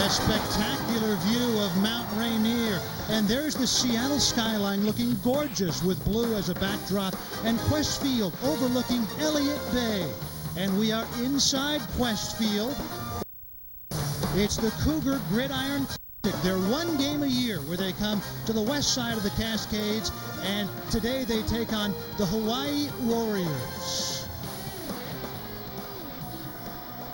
A spectacular view of Mount Rainier. And there's the Seattle skyline looking gorgeous with blue as a backdrop, and Qwest Field overlooking Elliott Bay. And we are inside Qwest Field. It's the Cougar Gridiron Classic. They're one game a year where they come to the west side of the Cascades, and today they take on the Hawaii Warriors.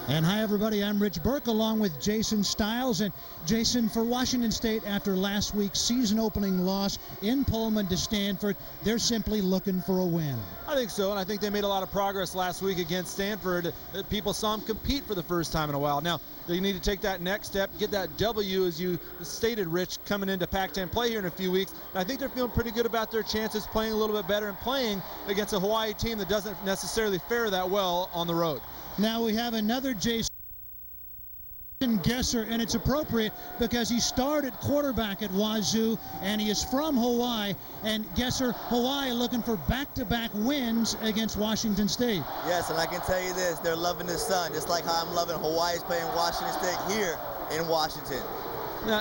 And hi, everybody. I'm Rich Burke along with Jason Stiles. And Jason, for Washington State, after last week's season-opening loss in Pullman to Stanford, they're simply looking for a win. I think so, and I think they made a lot of progress last week against Stanford. People saw them compete for the first time in a while. Now, they need to take that next step, get that W, as you stated, Rich, coming into Pac-10 play here in a few weeks. And I think they're feeling pretty good about their chances, playing a little bit better and playing against a Hawaii team that doesn't necessarily fare that well on the road. Now we have another Jason Gesser, and it's appropriate because he started quarterback at Wazoo, and he is from Hawaii. And Gesser, Hawaii looking for back-to-back wins against Washington State. Yes, and I can tell you this, they're loving the sun, just like how I'm loving Hawaii's playing Washington State here in Washington.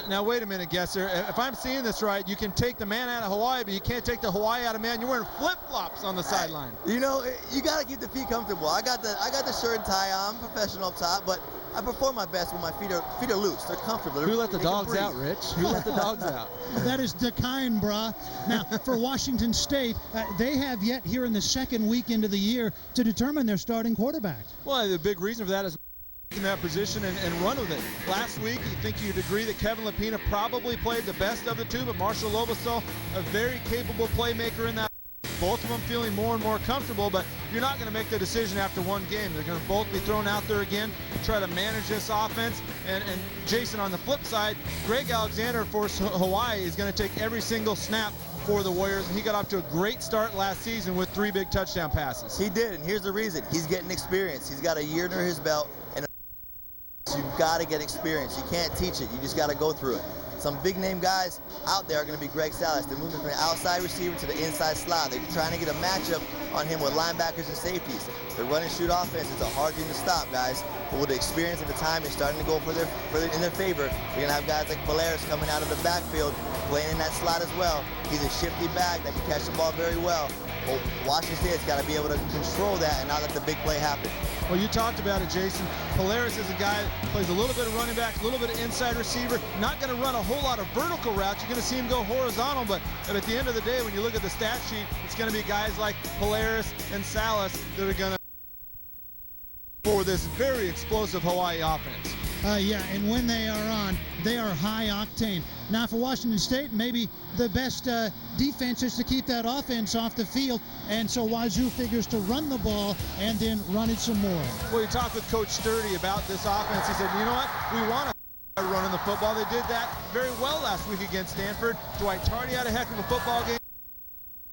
Now, wait a minute, Gesser. If I'm seeing this right, you can take the man out of Hawaii, but you can't take the Hawaii out of man. You're wearing flip-flops on the sideline. You know, you got to keep the feet comfortable. I got the shirt and tie on. I'm professional up top, but I perform my best when my feet are loose. They're comfortable. Who let the dogs out, Rich? Who let the dogs out? That is the kind, brah. Now, for Washington State, they have yet here in the second weekend of the year to determine their starting quarterback. Well, the big reason for that is in that position and run with it. Last week, you think you'd agree that Kevin Lapina probably played the best of the two, but Marshall Lobosol, a very capable playmaker in that. Both of them feeling more and more comfortable, but you're not going to make the decision after one game. They're going to both be thrown out there again, try to manage this offense. And Jason, on the flip side, Greg Alexander for Hawaii is going to take every single snap for the Warriors, and he got off to a great start last season with 3 big touchdown passes. He did, and here's the reason. He's getting experience. He's got a year under his belt, and you've got to get experience. You can't teach it. You just got to go through it. Some big-name guys out there are going to be Greg Salas. They're moving from the outside receiver to the inside slot. They're trying to get a matchup on him with linebackers and safeties. The run-and-shoot offense is a hard thing to stop, guys. But with the experience and the time, it's starting to go in their favor. We're going to have guys like Polaris coming out of the backfield, playing in that slot as well. He's a shifty back that can catch the ball very well. Well, Washington State's got to be able to control that and not let the big play happen. Well, you talked about it, Jason. Polaris is a guy that plays a little bit of running back, a little bit of inside receiver, not going to run a whole lot of vertical routes. You're going to see him go horizontal, but at the end of the day, when you look at the stat sheet, it's going to be guys like Polaris and Salas that are going to for this very explosive Hawaii offense. Yeah, and when they are on, they are high octane. Now for Washington State, maybe the best defense is to keep that offense off the field, and so Wazoo figures to run the ball and then run it some more. Well, you talked with Coach Sturdy about this offense. He said, you know what, we want to running the football. They did that very well last week against Stanford. Dwight Tardy had a heck of a football game.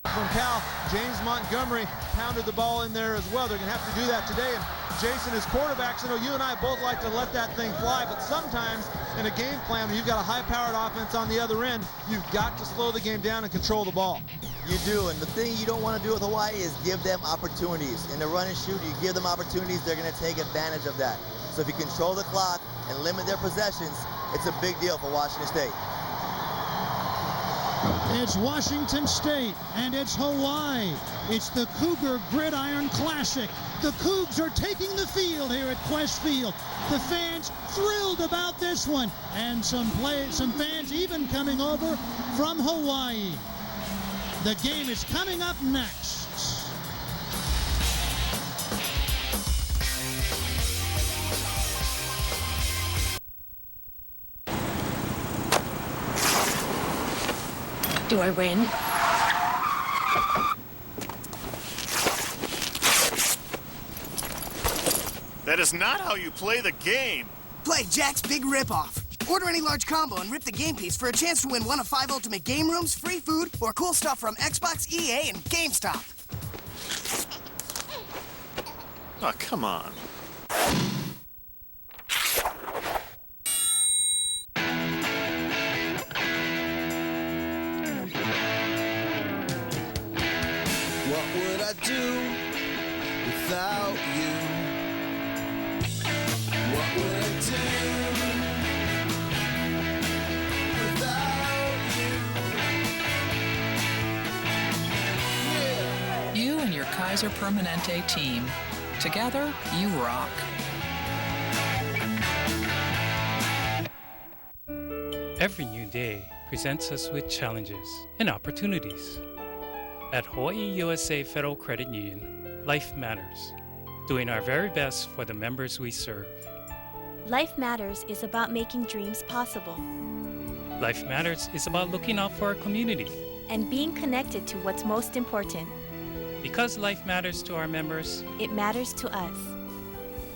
From Cal, James Montgomery pounded the ball in there as well. They're going to have to do that today. And Jason, as quarterbacks, I know you and I both like to let that thing fly, but sometimes in a game plan when you've got a high-powered offense on the other end, you've got to slow the game down and control the ball. You do, and the thing you don't want to do with Hawaii is give them opportunities. In the run and shoot, you give them opportunities, they're going to take advantage of that. So if you control the clock and limit their possessions, it's a big deal for Washington State. It's Washington State, and it's Hawaii. It's the Cougar Gridiron Classic. The Cougs are taking the field here at Qwest Field. The fans thrilled about this one, and some fans even coming over from Hawaii. The game is coming up next. Do I win? That is not how you play the game. Play Jack's Big Rip-Off. Order any large combo and rip the game piece for a chance to win one of 5 ultimate game rooms, free food, or cool stuff from Xbox, EA, and GameStop. Oh, come on. What would I do without you? What would I do Kaiser Permanente team. Together, you rock. Every new day presents us with challenges and opportunities. At Hawaii USA Federal Credit Union, life matters, doing our very best for the members we serve. Life Matters is about making dreams possible. Life Matters is about looking out for our community. And being connected to what's most important. Because life matters to our members, it matters to us.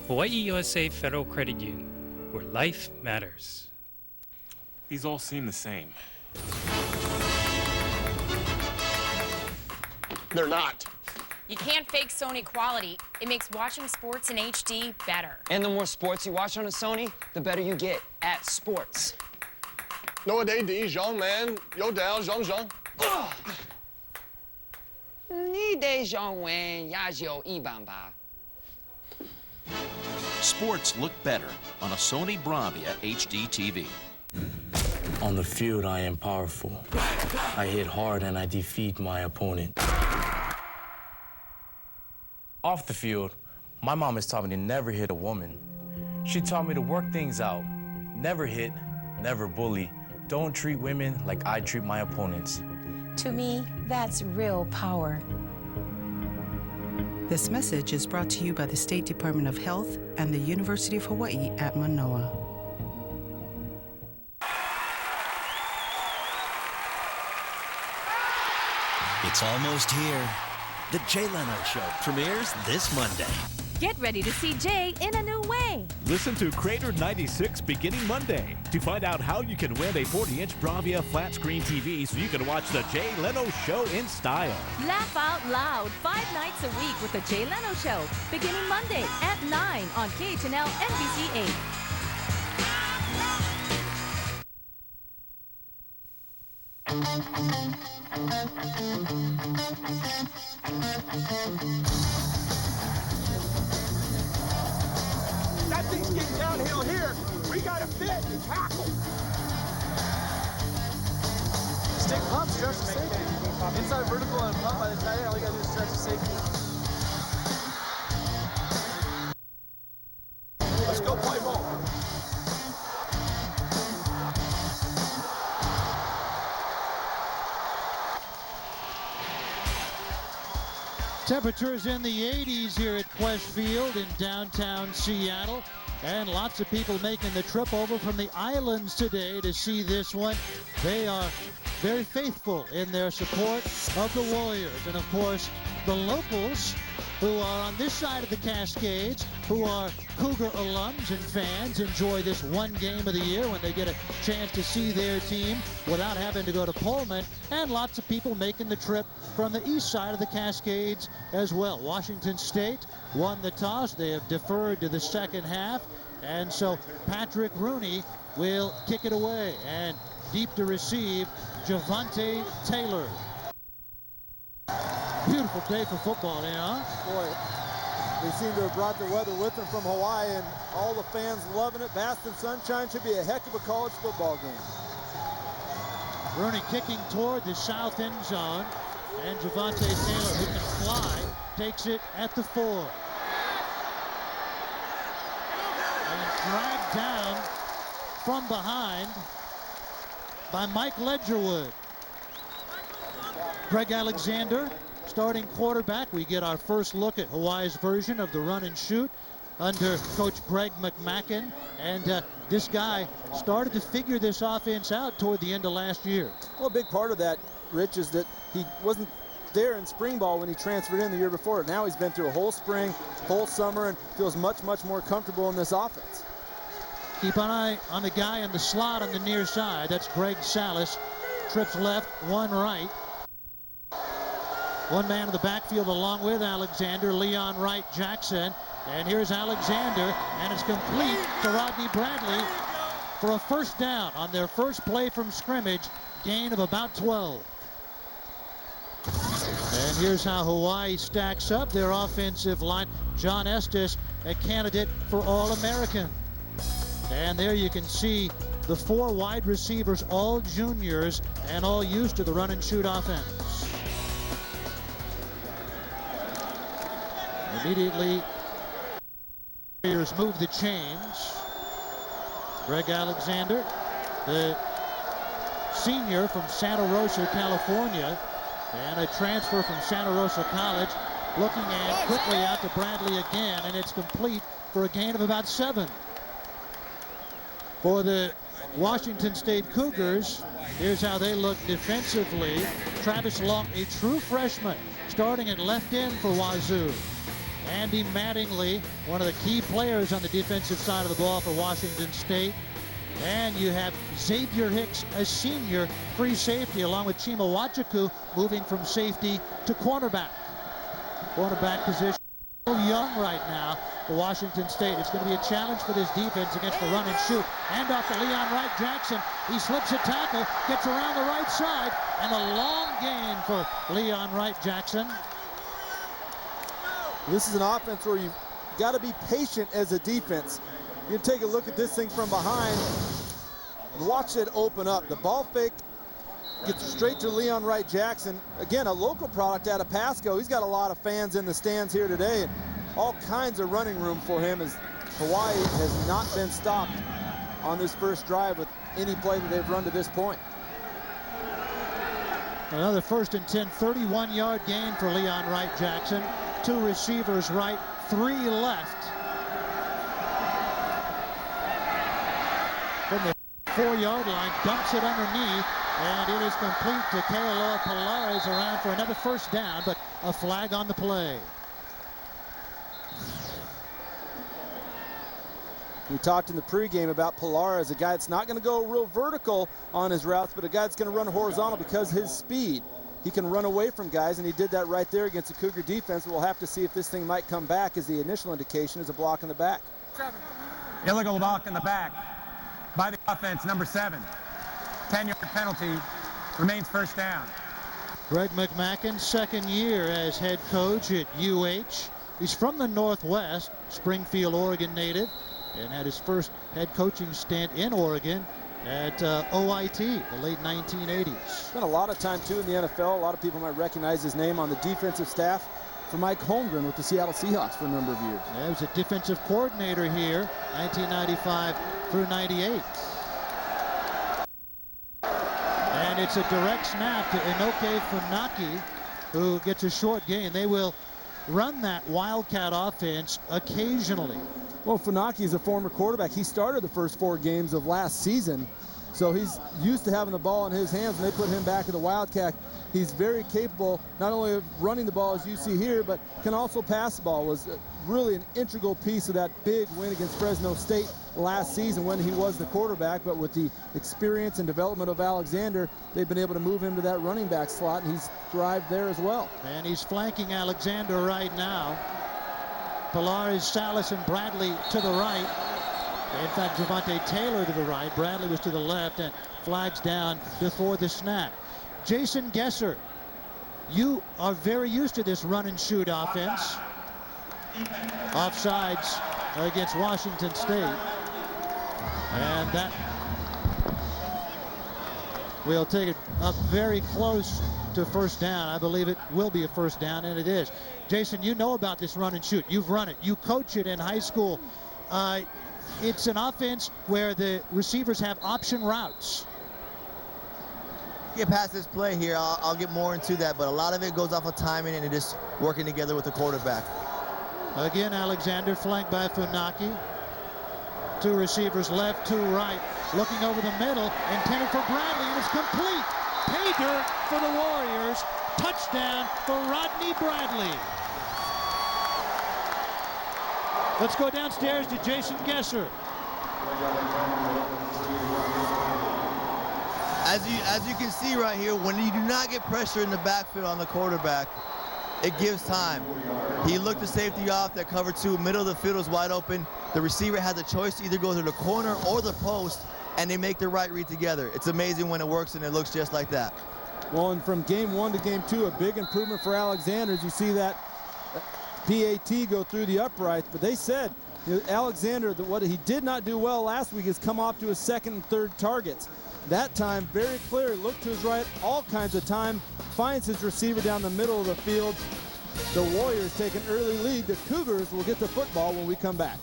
Hawaii USA Federal Credit Union, where life matters. These all seem the same. They're not. You can't fake Sony quality. It makes watching sports in HD better. And the more sports you watch on a Sony, the better you get at sports. Nowadays, young man, yo down, zhang. Sports look better on a Sony Bravia HD TV. On the field, I am powerful. I hit hard and I defeat my opponent. Off the field, my mom has taught me to never hit a woman. She taught me to work things out. Never hit, never bully. Don't treat women like I treat my opponents. To me, that's real power. This message is brought to you by the State Department of Health and the University of Hawaii at Manoa. It's almost here. The Jay Leno Show premieres this Monday. Get ready to see Jay in a new way. Listen to Crater 96 beginning Monday to find out how you can win a 40-inch Bravia flat screen TV so you can watch the Jay Leno Show in style. Laugh out loud 5 nights a week with the Jay Leno Show beginning Monday at 9 on KHNL NBC 8. That thing's getting downhill here. We got to fit and tackle. Stick pump, stretch the safety. Inside vertical and pump by the tight end. All you got to do is stretch the safety. Let's go play ball. Temperatures in the 80s here at Qwest Field in downtown Seattle. And lots of people making the trip over from the islands today to see this one. They are very faithful in their support of the Warriors. And of course, the locals who are on this side of the Cascades, who are Cougar alums and fans, enjoy this one game of the year when they get a chance to see their team without having to go to Pullman. And lots of people making the trip from the east side of the Cascades as well. Washington State won the toss. They have deferred to the second half. And so Patrick Rooney will kick it away. And deep to receive, Javante Taylor. Beautiful day for football, huh? Boy, they seem to have brought the weather with them from Hawaii, and all the fans loving it. Basking sunshine, should be a heck of a college football game. Rooney kicking toward the south end zone, and Javante Taylor, who can fly, takes it at the 4. And dragged down from behind by Mike Ledgerwood. Greg Alexander, starting quarterback. We get our first look at Hawaii's version of the run and shoot under Coach Greg McMackin. And this guy started to figure this offense out toward the end of last year. Well, a big part of that, Rich, is that he wasn't there in spring ball when he transferred in the year before. Now he's been through a whole spring, whole summer, and feels much, much more comfortable in this offense. Keep an eye on the guy in the slot on the near side. That's Greg Salas. Trips left, one right. One man in the backfield along with Alexander, Leon Wright Jackson. And here's Alexander, and it's complete to Rodney Bradley for a first down on their first play from scrimmage, gain of about 12. And here's how Hawaii stacks up their offensive line. John Estes, a candidate for All-American. And there you can see the 4 wide receivers, all juniors and all used to the run and shoot offense. Immediately, Warriors move the chains. Greg Alexander, the senior from Santa Rosa, California, and a transfer from Santa Rosa College, looking and quickly out to Bradley again, and it's complete for a gain of about 7. For the Washington State Cougars, here's how they look defensively. Travis Long, a true freshman, starting at left end for Wazoo. Andy Mattingly, one of the key players on the defensive side of the ball for Washington State. And you have Xavier Hicks, a senior free safety, along with Chima Wachaku moving from safety to cornerback. Cornerback position young right now for Washington State. It's going to be a challenge for this defense against the run and shoot. Hand off to Leon Wright Jackson. He slips a tackle, gets around the right side, and a long gain for Leon Wright Jackson. This is an offense where you've got to be patient as a defense. You take a look at this thing from behind and watch it open up. The ball fake gets straight to Leon Wright Jackson. Again, a local product out of Pasco. He's got a lot of fans in the stands here today, and all kinds of running room for him as Hawaii has not been stopped on this first drive with any play that they've run to this point. Another 1st and 10, 31-yard gain for Leon Wright Jackson. 2 receivers right, 3 left. From the 4-yard line, dumps it underneath, and it is complete to Kealoha Polaris around for another 1st down, but a flag on the play. We talked in the pregame about Polaris, a guy that's not going to go real vertical on his routes, but a guy that's going to run horizontal because his speed. He can run away from guys, and he did that right there against the Cougar defense. We'll have to see if this thing might come back, as the initial indication is a block in the back. Illegal block in the back by the offense, number 7. 10-yard penalty, remains 1st down. Greg McMackin, 2nd year as head coach at UH. He's from the Northwest, Springfield, Oregon native, and had his first head coaching stint in Oregon at OIT, the late 1980s. Spent a lot of time, too, in the NFL. A lot of people might recognize his name on the defensive staff for Mike Holmgren with the Seattle Seahawks for a number of years. Yeah, he was a defensive coordinator here, 1995 through 98. And it's a direct snap to Inoke Funaki, who gets a short gain. They will run that Wildcat offense occasionally. Well, Funaki is a former quarterback. He started the first 4 games of last season, so he's used to having the ball in his hands. When they put him back in the Wildcat, he's very capable not only of running the ball, as you see here, but can also pass the ball. Was really an integral piece of that big win against Fresno State last season when he was the quarterback. But with the experience and development of Alexander, they've been able to move him to that running back slot, and he's thrived there as well. And he's flanking Alexander right now. Polaris, Salas, and Bradley to the right. In fact, Javante Taylor to the right. Bradley was to the left, and flags down before the snap. Jason Gesser, you are very used to this run and shoot offense. Offsides against Washington State. And that will take it up very close to 1st down. I believe it will be a 1st down, and it is. Jason, you know about this run and shoot. You've run it. You coach it in high school. It's an offense where the receivers have option routes. Get past this play here, I'll get more into that, but a lot of it goes off of timing and just working together with the quarterback. Again, Alexander flanked by Funaki. 2 receivers left, 2 right. Looking over the middle, intended for Bradley, and it's complete. Pay dirt for the Warriors. Touchdown for Rodney Bradley. Let's go downstairs to Jason Gesser. As you can see right here, when you do not get pressure in the backfield on the quarterback, it gives time. He looked the safety off, that cover 2, middle of the field was wide open. The receiver has a choice to either go to the corner or the post, and they make the right read together. It's amazing when it works, and it looks just like that. Well, and from game 1 to game 2, a big improvement for Alexander. As you see that PAT go through the uprights, but they said, Alexander, that what he did not do well last week is come off to his 2nd and 3rd targets. That time, very clear, looked to his right all kinds of time, finds his receiver down the middle of the field, The Warriors take an early lead. The Cougars will get the football when we come back.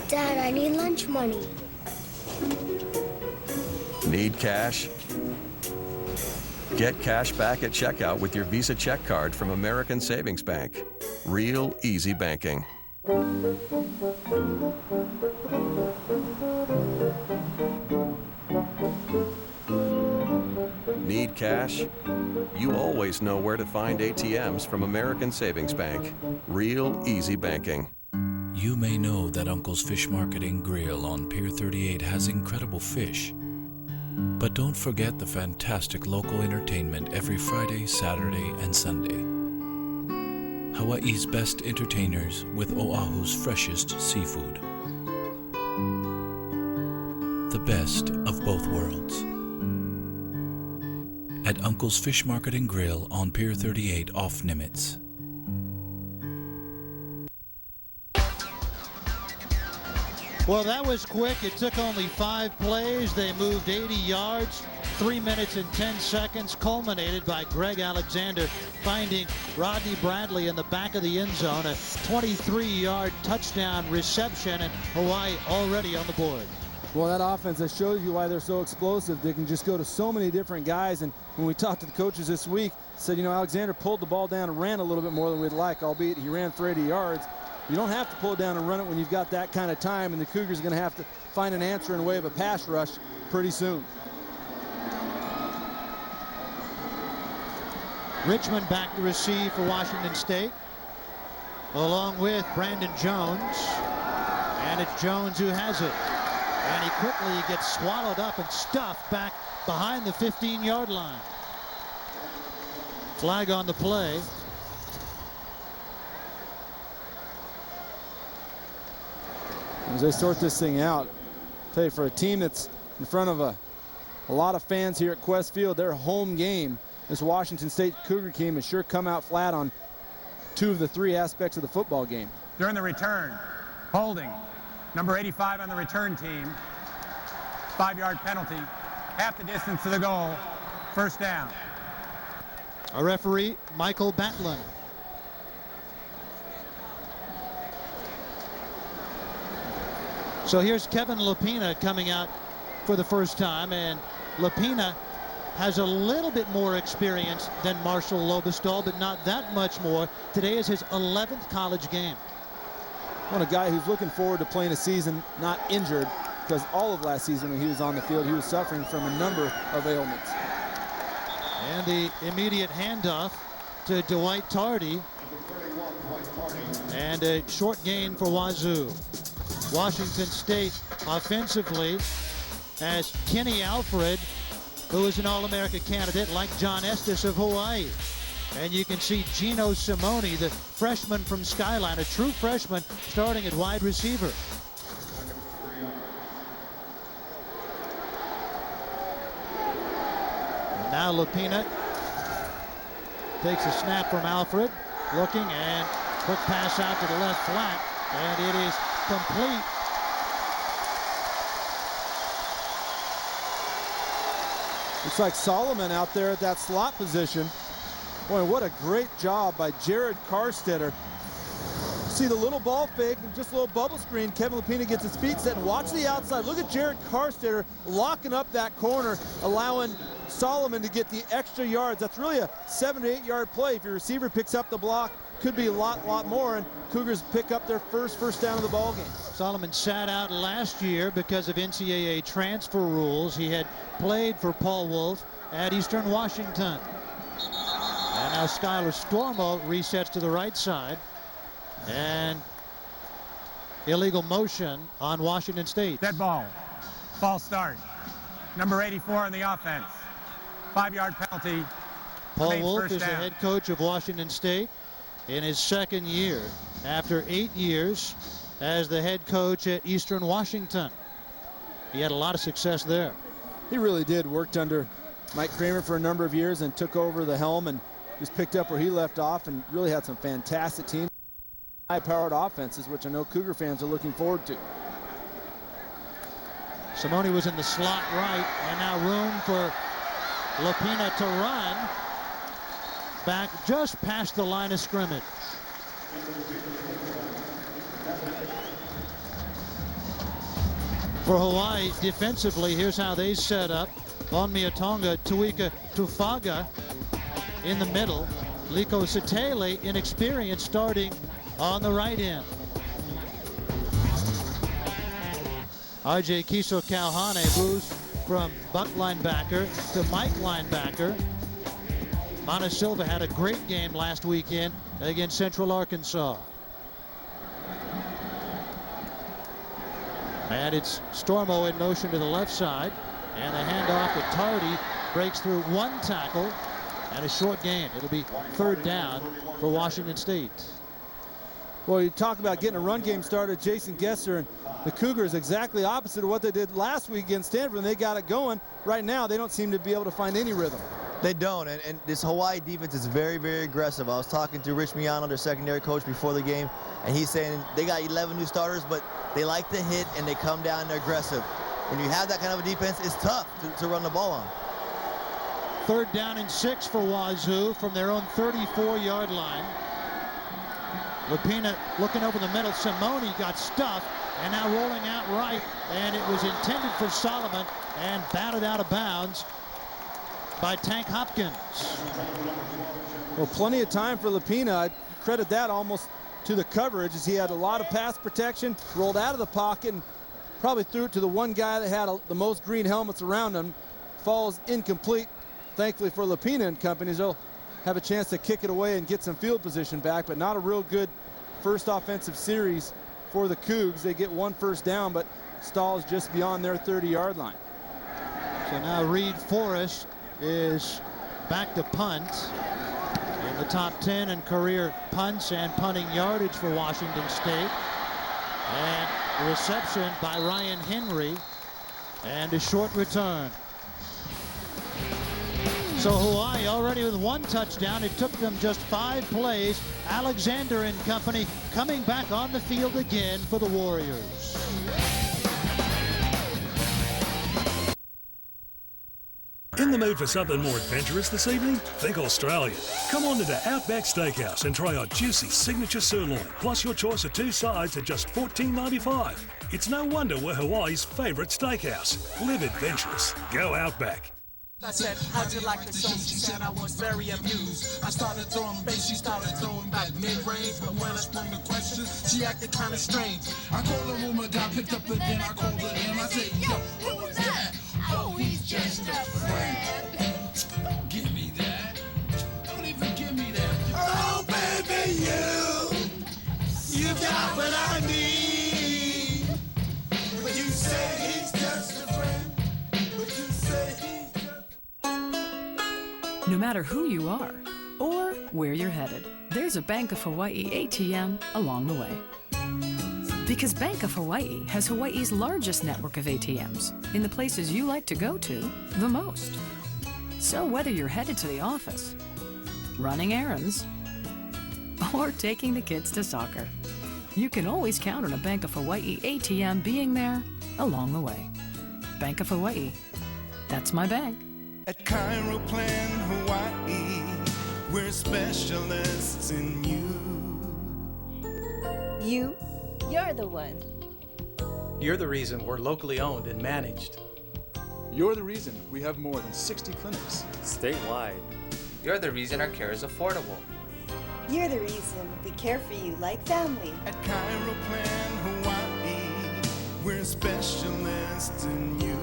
Dad, I need lunch money. Need cash? Get cash back at checkout with your Visa check card from American Savings Bank. Real easy banking. Need cash? You always know where to find ATMs from American Savings Bank. Real easy banking. You may know that Uncle's Fish Market and Grill on Pier 38 has incredible fish. But don't forget the fantastic local entertainment every Friday, Saturday, and Sunday. Hawaii's best entertainers with Oahu's freshest seafood. The best of both worlds. At Uncle's Fish Market and Grill on Pier 38 off Nimitz. Well, that was quick. It took only 5 plays. They moved 80 yards, 3 minutes and 10 seconds, culminated by Greg Alexander finding Rodney Bradley in the back of the end zone. A 23-yard touchdown reception, and Hawaii already on the board. Well, that offense, that shows you why they're so explosive. They can just go to so many different guys. And when we talked to the coaches this week, said, you know, Alexander pulled the ball down and ran a little bit more than we'd like, albeit he ran for 80 yards. You don't have to pull it down and run it when you've got that kind of time, and the Cougars are going to have to find an answer in the way of a pass rush pretty soon. Richmond back to receive for Washington State, along with Brandon Jones. And it's Jones who has it. And he quickly gets swallowed up and stuffed back behind the 15-yard line. Flag on the play. As they sort this thing out, I'll tell you, for a team that's in front of a lot of fans here at Qwest Field, their home game, this Washington State Cougar team has sure come out flat on 2 of the 3 aspects of the football game. During the return, holding, number 85 on the return team, 5-yard penalty, half the distance to the goal, first down. A referee, Michael Batlin. So here's Kevin Lapina coming out for the first time, and Lapina has a little bit more experience than Marshall Lobestall, but not that much more. Today is his 11th college game. Well, a guy who's looking forward to playing a season not injured, because all of last season when he was on the field, he was suffering from a number of ailments. And the immediate handoff to Dwight Tardy, and a short gain for Wazoo. Washington State offensively as Kenny Alfred, who is an All-America candidate like John Estes of Hawaii. And you can see Gino Simone, the freshman from Skyline, a true freshman, starting at wide receiver. And now Lapina takes a snap from Alfred, looking, and quick pass out to the left flat, and it is complete. Looks like Solomon out there at that slot position. Boy, what a great job by Jared Carstetter. See the little ball fake and just a little bubble screen. Kevin Lapina gets his feet set and watch the outside. Look at Jared Carstetter locking up that corner, allowing Solomon to get the extra yards. That's really a 7 to 8 yard play. If your receiver picks up the block, could be a lot more, and Cougars pick up their first down of the ball game. Solomon sat out last year because of NCAA transfer rules. He had played for Paul Wolf at Eastern Washington. And now Skylar Stormo resets to the right side, and illegal motion on Washington State. Dead ball. False start. Number 84 on the offense. 5-yard penalty. Paul Remains Wolf first is the down. head coach of Washington State in his second year after 8 years as the head coach at Eastern Washington. He had a lot of success there. He really did. Worked under Mike Kramer for a number of years and took over the helm and just picked up where he left off and really had some fantastic teams. High-powered offenses, which I know Cougar fans are looking forward to. Simone was in the slot right, and now room for Lapina to run back just past the line of scrimmage. For Hawaii, defensively, here's how they set up. Onmiatonga, Tuika Tufaga in the middle. Liko Satele, inexperienced, starting on the right end. RJ Kiso Kauhane moves from Buck linebacker to Mike linebacker. Mana Silva had a great game last weekend against Central Arkansas. And it's Stormo in motion to the left side. And the handoff to Tardy breaks through one tackle and a short gain. It'll be third down for Washington State. Well, you talk about getting a run game started. Jason Gesser and the Cougars exactly opposite of what they did last week against Stanford, and they got it going. Right now, they don't seem to be able to find any rhythm. They don't, and this Hawaii defense is very, very aggressive. I was talking to Rich Miano, their secondary coach, before the game, and he's saying they got 11 new starters, but they like to hit and they come down and they're aggressive. When you have that kind of a defense, it's tough to run the ball on. Third down and 6 for Wazoo from their own 34-yard line. Lapina looking over the middle. Simone got stuffed and now rolling out right, and it was intended for Solomon and batted out of bounds by Tank Hopkins. Well, plenty of time for Lapina. I credit that almost to the coverage, as he had a lot of pass protection, rolled out of the pocket, and probably threw it to the one guy that had the most green helmets around him. Falls incomplete. Thankfully for Lapina and companies, they'll have a chance to kick it away and get some field position back, but not a real good first offensive series for the Cougs. They get one first down, but stalls just beyond their 30-yard line. So now Reed Forrest is back to punt. In the top 10 in career punts and punting yardage for Washington State. And reception by Ryan Henry and a short return. So Hawaii already with one touchdown. It took them just 5 plays. Alexander and company coming back on the field again for the Warriors. In the mood for something more adventurous this evening? Think Australia. Come on to the Outback Steakhouse and try our juicy signature sirloin, plus your choice of 2 sides at just $14.95. It's no wonder we're Hawaii's favorite steakhouse. Live adventurous. Go Outback. I said, how'd you like the song? She said I was very amused. I started throwing bass, she started throwing back mid-range. But when I sprung the question, she acted kind of strange. I called her room, got picked up again. I called her in, I said, yo, who was that? Oh, he's just a friend. Don't give me that. Don't even give me that. Oh, baby, you got what I need. But you say he's just a friend. But you say he's No matter who you are or where you're headed, there's a Bank of Hawaii ATM along the way. Because Bank of Hawaii has Hawaii's largest network of ATMs in the places you like to go to the most. So whether you're headed to the office, running errands, or taking the kids to soccer, you can always count on a Bank of Hawaii ATM being there along the way. Bank of Hawaii. That's my bank. At Cairo Plan Hawaii, we're specialists in you. You're the one. You're the reason we're locally owned and managed. You're the reason we have more than 60 clinics statewide. You're the reason our care is affordable. You're the reason we care for you like family. At Cairo Plan Hawaii, we're specialists in you.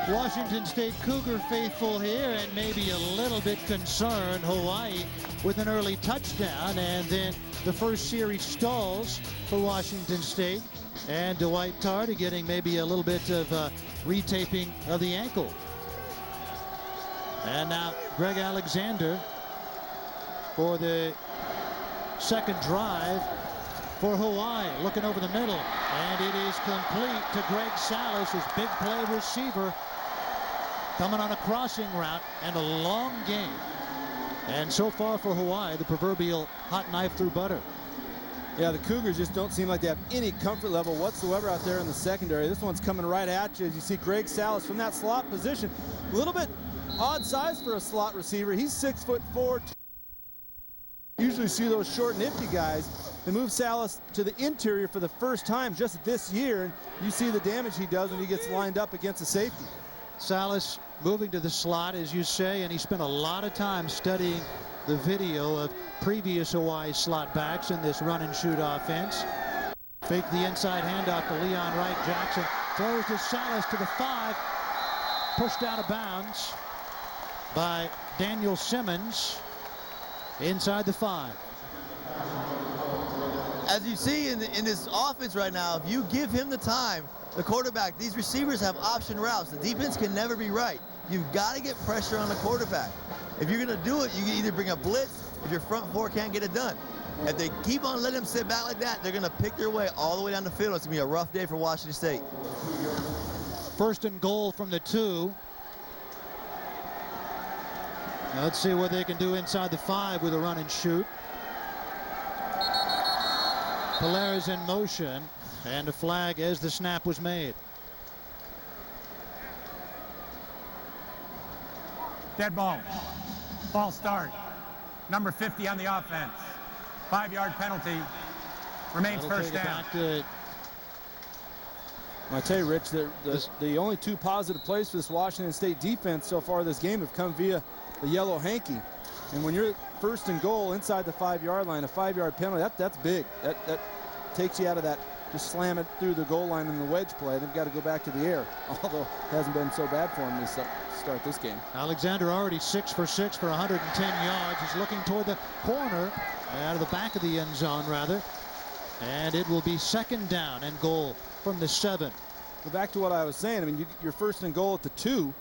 Washington State Cougar faithful here, and maybe a little bit concerned. Hawaii with an early touchdown, and then the first series stalls for Washington State, and Dwight Tardy getting maybe a little bit of retaping of the ankle. And now Greg Alexander for the second drive for Hawaii, looking over the middle, and it is complete to Greg Salas, his big play receiver, coming on a crossing route, and a long game. And so far for Hawaii, the proverbial hot knife through butter. Yeah, the Cougars just don't seem like they have any comfort level whatsoever out there in the secondary. This one's coming right at you as you see Greg Salas from that slot position. A little bit odd size for a slot receiver. He's 6'4". Usually see those short, nifty guys. They move Salas to the interior for the first time just this year, and you see the damage he does when he gets lined up against a safety. Salas moving to the slot, as you say, and he spent a lot of time studying the video of previous Hawaii slot backs in this run and shoot offense. Fake the inside handoff to Leon Wright. Jackson throws to Salas to the 5, pushed out of bounds by Daniel Simmons inside the 5. As you see in this offense right now, if you give him the time, the quarterback, these receivers have option routes. The defense can never be right. You've got to get pressure on the quarterback. If you're going to do it, you can either bring a blitz if your front four can't get it done. If they keep on letting him sit back like that, they're going to pick their way all the way down the field. It's going to be a rough day for Washington State. First and goal from the 2. Now let's see what they can do inside the 5 with a run and shoot. Polaris in motion, and a flag as the snap was made. Dead ball. False start. Number 50 on the offense. 5-yard penalty. Remains first down. I tell you, Rich, the only 2 positive plays for this Washington State defense so far this game have come via the yellow hanky. And when you're first and goal inside the 5-yard line, a 5-yard penalty, that's big. That takes you out of that. Just slam it through the goal line in the wedge play. They've got to go back to the air, although it hasn't been so bad for him to start this game. Alexander already 6 for 6 for 110 yards. He's looking toward the corner, out of the back of the end zone, rather. And it will be second down and goal from the 7. Go back to what I was saying. I mean, you're first and goal at the 2.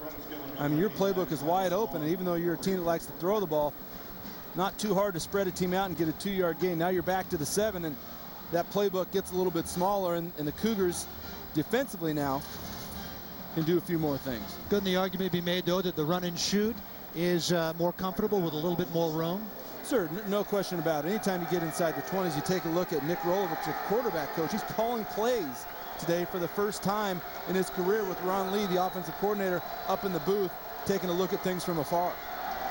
I mean, your playbook is wide open, and even though you're a team that likes to throw the ball, not too hard to spread a team out and get a 2-yard gain. Now you're back to the 7, and that playbook gets a little bit smaller, and the Cougars defensively now can do a few more things. Couldn't the argument be made, though, that the run and shoot is more comfortable with a little bit more room? Sir, no question about it. Anytime you get inside the 20s, you take a look at Nick Rolovich, the quarterback coach. He's calling plays today for the first time in his career with Ron Lee, the offensive coordinator, up in the booth, taking a look at things from afar.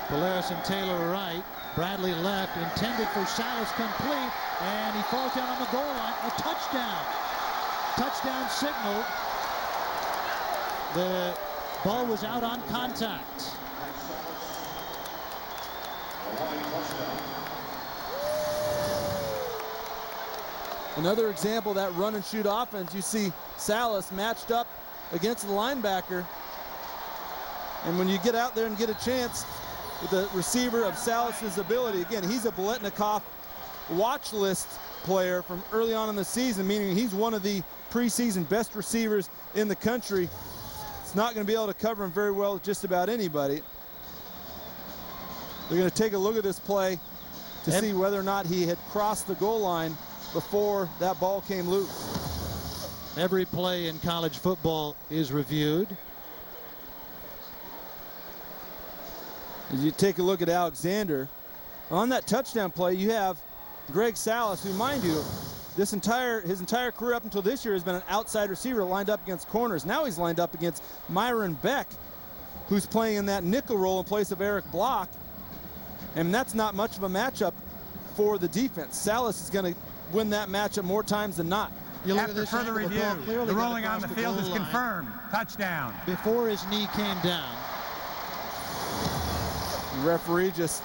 Polaris and Taylor right. Bradley left, intended for Salas, complete, and he falls down on the goal line. A touchdown. Touchdown signal. The ball was out on contact. Another example of that run and shoot offense. You see Salas matched up against the linebacker, and when you get out there and get a chance with the receiver of Salas's ability, again, he's a Biletnikoff watch list player from early on in the season, meaning he's one of the preseason best receivers in the country. It's not going to be able to cover him very well with just about anybody. They're going to take a look at this play to see whether or not he had crossed the goal line before that ball came loose. Every play in college football is reviewed. As you take a look at Alexander, on that touchdown play, you have Greg Salas, who, mind you, his entire career up until this year has been an outside receiver lined up against corners. Now he's lined up against Myron Beck, who's playing in that nickel role in place of Eric Block. And that's not much of a matchup for the defense. Salas is going to win that matchup more times than not. You look After at this further angle, review, the rolling on the field is confirmed. Touchdown. Before his knee came down. The referee just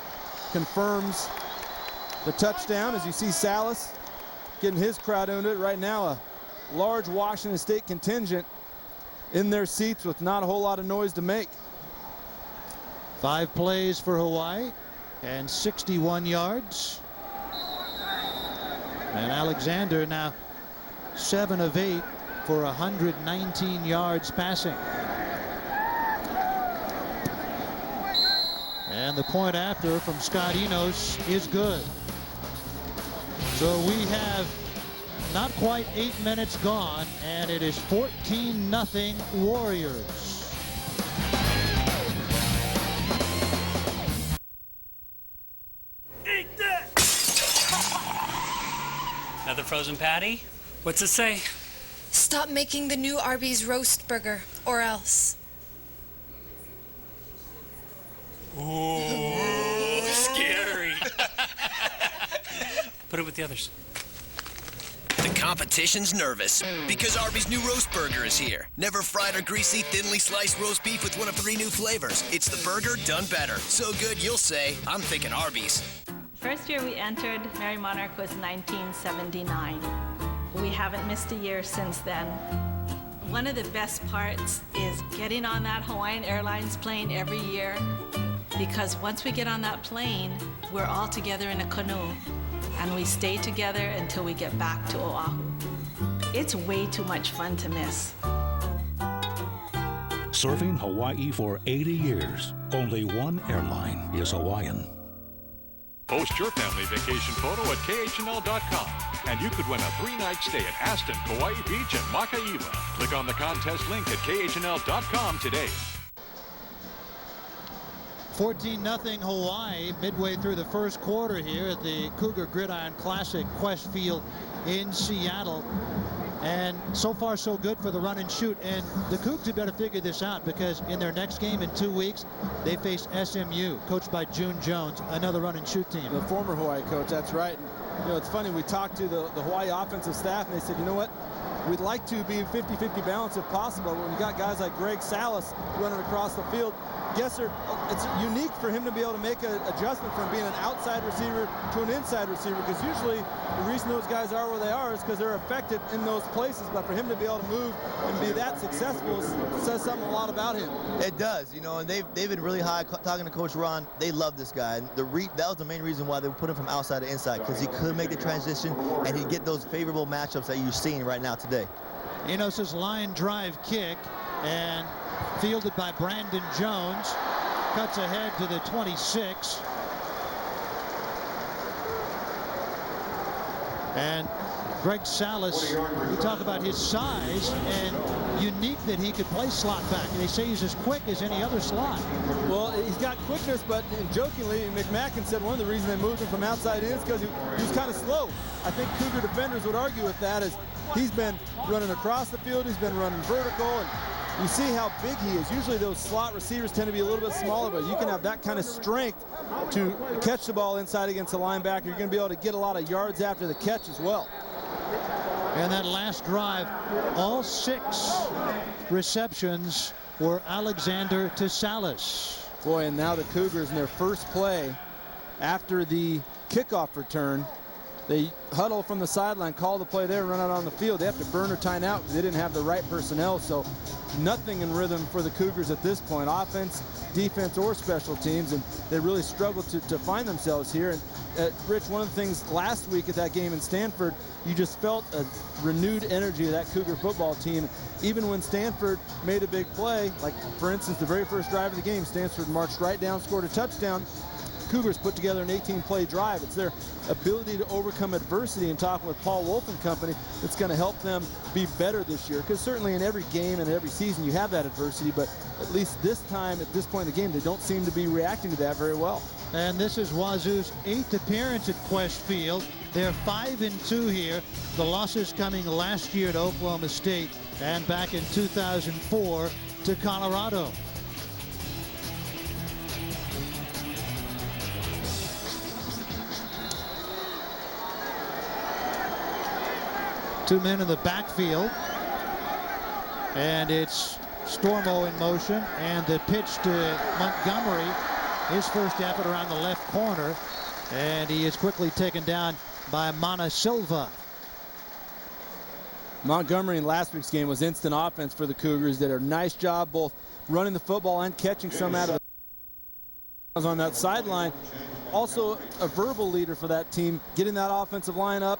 confirms the touchdown as you see Salas getting his crowd into it right now. A large Washington State contingent in their seats with not a whole lot of noise to make. 5 plays for Hawaii and 61 yards. And Alexander now 7 of 8 for 119 yards passing. And the point after from Scott Enos is good. So we have not quite 8 minutes gone, and it is 14-0 Warriors. Another frozen patty? What's it say? Stop making the new Arby's roast burger, or else. Ooh, scary. Put it with the others. The competition's nervous because Arby's new roast burger is here. Never fried or greasy, thinly sliced roast beef with one of 3 new flavors. It's the burger done better. So good you'll say, I'm thinking Arby's. First year we entered Merry Monarch was 1979. We haven't missed a year since then. One of the best parts is getting on that Hawaiian Airlines plane every year, because once we get on that plane, we're all together in a canoe, and we stay together until we get back to Oahu. It's way too much fun to miss. Serving Hawaii for 80 years, only one airline is Hawaiian. Post your family vacation photo at KHNL.com, and you could win a 3-night stay at Aston, Kauai Beach, and Makaiva. Click on the contest link at KHNL.com today. 14-0 Hawaii midway through the first quarter here at the Cougar Gridiron Classic, Qwest Field in Seattle. And so far so good for the run and shoot. And the Cougs had better figure this out, because in their next game in 2 weeks, they face SMU, coached by June Jones, another run and shoot team. The former Hawaii coach, that's right. And, you know, it's funny, we talked to the Hawaii offensive staff, and they said, you know what? We'd like to be 50-50 balance if possible. When you got guys like Greg Salas running across the field, Gesser, it's unique for him to be able to make an adjustment from being an outside receiver to an inside receiver, because usually the reason those guys are where they are is because they're effective in those places. But for him to be able to move and be that successful says something a lot about him. It does, you know, and they've been really high talking to Coach Ron. They love this guy. And that was the main reason why they put him from outside to inside, because he could make the transition and he'd get those favorable matchups that you're seeing right now today. Enos' line drive kick, and fielded by Brandon Jones, cuts ahead to the 26. And Greg Salas, we talk about his size, and unique that he could play slot back. They say he's as quick as any other slot. Well, he's got quickness, but jokingly, McMackin said one of the reasons they moved him from outside in is because he was kind of slow. I think Cougar defenders would argue with that, as he's been running across the field, he's been running vertical, and you see how big he is. Usually those slot receivers tend to be a little bit smaller, but you can have that kind of strength to catch the ball inside against a linebacker. You're going to be able to get a lot of yards after the catch as well. And that last drive, all 6 receptions were Alexander to Salas. Boy, and now the Cougars in their first play after the kickoff return, they huddle from the sideline, call the play there, run out on the field. They have to burn or time out because they didn't have the right personnel. So nothing in rhythm for the Cougars at this point, offense, defense, or special teams, and they really struggled to find themselves here. And Rich, one of the things last week at that game in Stanford, you just felt a renewed energy of that Cougar football team. Even when Stanford made a big play, like for instance the very first drive of the game, Stanford marched right down, scored a touchdown. Cougars put together an 18-play drive. It's their ability to overcome adversity, and talking with Paul Wolf and company, that's going to help them be better this year. Because certainly in every game and every season you have that adversity, but at least this time, at this point in the game, they don't seem to be reacting to that very well. And this is Wazoo's 8th appearance at Qwest Field. They're 5-2 here. The losses coming last year to Oklahoma State and back in 2004 to Colorado. Two men in the backfield, and it's Stormo in motion, and the pitch to Montgomery, his first effort around the left corner, and he is quickly taken down by Mana Silva. Montgomery in last week's game was instant offense for the Cougars. Did a nice job both running the football and catching some out of the on that sideline. Also a verbal leader for that team, getting that offensive line up,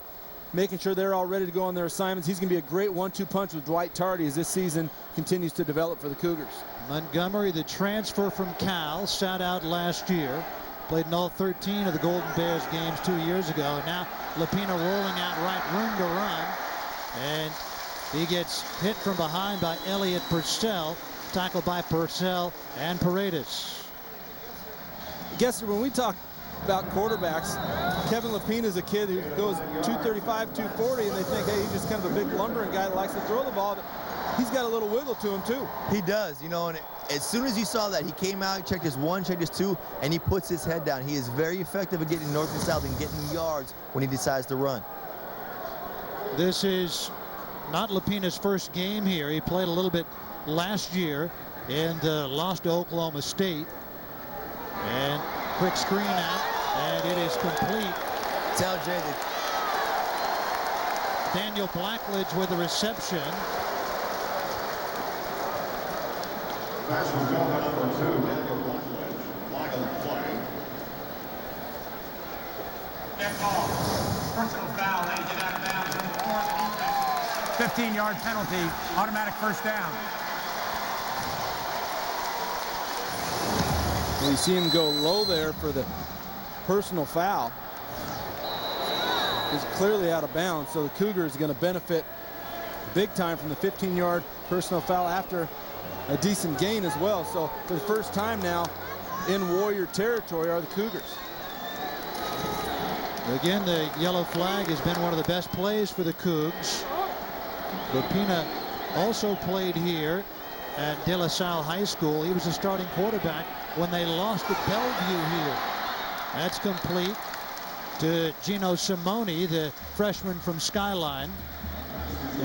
making sure they're all ready to go on their assignments. He's going to be a great 1-2 punch with Dwight Tardy as this season continues to develop for the Cougars. Montgomery, the transfer from Cal, sat out last year. Played in all 13 of the Golden Bears games 2 years ago. Now Lapina rolling out right, room to run. And he gets hit from behind by Elliott Purcell. Tackled by Purcell and Paredes. I guess when we talk about quarterbacks, Kevin Lapina is a kid who goes 235, 240, and they think, hey, he's just kind of a big lumbering guy that likes to throw the ball, but he's got a little wiggle to him too. He does, you know, and as soon as you saw that, he came out, checked his 1, checked his 2, and he puts his head down. He is very effective at getting north and south and getting yards when he decides to run. This is not Lapina's first game here. He played a little bit last year and lost to Oklahoma State. And quick screen out, and it is complete. Tell Jay that Daniel Blackledge with the reception. Number 2, Daniel Blackledge. Flag on the play. Get ball. Personal foul, they get out of bounds. 15-yard penalty, automatic first down. You see him go low there for the personal foul. He's clearly out of bounds, so the Cougars are going to benefit big time from the 15-yard personal foul after a decent gain as well. So for the first time now in Warrior territory are the Cougars. Again, the yellow flag has been one of the best plays for the Cougs. Lapina also played here at De La Salle High School. He was a starting quarterback when they lost at Bellevue here. That's complete to Gino Simone, the freshman from Skyline.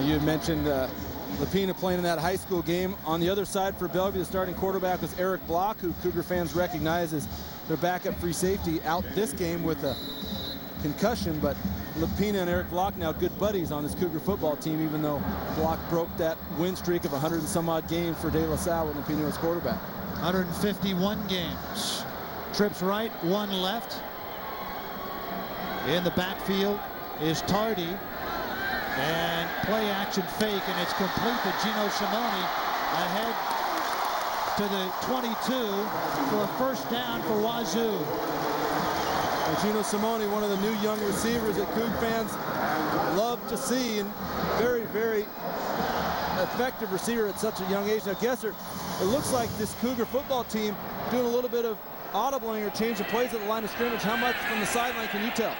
You mentioned Lapina playing in that high school game. On the other side for Bellevue, the starting quarterback was Eric Block, who Cougar fans recognize as their backup free safety, out this game with a concussion. But Lapina and Eric Block now good buddies on this Cougar football team, even though Block broke that win streak of 100 and some odd games for De La Salle when Lapina was quarterback. 151 games. Trips right, 1 left. In the backfield is Tardy. And play action fake, and it's complete to Gino Simone ahead to the 22 for a first down for Wazoo. Well, Gino Simone, one of the new young receivers that Coug fans love to see, and very, very effective receiver at such a young age. Now, Gesser, it looks like this Cougar football team doing a little bit of audibling or change of plays at the line of scrimmage. How much from the sideline can you tell?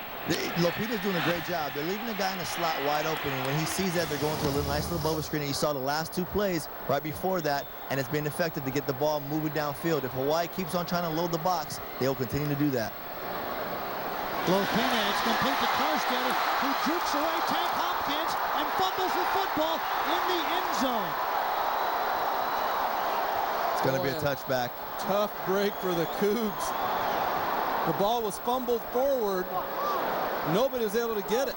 Lapina's doing a great job. They're leaving the guy in the slot wide open, and when he sees that, they're going to a nice little bubble screen. And you saw the last 2 plays right before that, and it's been effective to get the ball moving downfield. If Hawaii keeps on trying to load the box, they'll continue to do that. Lapina, it's complete to Carstetter, who jukes away Tank Hopkins and fumbles the football in the end zone. It's going to be a touchback. Tough break for the Cougs. The ball was fumbled forward. Nobody was able to get it.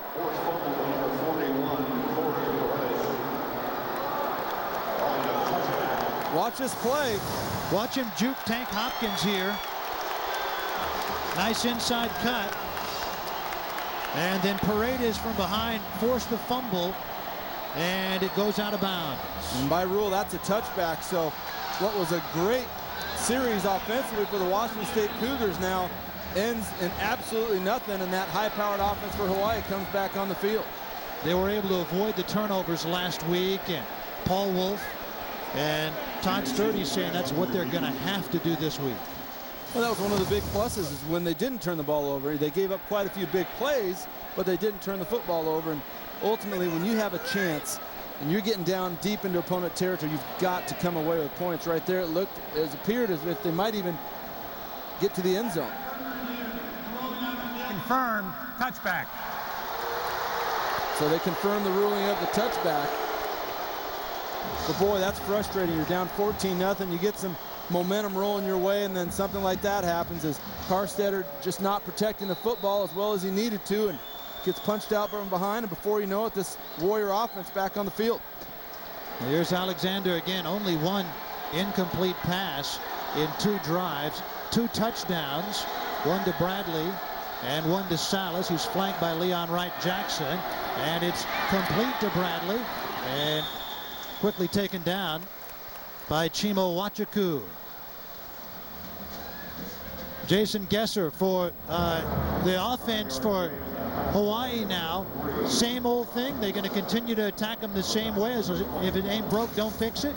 Watch this play. Watch him juke Tank Hopkins here. Nice inside cut. And then Paredes from behind forced the fumble, and it goes out of bounds. And by rule, that's a touchback. So what was a great series offensively for the Washington State Cougars now ends in absolutely nothing, and that high-powered offense for Hawaii comes back on the field. They were able to avoid the turnovers last week, and Paul Wolf and Todd Sturdy saying that's what they're going to have to do this week. Well, that was one of the big pluses is when they didn't turn the ball over. They gave up quite a few big plays, but they didn't turn the football over. And ultimately, when you have a chance and you're getting down deep into opponent territory, you've got to come away with points. Right there, it appeared as if they might even get to the end zone. Confirmed touchback. So they confirm the ruling of the touchback. But boy, that's frustrating. You're down 14-0. You get some momentum rolling your way, and then something like that happens as Carstetter just not protecting the football as well as he needed to, and gets punched out from behind, and before you know it, this Warrior offense back on the field. Here's Alexander again, only one incomplete pass in 2 drives, 2 touchdowns, one to Bradley and one to Salas, who's flanked by Leon Wright-Jackson, and it's complete to Bradley and quickly taken down by Chimo Wachaku. Jason Gesser for the offense for Hawaii now. Same old thing. They're going to continue to attack them the same way. As if it ain't broke, don't fix it.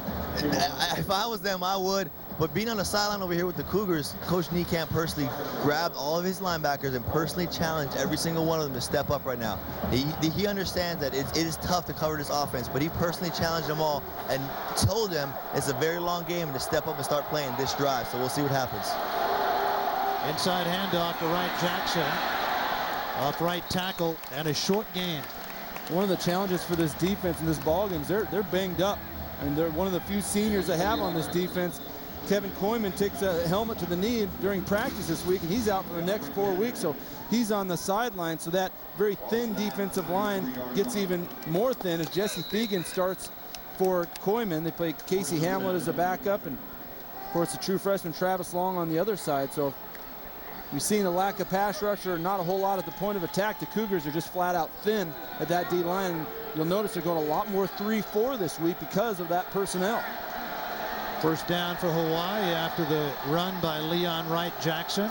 If I was them, I would. But being on the sideline over here with the Cougars, Coach Niekamp personally grabbed all of his linebackers and personally challenged every single one of them to step up right now. He understands that it is tough to cover this offense, but he personally challenged them all and told them it's a very long game and to step up and start playing this drive. So we'll see what happens. Inside handoff to Wright-Jackson. Off right tackle and a short game. One of the challenges for this defense in this ballgame is they're banged up. I mean, they're one of the few seniors they have on this defense. Kevin Koyman takes a helmet to the knee during practice this week, and he's out for the next 4 weeks, so he's on the sideline. So that very thin defensive line gets even more thin as Jesse Fegan starts for Koyman. They play Casey Hamlet as a backup, and of course the true freshman Travis Long on the other side. So we've seen a lack of pass rusher, not a whole lot at the point of attack. The Cougars are just flat out thin at that D-line. You'll notice they're going a lot more 3-4 this week because of that personnel. First down for Hawaii after the run by Leon Wright-Jackson.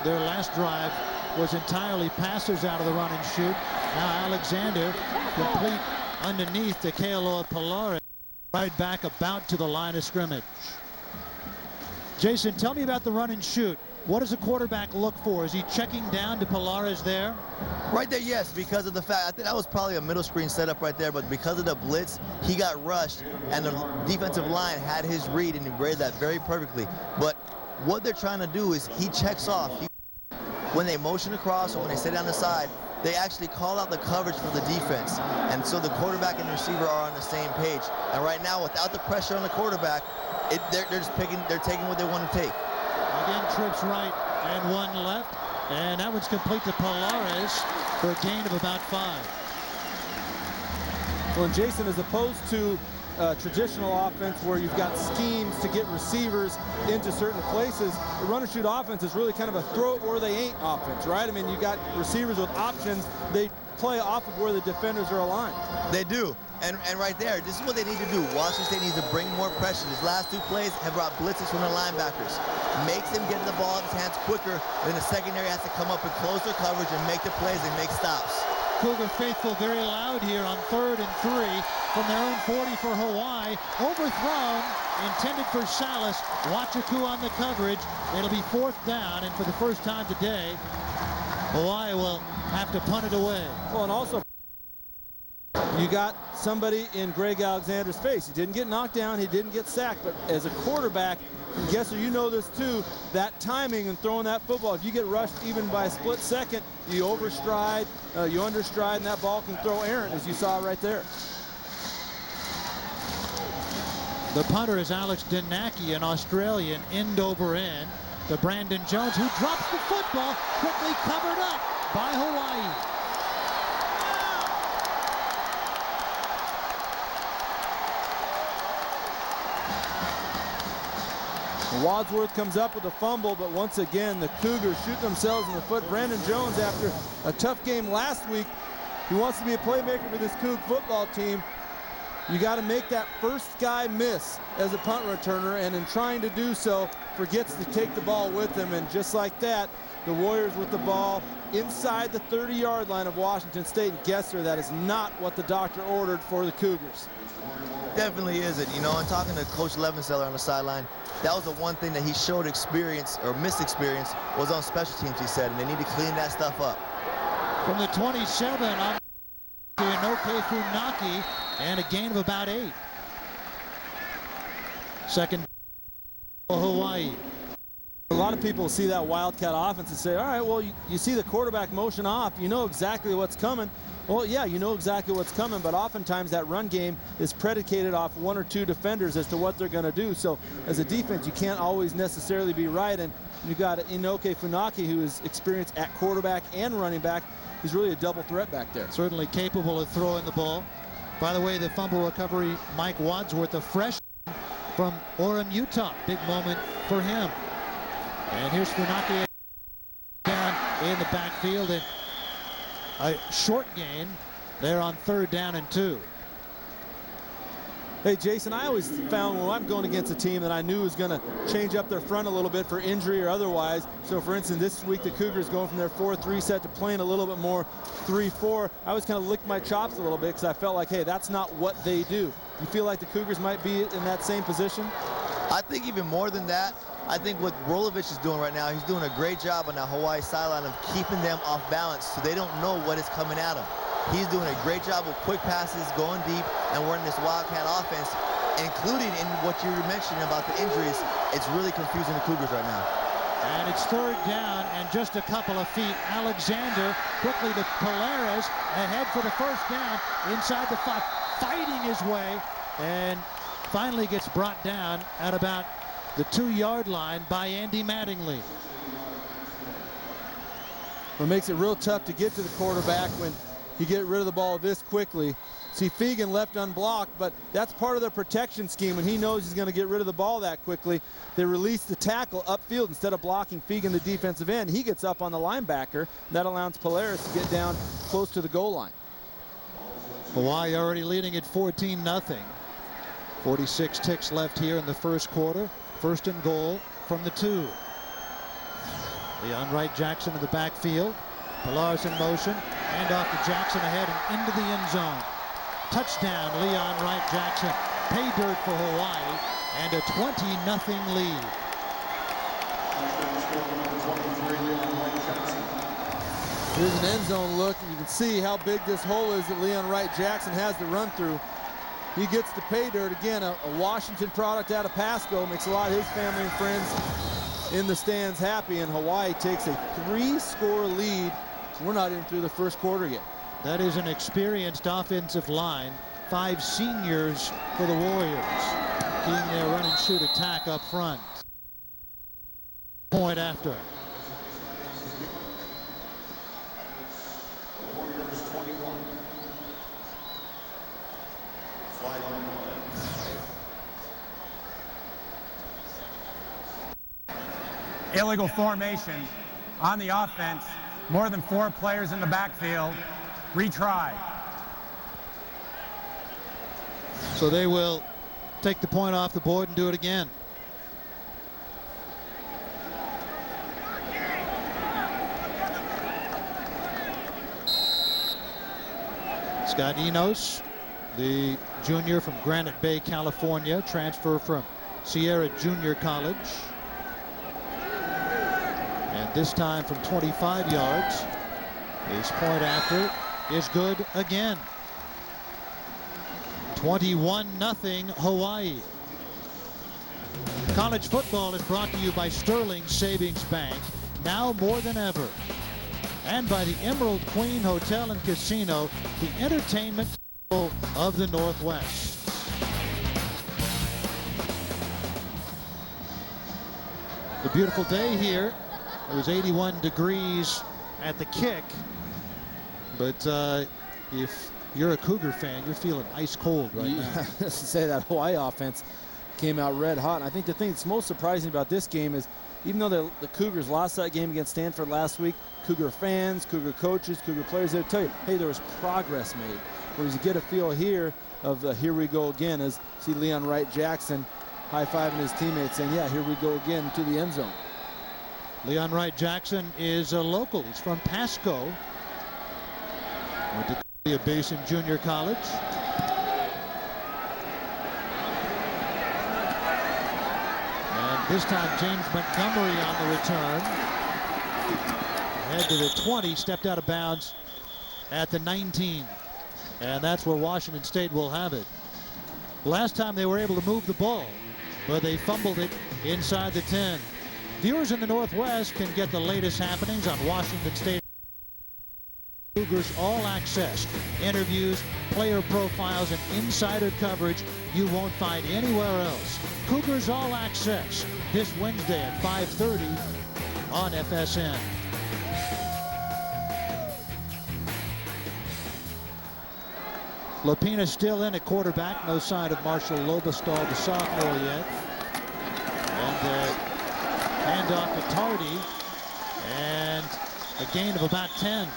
Their last drive was entirely passes out of the run and shoot. Now Alexander complete underneath to Kealoha Polaris. Right back about to the line of scrimmage. Jason, tell me about the run and shoot. What does a quarterback look for? Is he checking down to Polaris there? Right there, yes, because of the fact, I think that was probably a middle screen setup right there, but because of the blitz, he got rushed, and the defensive line had his read, and he read that very perfectly. But what they're trying to do is he checks off. When they motion across or when they sit down the side, they actually call out the coverage for the defense. And so the quarterback and the receiver are on the same page. And right now, without the pressure on the quarterback, they're taking what they want to take. Again, trips right and one left, and that one's complete to Polaris for a gain of about 5. Well, and Jason, as opposed to traditional offense where you've got schemes to get receivers into certain places, the run and shoot offense is really kind of a throw it where they ain't offense, right? I mean, you got receivers with options. They play off of where the defenders are aligned. They do. And right there, this is what they need to do. Washington State needs to bring more pressure. His last 2 plays have brought blitzes from the linebackers. Makes them get the ball in his hands quicker, then the secondary has to come up and close their coverage and make the plays and make stops. Cougar faithful very loud here on 3rd and 3 from their own 40 for Hawaii. Overthrown, intended for Salas. Wachaku on the coverage. It'll be 4th down, and for the first time today, Hawaii will have to punt it away. Well, and also you got somebody in Greg Alexander's face. He didn't get knocked down, he didn't get sacked, but as a quarterback, and Gesser, you know this too, that timing and throwing that football, if you get rushed even by a split second, you overstride, you understride, and that ball can throw errant, as you saw right there. The punter is Alex Denaki, an Australian, end over end. To Brandon Jones, who drops the football, quickly covered up by Hawaii. Wadsworth comes up with a fumble, but once again, the Cougars shoot themselves in the foot. Brandon Jones, after a tough game last week, he wants to be a playmaker for this Coug football team. You got to make that first guy miss as a punt returner, and in trying to do so, forgets to take the ball with him, and just like that, the Warriors with the ball inside the 30-yard line of Washington State. And Gesser, that is not what the doctor ordered for the Cougars. Definitely isn't. You know, and talking to Coach Levenseller on the sideline, that was the one thing that he showed experience or missed experience was on special teams, he said, and they need to clean that stuff up. From the 27 on to Inoke Funaki, and a gain of about 8. Second for Hawaii. A lot of people see that Wildcat offense and say, all right, well, you see the quarterback motion off, you know exactly what's coming. Well, yeah, you know exactly what's coming, but oftentimes that run game is predicated off 1 or 2 defenders as to what they're going to do. So as a defense, you can't always necessarily be right. And you've got Inoke Funaki, who is experienced at quarterback and running back. he's really a double threat back there. Certainly capable of throwing the ball. By the way, the fumble recovery, Mike Wadsworth, a freshman from Orem, Utah. Big moment for him. And here's Funaki down in the backfield, and a short gain there on 3rd down and 2. Hey, Jason, I always found when I'm going against a team that I knew was going to change up their front a little bit for injury or otherwise. So, for instance, this week the Cougars going from their 4-3 set to playing a little bit more 3-4. I was kind of licked my chops a little bit because I felt like, hey, that's not what they do. You feel like the Cougars might be in that same position? I think even more than that, I think what Rolovich is doing right now, he's doing a great job on that Hawaii sideline of keeping them off balance so they don't know what is coming at them. He's doing a great job with quick passes, going deep, and running this Wildcat offense, including in what you were mentioning about the injuries. It's really confusing the Cougars right now. And it's 3rd down and just a couple of feet. Alexander quickly to Polaris, ahead for the 1st down, inside the 5, fighting his way, and finally gets brought down at about the 2-yard line by Andy Mattingly. What makes it real tough to get to the quarterback when you get rid of the ball this quickly. See, Fegan left unblocked, but that's part of their protection scheme. When he knows he's going to get rid of the ball that quickly, they release the tackle upfield instead of blocking Fegan, the defensive end. He gets up on the linebacker. That allows Polaris to get down close to the goal line. Hawaii already leading at 14-0. 46 ticks left here in the 1st quarter. 1st and goal from the 2. Leon Wright Jackson in the backfield. Polaris in motion. Hand off to Jackson ahead and into the end zone. Touchdown, Leon Wright Jackson. Pay dirt for Hawaii and a 20-0 lead. Here's an end zone look, and you can see how big this hole is that Leon Wright Jackson has to run through. He gets the pay dirt again, a Washington product out of Pasco, makes a lot of his family and friends in the stands happy, and Hawaii takes a 3-score lead. We're not even through the 1st quarter yet. That is an experienced offensive line. 5 seniors for the Warriors. Keeping their run and shoot attack up front. Point after. Illegal formation on the offense. More than 4 players in the backfield. Retry. So they will take the point off the board and do it again. Scott Enos, the junior from Granite Bay, California, transfer from Sierra Junior College. And this time from 25 yards. His point after is good again. 21-0 Hawaii. College football is brought to you by Sterling Savings Bank, now more than ever. And by the Emerald Queen Hotel and Casino, the entertainment of the Northwest. A beautiful day here. It was 81 degrees at the kick. But if you're a Cougar fan, you're feeling ice cold right now. To say that Hawaii offense came out red hot. And I think the thing that's most surprising about this game is even though the Cougars lost that game against Stanford last week, Cougar fans, Cougar coaches, Cougar players, they'll tell you, hey, there was progress made. Whereas you get a feel here of here we go again as see Leon Wright Jackson high-fiving his teammates saying, yeah, here we go again to the end zone. Leon Wright Jackson is a local. He's from Pasco. Went to be a base in junior college. And this time James Montgomery on the return. Head to the 20, stepped out of bounds at the 19. And that's where Washington State will have it. Last time they were able to move the ball, but they fumbled it inside the 10. Viewers in the Northwest can get the latest happenings on Washington State Cougars All Access. Interviews, player profiles, and insider coverage you won't find anywhere else. Cougars All Access this Wednesday at 5:30 on FSN. Lapina still in at quarterback. No sign of Marshall Lobestall, the sophomore, yet. And handoff to Tardy. And a gain of about 10.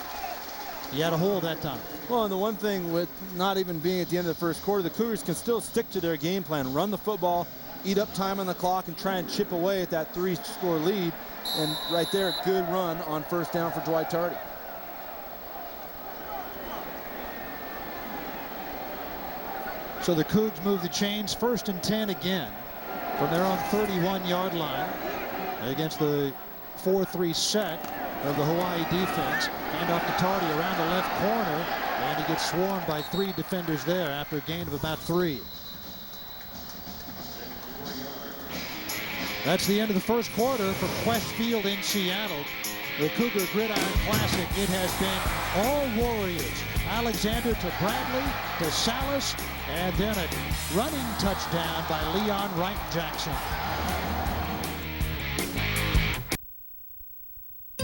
He had a hole that time. Well, and the one thing with not even being at the end of the first quarter, the Cougars can still stick to their game plan, run the football, eat up time on the clock, and try and chip away at that 3-score lead. And right there, a good run on first down for Dwight Tardy. So the Cougs move the chains, 1st and 10 again from their own 31-yard line against the 4-3 set of the Hawaii defense. Hand off to Tardy around the left corner, and he gets swarmed by 3 defenders there after a gain of about 3. That's the end of the first quarter from Qwest Field in Seattle. The Cougar Gridiron Classic. It has been all Warriors. Alexander to Bradley to Salas, and then a running touchdown by Leon Wright-Jackson.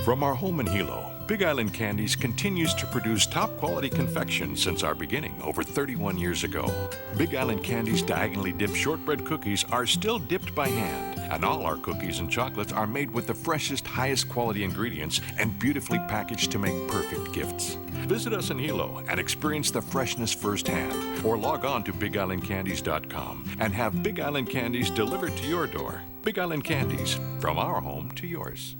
From our home in Hilo, Big Island Candies continues to produce top-quality confection since our beginning over 31 years ago. Big Island Candies diagonally dipped shortbread cookies are still dipped by hand, and all our cookies and chocolates are made with the freshest, highest quality ingredients and beautifully packaged to make perfect gifts. Visit us in Hilo and experience the freshness firsthand, or log on to BigIslandCandies.com and have Big Island Candies delivered to your door. Big Island Candies, from our home to yours.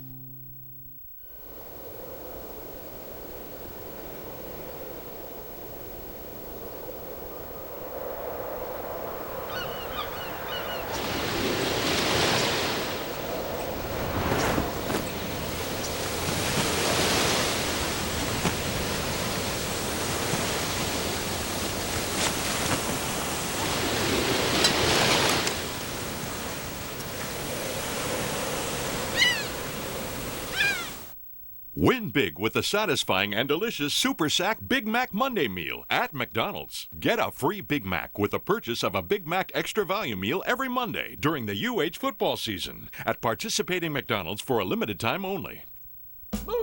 Win big with the satisfying and delicious Super Sack Big Mac Monday Meal at McDonald's. Get a free Big Mac with the purchase of a Big Mac Extra Value Meal every Monday during the UH football season at participating McDonald's for a limited time only.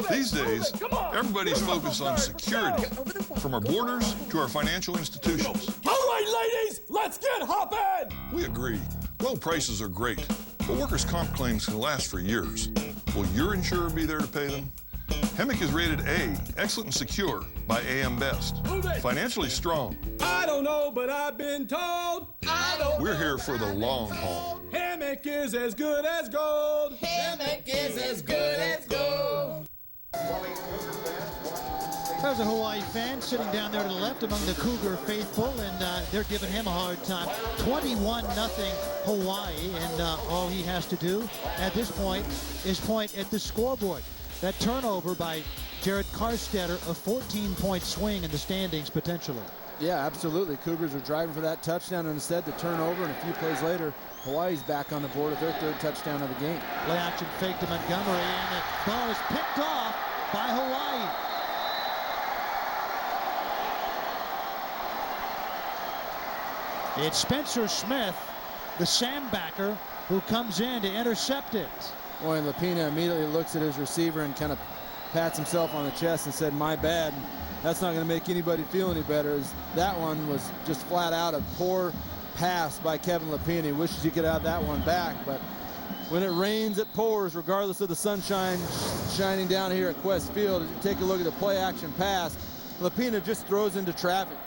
These days, everybody's focused on security, from our borders to our financial institutions. All right, ladies, let's get hopping! We agree. Low prices are great, but workers' comp claims can last for years. Will your insurer be there to pay them? HEMIC is rated A, excellent and secure, by AM Best. Financially strong. I don't know, but I've been told. We're here for the long haul. HEMIC is as good as gold. HEMIC is as good as gold. There's a Hawaii fan sitting down there to the left among the Cougar faithful, and they're giving him a hard time. 21-0 Hawaii, and all he has to do at this point is point at the scoreboard. That turnover by Jared Carstetter, a 14-point swing in the standings potentially. Yeah, absolutely. Cougars are driving for that touchdown, and instead the turnover, and a few plays later, Hawaii's back on the board with their 3rd touchdown of the game. Play action fake to Montgomery, and the ball is picked off by Hawaii. It's Spencer Smith, the Sambacker, who comes in to intercept it. Boy, and Lapina immediately looks at his receiver and kind of pats himself on the chest and said, "My bad." That's not going to make anybody feel any better, as that one was just flat out a poor pass by Kevin Lapina. He wishes he could have that one back, but when it rains, it pours, regardless of the sunshine shining down here at Qwest Field. As you take a look at the play action pass, Lapina just throws into traffic.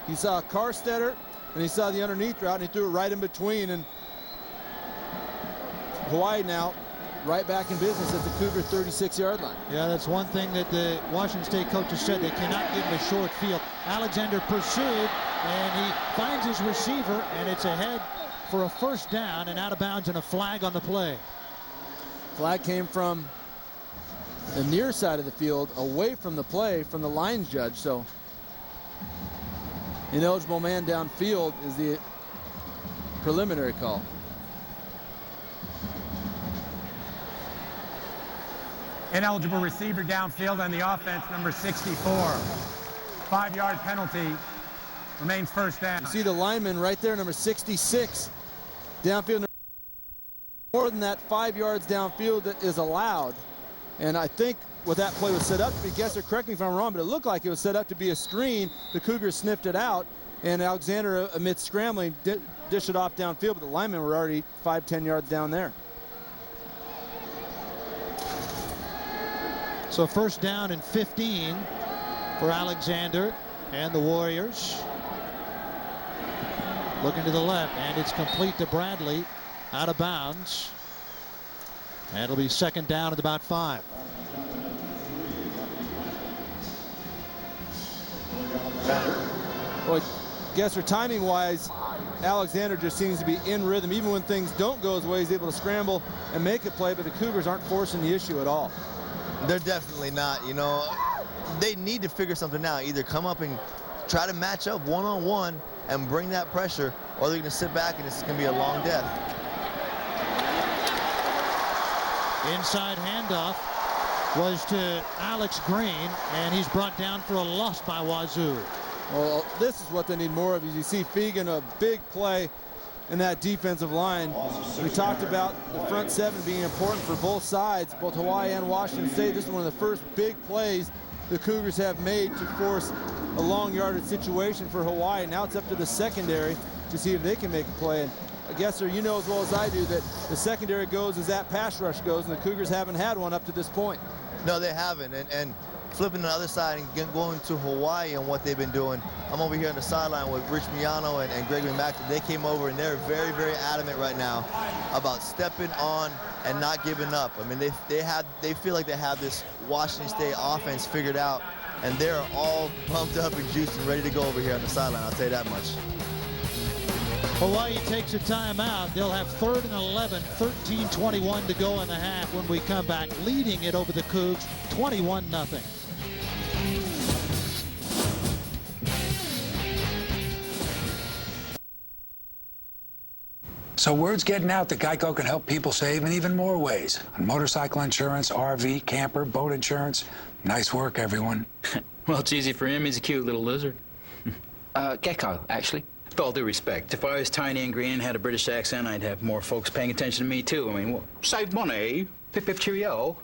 He saw Carstetter, and he saw the underneath route, and he threw it right in between, and Hawaii now right back in business at the Cougar 36-yard line. Yeah, that's one thing that the Washington State coaches said. They cannot give him a short field. Alexander pursued, and he finds his receiver, and it's ahead for a first down and out of bounds, and a flag on the play. Flag came from the near side of the field, away from the play from the lines judge. So ineligible man downfield is the preliminary call. Ineligible receiver downfield on the offense, number 64. 5-yard penalty. Remains first down. You see the lineman right there, number 66. Downfield. More than that 5 yards downfield that is allowed. And I think what that play was set up to be, Gesser, correct me if I'm wrong, but it looked like it was set up to be a screen. The Cougars sniffed it out, and Alexander, amid scrambling, dished it off downfield, but the linemen were already 5-10 yards down there. So first down and 15 for Alexander and the Warriors. Looking to the left, and it's complete to Bradley, out of bounds. And it'll be second down at about 5. Boy, Gesser, timing-wise, Alexander just seems to be in rhythm. Even when things don't go his way, he's able to scramble and make a play, but the Cougars aren't forcing the issue at all. They're definitely not. You know, they need to figure something out. Either come up and try to match up one-on-one and bring that pressure, or they're going to sit back and it's going to be a long death. Inside handoff was to Alex Green, and he's brought down for a loss by Wazoo. Well, this is what they need more of. As you see Fegan, a big play in that defensive line. We talked about the front seven being important for both sides, both Hawaii and Washington State. This is one of the first big plays the Cougars have made to force a long yardage situation for Hawaii. Now it's up to the secondary to see if they can make a play. And I guess, sir, you know as well as I do that the secondary goes as that pass rush goes, and the Cougars haven't had one up to this point. No, they haven't. And flipping to the other side and going to Hawaii and what they've been doing. I'm over here on the sideline with Rich Miano and Greg McMackin. They came over and they're very, very adamant right now about stepping on and not giving up. I mean, they feel like they have this Washington State offense figured out, and they're all pumped up and juiced and ready to go over here on the sideline. I'll tell you that much. Hawaii takes a timeout. They'll have 3rd and 11, 13:21 to go in the half when we come back, leading it over the Cougs 21-0. So word's getting out that Geico can help people save in even more ways. On motorcycle insurance, RV, camper, boat insurance. Nice work, everyone. Well, it's easy for him. He's a cute little lizard. Gecko, actually. With all due respect, if I was tiny and green and had a British accent, I'd have more folks paying attention to me, too. I mean, well, save money. Pip, pip, cheerio.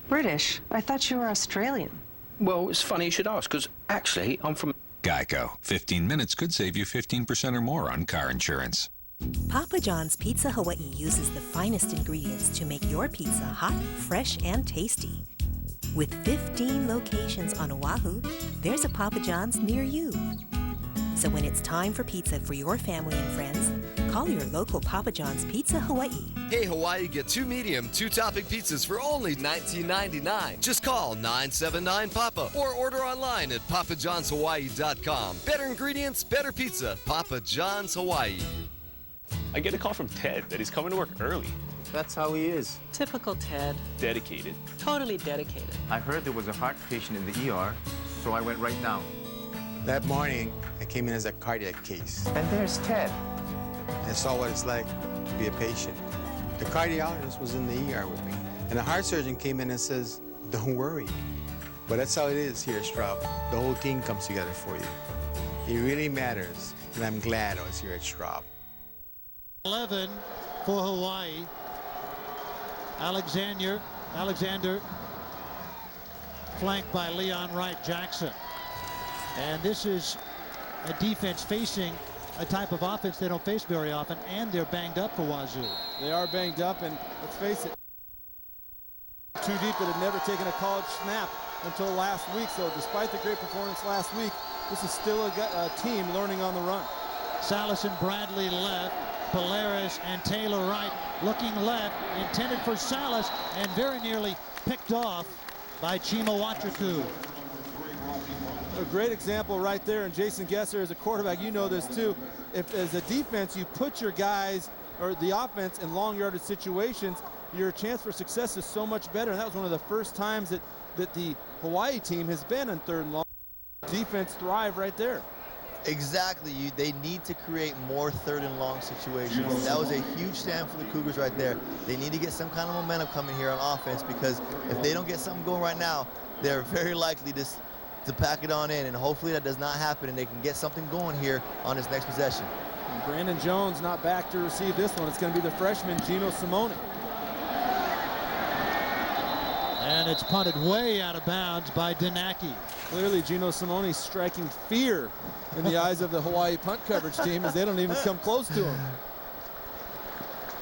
British? I thought you were Australian. Well, it's funny you should ask, because actually, I'm from... Geico. 15 minutes could save you 15% or more on car insurance. Papa John's Pizza Hawaii uses the finest ingredients to make your pizza hot, fresh, and tasty. With 15 locations on Oahu, there's a Papa John's near you. So when it's time for pizza for your family and friends, call your local Papa John's Pizza Hawaii. Hey Hawaii, get 2 medium, 2-topping pizzas for only $19.99. Just call 979-PAPA or order online at papajohnshawaii.com. Better ingredients, better pizza. Papa John's Hawaii. I get a call from Ted that he's coming to work early. That's how he is. Typical Ted. Dedicated. Totally dedicated. I heard there was a heart patient in the ER, so I went right down. That morning, I came in as a cardiac case. And there's Ted. I saw what it's like to be a patient. The cardiologist was in the ER with me, and the heart surgeon came in and says, "Don't worry." But that's how it is here at Straub. The whole team comes together for you. It really matters, and I'm glad I was here at Straub. 11 for Hawaii. Alexander flanked by Leon Wright Jackson. And this is a defense facing a type of offense they don't face very often, and they're banged up for Wazoo. They are banged up, and let's face it, too deep that had never taken a college snap until last week. So despite the great performance last week, this is still a team learning on the run. Salas and Bradley left. Polaris and Taylor Wright looking left, intended for Salas, and very nearly picked off by Chima Watraku. A great example right there, and Jason Gesser as a quarterback, you know this too. If as a defense you put your guys or the offense in long yardage situations, your chance for success is so much better. And that was one of the first times that the Hawaii team has been in 3rd and long. Defense thrive right there. Exactly. They need to create more 3rd and long situations. That was a huge stand for the Cougars right there. They need to get some kind of momentum coming here on offense, because if they don't get something going right now, they're very likely to pack it on in, and hopefully that does not happen and they can get something going here on this next possession. And Brandon Jones not back to receive this one. It's going to be the freshman Gino Simone. And it's punted way out of bounds by Danaki. Clearly, Gino Simone striking fear in the eyes of the Hawaii punt coverage team as they don't even come close to him.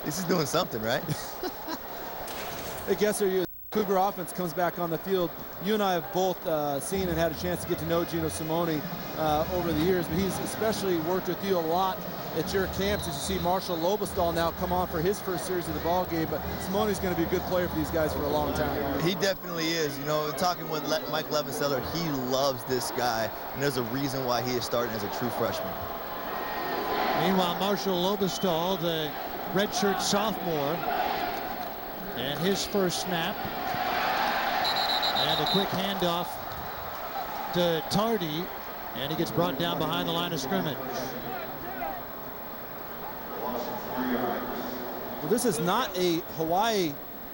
This is doing something, right? Hey, Gesser, Cougar offense comes back on the field. You and I have both seen and had a chance to get to know Gino Simone over the years, but he's especially worked with you a lot at your camps as you see Marshall Lobostal now come on for his first series of the ball game. But Simone's going to be a good player for these guys for a long time. He definitely is. You know, talking with Mike Levenseller, he loves this guy, and there's a reason why he is starting as a true freshman. Meanwhile, Marshall Lobostal, the redshirt sophomore, and his first snap. And a quick handoff to Tardy, and he gets brought down behind the line of scrimmage. Well, this is not a Hawaii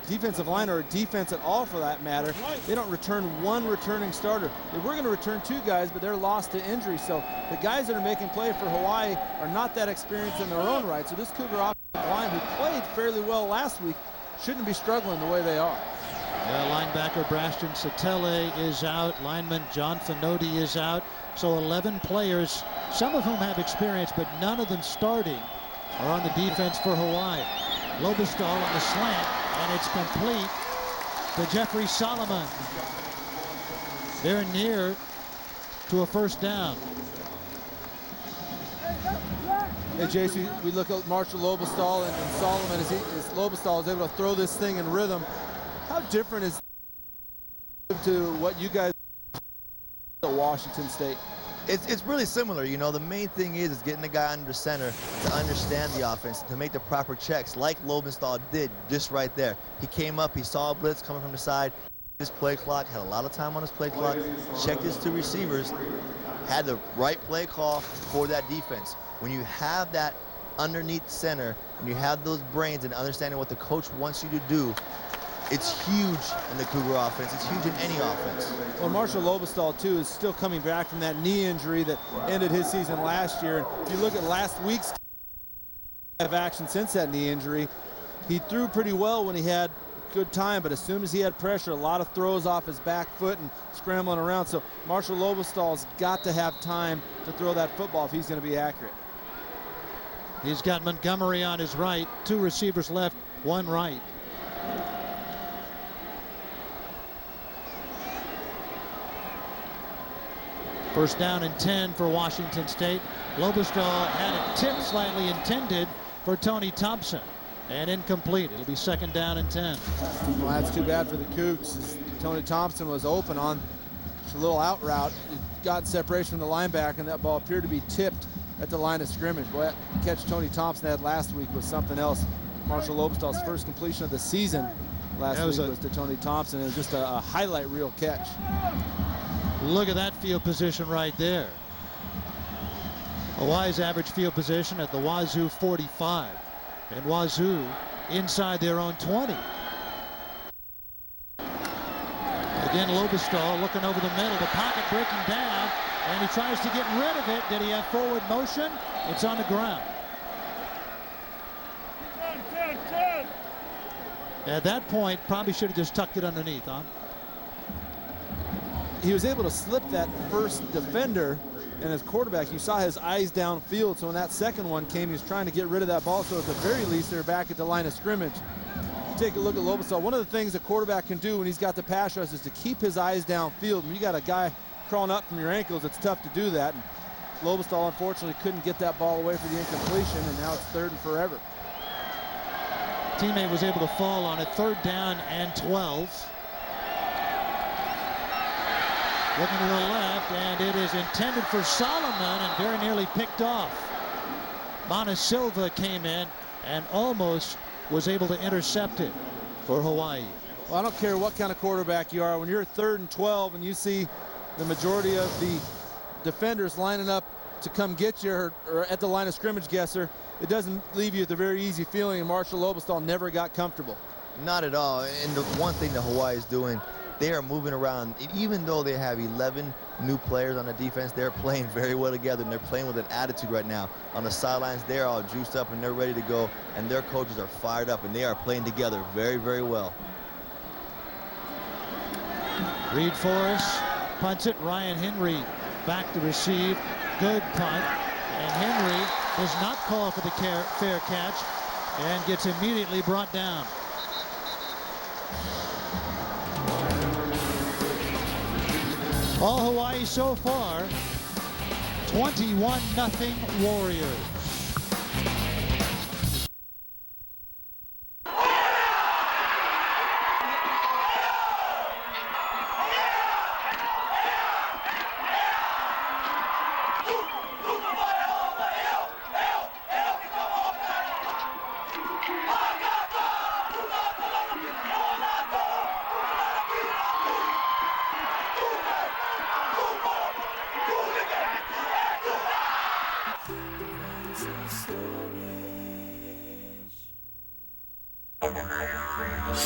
defensive line or a defense at all for that matter. They don't return one returning starter. They were going to return 2 guys, but they're lost to injury. So the guys that are making play for Hawaii are not that experienced in their own right. So this Cougar offensive line, who played fairly well last week, shouldn't be struggling the way they are. Linebacker Brashton Satele is out. Lineman John Finotti is out. So 11 players, some of whom have experience, but none of them starting, are on the defense for Hawaii. Lobostal on the slant, and it's complete to Jeffrey Solomon. They're near to a first down. Hey, JC, we look at Marshall Lobostal and Solomon as Lobostal is able to throw this thing in rhythm. How different is to what you guys at Washington State? It's really similar. You know, the main thing is getting the guy under center to understand the offense, to make the proper checks like Lobostal did just right there. He came up, he saw a blitz coming from the side, his play clock, had a lot of time on his play clock, checked his 2 receivers, had the right play call for that defense. When you have that underneath center, and you have those brains and understanding what the coach wants you to do, it's huge in the Cougar offense. It's huge in any offense. Well, Marshall Lobostal, too, is still coming back from that knee injury that ended his season last year. And if you look at last week's action since that knee injury, he threw pretty well when he had good time, but as soon as he had pressure, a lot of throws off his back foot and scrambling around. So Marshall Lobostal's got to have time to throw that football if he's going to be accurate. He's got Montgomery on his right, 2 receivers left, 1 right. First down and 10 for Washington State. Lobostal had it tipped slightly intended for Tony Thompson and incomplete. It'll be second down and 10. Well, that's too bad for the Cougs, as Tony Thompson was open on a little out route. He got separation from the linebacker, and that ball appeared to be tipped at the line of scrimmage. Boy, that catch Tony Thompson had last week was something else. Marshall Lobostal's first completion of the season last week was to Tony Thompson. It was just a highlight reel catch. Look at that field position right there. Hawaii's average field position at the Wazoo 45. And Wazoo inside their own 20. Again, Lobostal looking over the middle. The pocket breaking down. And he tries to get rid of it. Did he have forward motion? It's on the ground. At that point, probably should have just tucked it underneath, huh? He was able to slip that first defender and his quarterback. You saw his eyes downfield, so when that second one came, he was trying to get rid of that ball, so at the very least they're back at the line of scrimmage. Take a look at Lobostal. One of the things a quarterback can do when he's got the pass rush is to keep his eyes downfield. When you got a guy crawling up from your ankles, it's tough to do that. And Lobostal unfortunately couldn't get that ball away for the incompletion, and now it's 3rd and forever. Teammate was able to fall on it. 3rd down and 12. Looking to the left, and it is intended for Solomon and very nearly picked off. Mana Silva came in and almost was able to intercept it for Hawaii. Well, I don't care what kind of quarterback you are. When you're 3rd and 12 and you see the majority of the defenders lining up to come get you or at the line of scrimmage, Gesser, it doesn't leave you with a very easy feeling, and Marshall Lobostal never got comfortable. Not at all. And the one thing that Hawaii is doing, they are moving around. Even though they have 11 new players on the defense, they're playing very well together, and they're playing with an attitude right now. On the sidelines, they're all juiced up and they're ready to go, and their coaches are fired up, and they are playing together very, very well. Reed Forrest punts it. Ryan Henry back to receive. Good punt. And Henry does not call for the fair catch and gets immediately brought down. All Hawaii so far, 21-0 Warriors.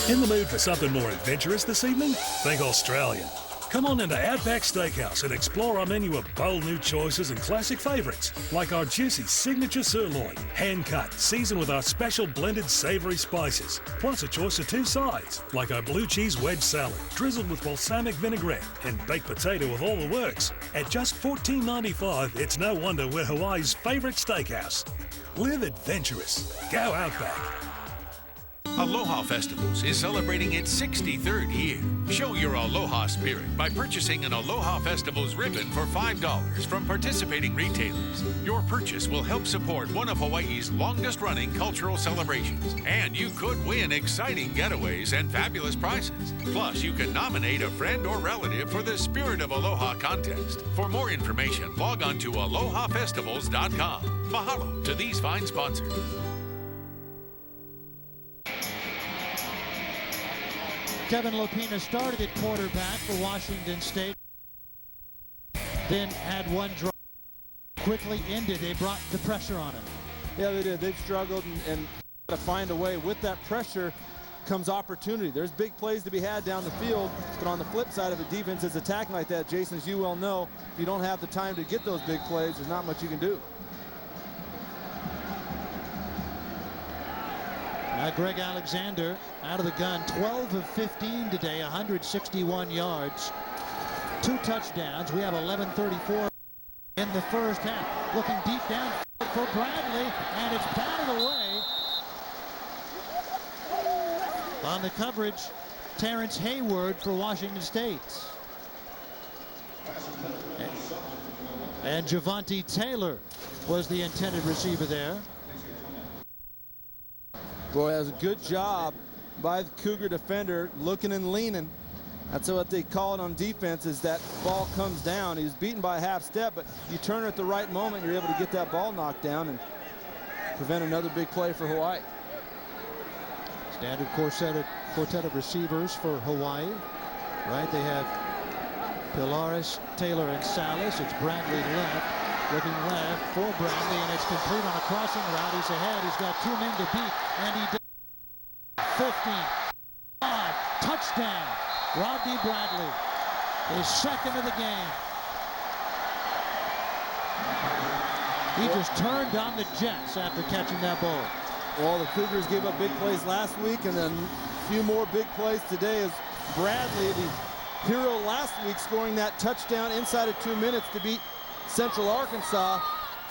In the mood for something more adventurous this evening? Think Australian. Come on into Outback Steakhouse and explore our menu of bold new choices and classic favourites, like our juicy signature sirloin, hand-cut, seasoned with our special blended savoury spices, plus a choice of 2 sides, like our blue cheese wedge salad, drizzled with balsamic vinaigrette, and baked potato with all the works. At just $14.95, it's no wonder we're Hawaii's favourite steakhouse. Live adventurous. Go Outback. Aloha Festivals is celebrating its 63rd year. Show your Aloha spirit by purchasing an Aloha Festivals ribbon for $5 from participating retailers. Your purchase will help support one of Hawaii's longest-running cultural celebrations, and you could win exciting getaways and fabulous prizes. Plus, you can nominate a friend or relative for the Spirit of Aloha contest. For more information, log on to alohafestivals.com. Mahalo to these fine sponsors. Kevin Lopina started at quarterback for Washington State. Then had one drive. Quickly ended. They brought the pressure on him. Yeah, they did. They've struggled and to find a way. With that pressure comes opportunity. There's big plays to be had down the field, but on the flip side of a defense that's attacking like that, Jason, as you well know, if you don't have the time to get those big plays, there's not much you can do. Now Greg Alexander out of the gun, 12 of 15 today, 161 yards, 2 touchdowns. We have 11:34 in the first half. Looking deep down for Bradley, and it's batted away. On the coverage, Terrence Hayward for Washington State. And Javonte Taylor was the intended receiver there. Boy, that was a good job by the Cougar defender, looking and leaning. That's what they call it on defense, is that ball comes down. He was beaten by a half step, but you turn at the right moment, you're able to get that ball knocked down and prevent another big play for Hawaii. Standard quartet of receivers for Hawaii. Right, they have Pilares, Taylor, and Salas. It's Bradley left. Looking left for Bradley, and it's complete on a crossing route. He's ahead. He's got 2 men to beat, and he does. 15, 5, touchdown. Rodney Bradley, his second of the game. He just turned on the Jets after catching that ball. Well, the Cougars gave up big plays last week, and then a few more big plays today as Bradley, the hero last week, scoring that touchdown inside of 2 minutes to beat Central Arkansas.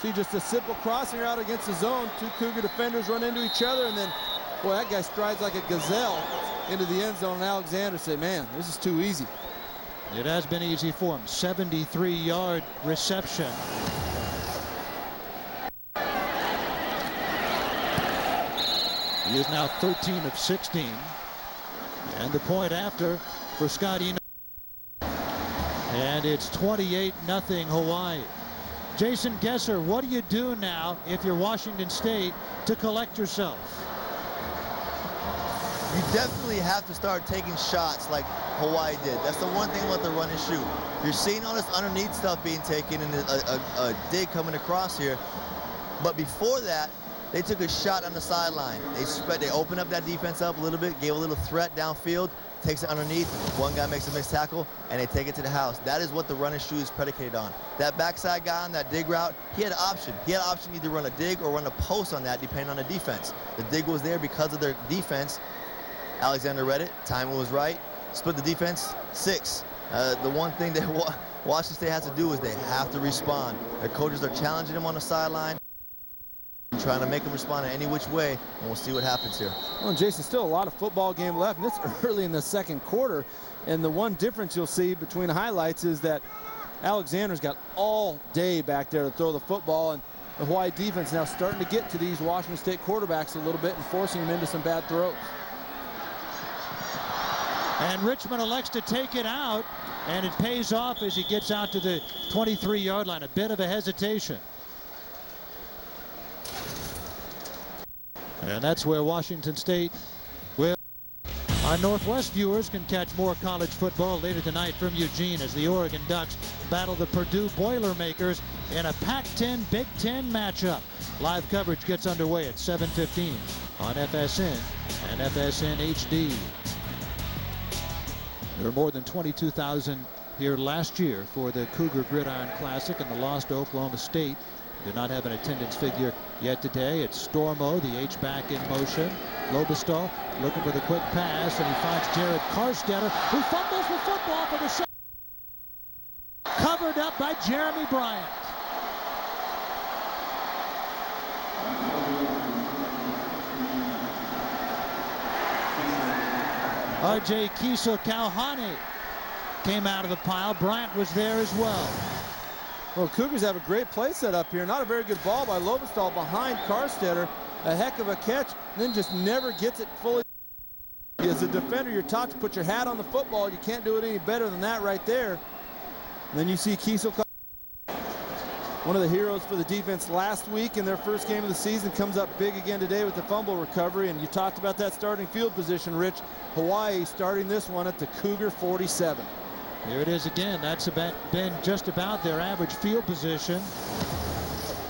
See, just a simple crossing route against the zone. 2 Cougar defenders run into each other, and then, boy, that guy strides like a gazelle into the end zone. And Alexander said, man, this is too easy. It has been easy for him. 73-yard reception. He is now 13 of 16. And the point after for Scotty. And it's 28-0 Hawaii. Jason Gesser, what do you do now if you're Washington State to collect yourself? You definitely have to start taking shots like Hawaii did. That's the one thing about the run and shoot. You're seeing all this underneath stuff being taken and a dig coming across here. But before that, they took a shot on the sideline. They opened up that defense up a little bit, gave a little threat downfield, takes it underneath, one guy makes a missed tackle, and they take it to the house. That is what the run and shoot is predicated on. That backside guy on that dig route, he had an option. He had an option to either run a dig or run a post on that, depending on the defense. The dig was there because of their defense. Alexander read it, timing was right, split the defense, 6. The one thing that Washington State has to do is they have to respond. Their coaches are challenging them on the sideline, trying to make them respond in any which way, and we'll see what happens here. Well, Jason, still a lot of football game left, and it's early in the second quarter. And the one difference you'll see between highlights is that Alexander's got all day back there to throw the football, and the Hawaii defense now starting to get to these Washington State quarterbacks a little bit and forcing them into some bad throws. And Richmond elects to take it out, and it pays off as he gets out to the 23-yard line. A bit of a hesitation. And that's where Washington State will. Our Northwest viewers can catch more college football later tonight from Eugene as the Oregon Ducks battle the Purdue Boilermakers in a Pac-10 Big Ten matchup. Live coverage gets underway at 7:15 on FSN and FSN HD. There were more than 22,000 here last year for the Cougar Gridiron Classic, and the loss to Oklahoma State did not have an attendance figure yet today. It's Stormo, the H-back in motion. Lobestall looking for the quick pass, and he finds Jared Carstetter, who fumbles the football for the shot. Covered up by Jeremy Bryant. R.J. Kiso-Kauhane came out of the pile. Bryant was there as well. Well, Cougars have a great play set up here. Not a very good ball by Lobestall behind Carstetter. A heck of a catch, then just never gets it fully. As a defender, you're taught to put your hat on the football. You can't do it any better than that right there. And then you see Kiso, one of the heroes for the defense last week in their first game of the season, comes up big again today with the fumble recovery. And you talked about that starting field position, Rich. Hawaii starting this one at the Cougar 47. Here it is again. That's been just about their average field position.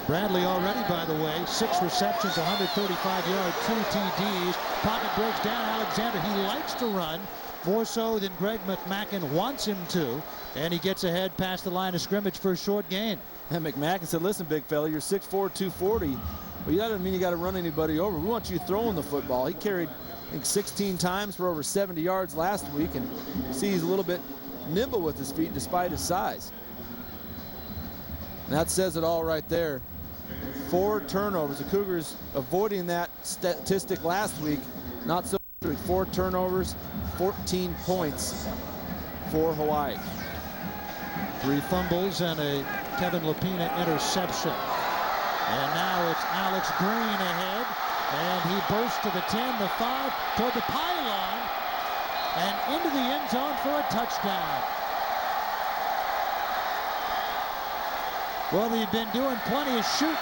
Bradley already, by the way, 6 receptions, 135 yards, 2 TDs. Pocket breaks down. Alexander, he likes to run more so than Greg McMackin wants him to, and he gets ahead past the line of scrimmage for a short gain. And McMackin said, listen, big fella, you're 6'4", 240, but that doesn't mean you got to run anybody over. We want you throwing the football. He carried, I think, 16 times for over 70 yards last week, and you see he's a little bit nimble with his feet despite his size. And that says it all right there. 4 turnovers. The Cougars avoiding that statistic last week. Not so much. 4 turnovers, 14 points for Hawaii. 3 fumbles and a Kevin Lapina interception. And now it's Alex Green ahead, and he bursts to the 10, the 5, toward the pylon, and into the end zone for a touchdown. Well, they've been doing plenty of shooting,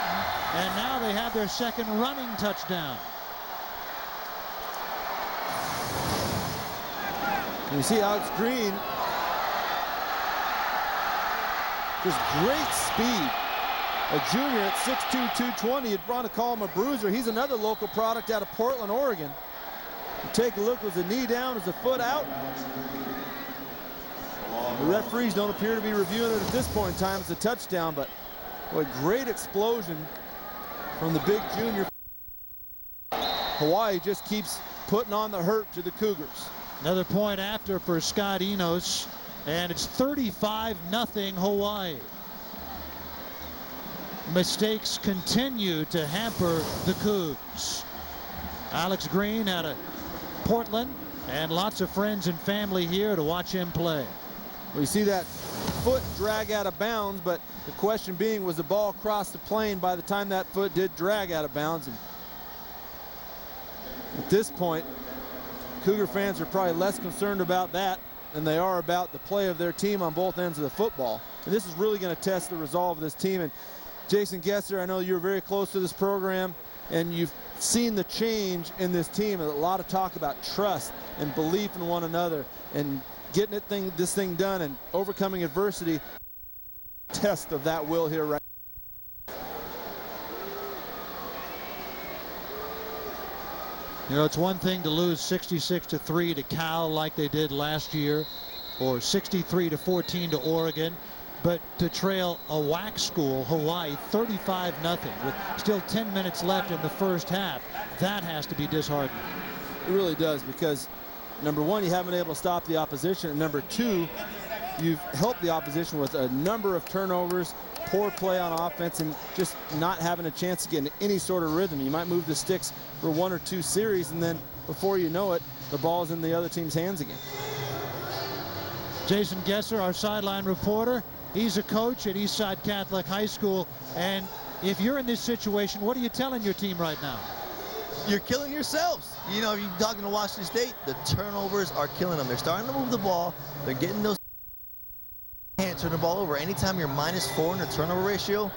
and now they have their second running touchdown. You see Alex Green, just great speed. A junior at 6'2", 220. You'd want to call him a bruiser. He's another local product out of Portland, Oregon. You take a look, was the knee down, was the foot out? The referees don't appear to be reviewing it at this point in time. It's a touchdown, but what a great explosion from the big junior. Hawaii just keeps putting on the hurt to the Cougars. Another point after for Scott Enos, and it's 35-0 Hawaii. Mistakes continue to hamper the Cougs. Alex Green out of Portland, and lots of friends and family here to watch him play. We see that foot drag out of bounds, but the question being, was the ball across the plane by the time that foot did drag out of bounds? And at this point, Cougar fans are probably less concerned about that than they are about the play of their team on both ends of the football. And this is really going to test the resolve of this team. And Jason Gesser, I know you're very close to this program, and you've seen the change in this team. A lot of talk about trust and belief in one another and getting this thing done and overcoming adversity. Test of that will here right now. You know, it's one thing to lose 66-3 to Cal like they did last year, or 63-14 to Oregon, but to trail a WAC school, Hawaii, 35-0 with still 10 minutes left in the first half, that has to be disheartening. It really does, because number one, you haven't been able to stop the opposition, and number two, you've helped the opposition with a number of turnovers, poor play on offense, and just not having a chance to get in any sort of rhythm. You might move the sticks for 1 or 2 series, and then before you know it, the ball's in the other team's hands again. Jason Gesser, our sideline reporter, he's a coach at Eastside Catholic High School, and if you're in this situation, what are you telling your team right now? You're killing yourselves. You know, you're talking to Washington State, the turnovers are killing them. They're starting to move the ball. They're getting those. Can't turn the ball over. Anytime you're -4 in the turnover ratio,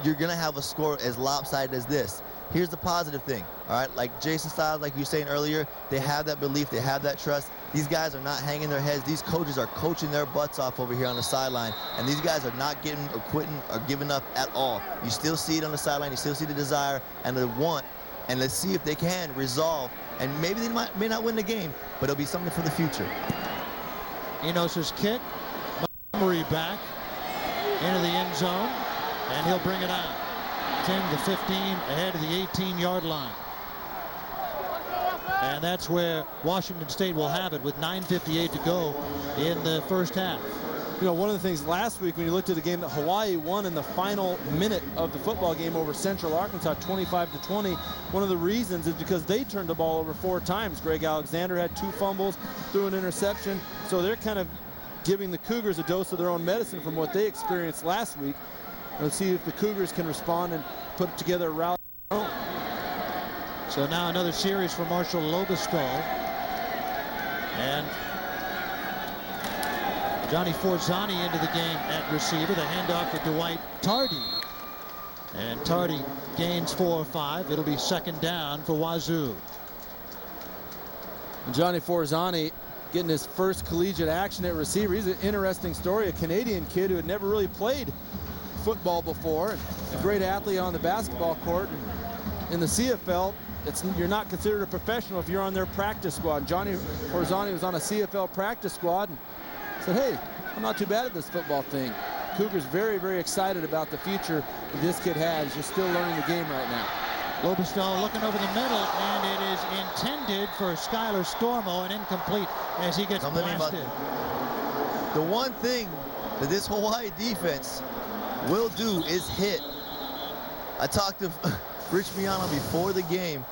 you're going to have a score as lopsided as this. Here's the positive thing, all right? Like Jason Styles, like you were saying earlier, they have that belief, they have that trust. These guys are not hanging their heads. These coaches are coaching their butts off over here on the sideline, and these guys are not getting or quitting or giving up at all. You still see it on the sideline, you still see the desire and the want, and let's see if they can resolve. And maybe they may not win the game, but it'll be something for the future. Enos' kick, Montgomery back into the end zone, and he'll bring it out. 10 to 15 ahead of the 18-yard line. And that's where Washington State will have it with 9:58 to go in the first half. You know, one of the things last week when you looked at the game that Hawaii won in the final minute of the football game over Central Arkansas 25-20, one of the reasons is because they turned the ball over 4 times. Greg Alexander had 2 fumbles, threw an interception, so they're kind of giving the Cougars a dose of their own medicine from what they experienced last week. Let's see if the Cougars can respond and put together a rally. So now another series for Marshall Lobestall. And Johnny Forzani into the game at receiver. The handoff to Dwight Tardy. And Tardy gains 4 or 5. It'll be second down for Wazoo. Johnny Forzani getting his first collegiate action at receiver. He's an interesting story. A Canadian kid who had never really played football before, and a great athlete on the basketball court. And in the CFL, you're not considered a professional if you're on their practice squad. Johnny Forzani was on a CFL practice squad and said, hey, I'm not too bad at this football thing. Cougars very, very excited about the future that this kid has. He's still learning the game right now. Lobestall looking over the middle, and it is intended for Skylar Stormo and incomplete as he gets blasted. The one thing that this Hawaii defense will do is hit. I talked to Rich Miano before the game,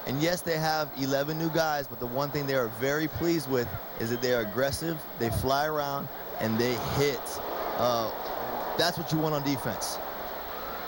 and yes, they have 11 new guys, but the one thing they are very pleased with is that they are aggressive, they fly around, and they hit. That's what you want on defense.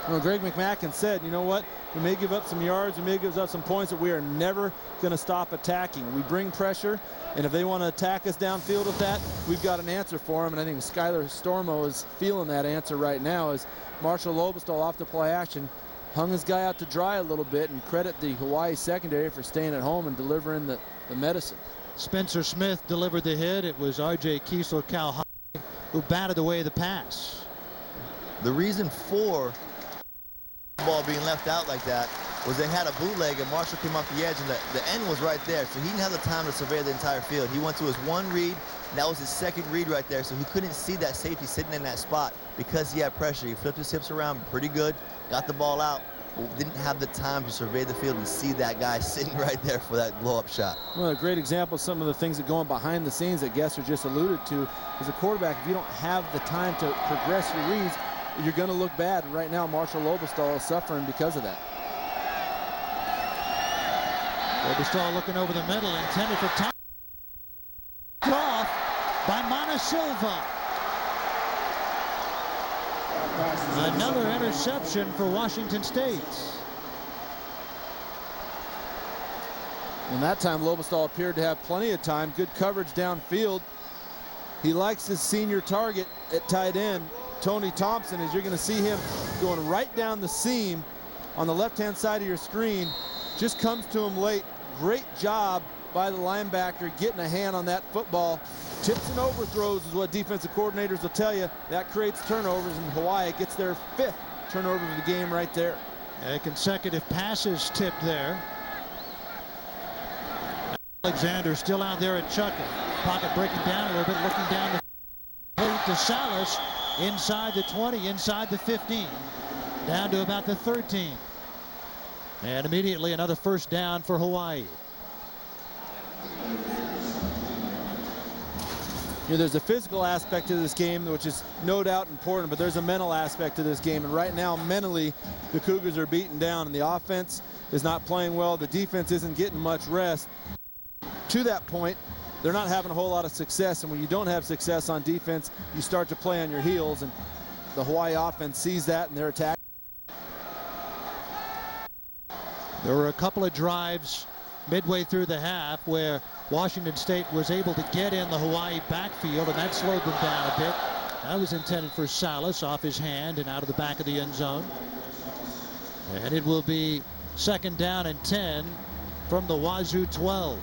Well, Greg McMackin said, you know what? We may give up some yards, we may give up some points, but we are never going to stop attacking. We bring pressure, and if they want to attack us downfield with that, we've got an answer for them. And I think Skylar Stormo is feeling that answer right now as Marshall Lobestall off the play action hung his guy out to dry a little bit, and credit the Hawaii secondary for staying at home and delivering the medicine. Spencer Smith delivered the hit. It was R.J. Kiesel-Calhoun who batted away the pass. The reason for the ball being left out like that was they had a bootleg and Marshall came off the edge, and the end was right there, so he didn't have the time to survey the entire field. He went to his one read, and that was his second read right there, so he couldn't see that safety sitting in that spot because he had pressure. He flipped his hips around pretty good, got the ball out, but didn't have the time to survey the field and see that guy sitting right there for that blow-up shot. Well, a great example of some of the things that go on behind the scenes that Gesser just alluded to. As a quarterback, if you don't have the time to progress your reads, you're going to look bad. Right now, Marshall Lobestall is suffering because of that. Lobestall looking over the middle, intended for time. Off by Monasilva. Another interception for Washington State. And that time, Lobestall appeared to have plenty of time. Good coverage downfield. He likes his senior target at tight end, Tony Thompson, as you're going to see him going right down the seam on the left-hand side of your screen. Just comes to him late. Great job by the linebacker getting a hand on that football. Tips and overthrows is what defensive coordinators will tell you. That creates turnovers, and Hawaii gets their 5th turnover of the game right there. Consecutive passes tipped there. Alexander still out there at Chuck. Pocket breaking down a little bit, looking down the plate to Salas. Inside the 20, inside the 15, down to about the 13. And immediately another first down for Hawaii. You know, there's a physical aspect to this game, which is no doubt important, but there's a mental aspect to this game. And right now, mentally, the Cougars are beaten down, and the offense is not playing well. The defense isn't getting much rest. To that point, they're not having a whole lot of success, and when you don't have success on defense, you start to play on your heels, and the Hawaii offense sees that, and they're attacking. There were a couple of drives midway through the half where Washington State was able to get in the Hawaii backfield, and that slowed them down a bit. That was intended for Salas off his hand and out of the back of the end zone. And it will be 2nd down and 10 from the Wazoo 12.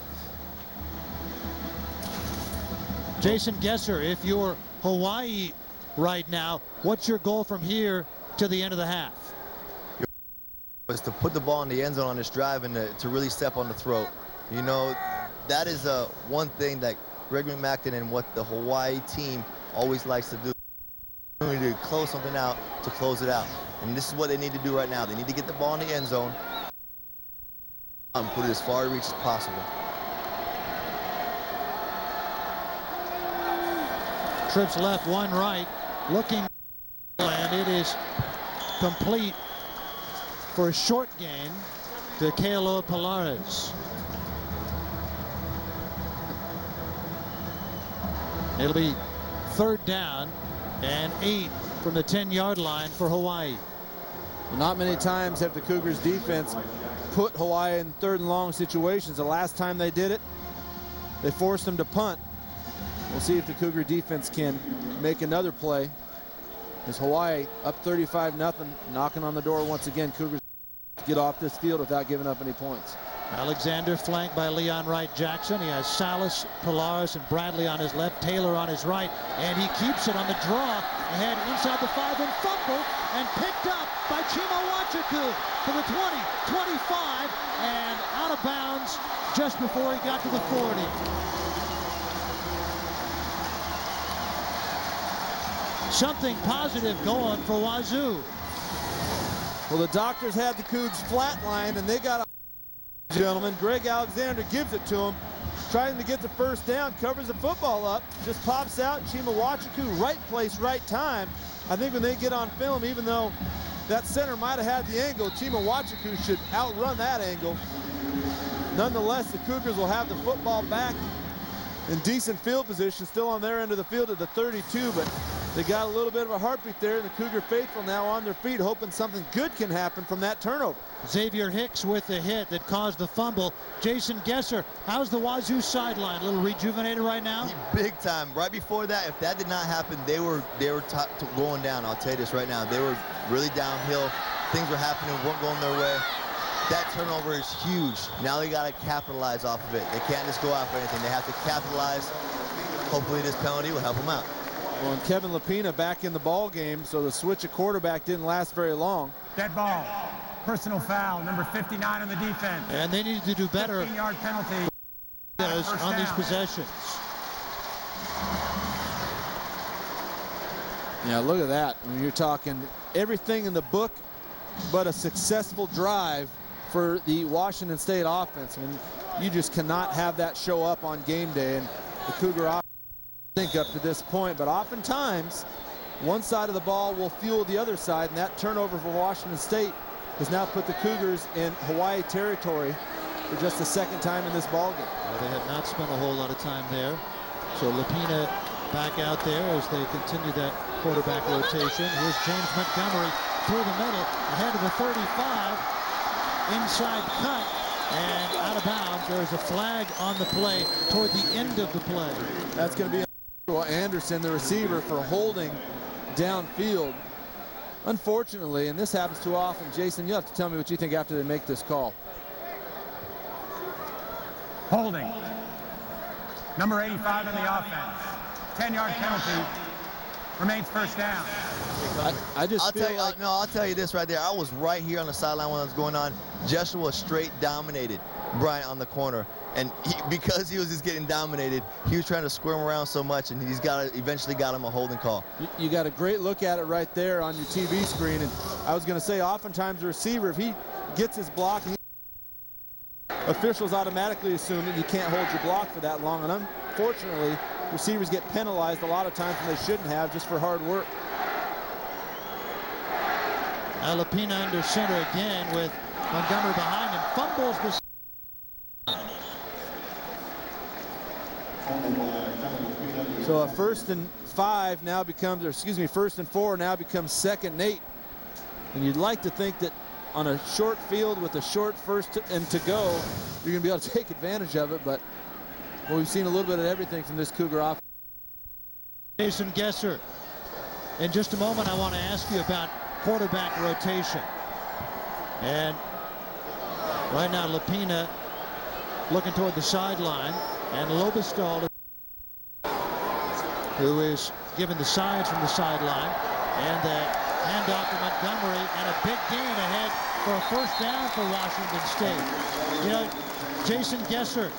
Jason Gesser, if you're Hawaii right now, what's your goal from here to the end of the half? Was to put the ball in the end zone on this drive and to really step on the throat. You know, that is one thing that Greg McMackin and what the Hawaii team always likes to do. They need to close something out to close it out. And this is what they need to do right now. They need to get the ball in the end zone and put it as far reach as possible. Trips left, one right, looking, and it is complete for a short gain to Kealoha Polaris. It'll be 3rd down and 8 from the 10-yard line for Hawaii. Well, not many times have the Cougars defense put Hawaii in 3rd and long situations. The last time they did it, they forced them to punt. We'll see if the Cougar defense can make another play. As Hawaii up 35-0, knocking on the door once again. Cougars get off this field without giving up any points. Alexander flanked by Leon Wright-Jackson. He has Salas, Polaris, and Bradley on his left, Taylor on his right, and he keeps it on the draw ahead inside the 5 and fumble, and picked up by Chima Wachaku to the 20, 25, and out of bounds just before he got to the 40. Something positive going for Wazoo. Well, the doctors had the Cougs flatlined, and they got a gentleman. Greg Alexander gives it to him, trying to get the 1st down, covers the football up, just pops out. Chima Wachaku, right place, right time. I think when they get on film, even though that center might have had the angle, Chima Wachaku should outrun that angle. Nonetheless, the Cougars will have the football back in decent field position, still on their end of the field at the 32, but they got a little bit of a heartbeat there, and the Cougar faithful now on their feet, hoping something good can happen from that turnover. Xavier Hicks with the hit that caused the fumble. Jason Gesser, how's the Wazoo sideline? A little rejuvenated right now? Big time. Right before that, if that did not happen, they were going down. I'll tell you this right now. They were really downhill. Things were happening, weren't going their way. That turnover is huge. Now they got to capitalize off of it. They can't just go after anything. They have to capitalize. Hopefully this penalty will help them out. Well, and Kevin Lapina back in the ball game, so the switch of quarterback didn't last very long. Dead ball. Personal foul, number 59 on the defense. And they need to do better 15-yard penalty on these possessions. Yeah, look at that. I mean, you're talking everything in the book but a successful drive for the Washington State offense. I mean, you just cannot have that show up on game day. And the Cougar offense, I think, up to this point, but oftentimes one side of the ball will fuel the other side, and that turnover for Washington State has now put the Cougars in Hawaii territory for just the 2nd time in this ballgame. Well, they have not spent a whole lot of time there. So Lapina back out there as they continue that quarterback rotation. Here's James Montgomery through the middle, ahead of the 35, inside cut, and out of bounds. There's a flag on the play toward the end of the play. That's going to be Anderson, the receiver, for holding downfield. Unfortunately, and this happens too often, Jason, you'll have to tell me what you think after they make this call. Holding. Number 85 on the offense. 10-yard penalty. Remains 1st down. I'll tell you this right there. I was right here on the sideline when it was going on. Joshua straight dominated Bryant on the corner. And because he was just getting dominated, he was trying to squirm around so much, and eventually got him a holding call. You got a great look at it right there on your TV screen. And I was going to say, oftentimes the receiver, if he gets his block, officials automatically assume that you can't hold your block for that long. And unfortunately, receivers get penalized a lot of times when they shouldn't have, just for hard work. Now Lapina under center again with Montgomery behind him. Fumbles the. So a 1st and 5 now becomes, or excuse me, 1st and 4 now becomes 2nd and 8. And you'd like to think that on a short field with a short 1st and to go, you're going to be able to take advantage of it. But well, we've seen a little bit of everything from this Cougar offense. Jason Gesser. In just a moment, I want to ask you about quarterback rotation. And right now, Lapina looking toward the sideline, and Lobestall, who is given the signs from the sideline, and the handoff to Montgomery, and a big gain ahead for a 1st down for Washington State. You know, Jason Gesser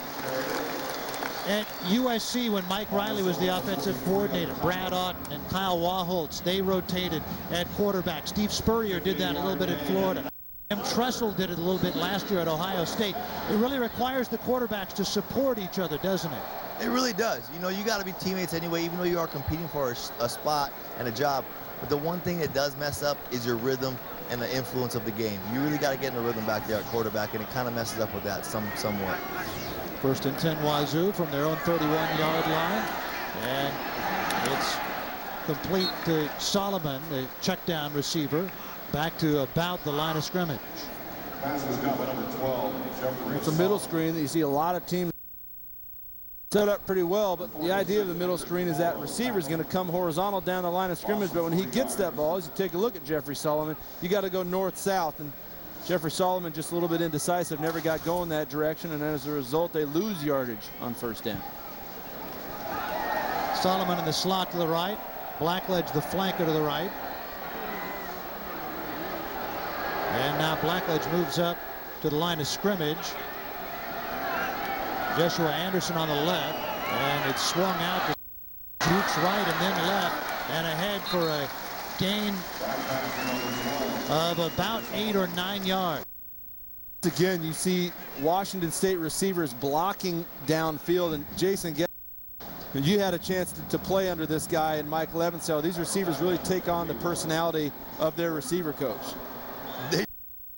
at USC, when Mike Riley was the offensive coordinator, Brad Auten and Kyle Waholtz, they rotated at quarterback. Steve Spurrier did that a little bit in Florida. Jim Tressel did it a little bit last year at Ohio State. It really requires the quarterbacks to support each other, doesn't it? It really does. You know, you got to be teammates anyway, even though you are competing for a spot and a job. But the one thing that does mess up is your rhythm and the influence of the game. You really got to get in the rhythm back there at quarterback, and it kind of messes up with that somewhat. 1st and 10 Wazoo from their own 31-yard line. And it's complete to Solomon, the check down receiver, back to about the line of scrimmage. It's a middle screen that you see a lot of teams set up pretty well, but the idea of the middle screen is that receiver is going to come horizontal down the line of scrimmage, but when he gets that ball, as you take a look at Jeffrey Solomon, you got to go north-south, and Jeffrey Solomon just a little bit indecisive, never got going that direction, and as a result, they lose yardage on 1st down. Solomon in the slot to the right, Blackledge the flanker to the right. And now Blackledge moves up to the line of scrimmage. Joshua Anderson on the left, and it's swung out to Jukes right and then left, and ahead for a gain of about 8 or 9 yards. Again, you see Washington State receivers blocking downfield, and Jason, you had a chance to play under this guy and Mike Leventhal. These receivers really take on the personality of their receiver coach. They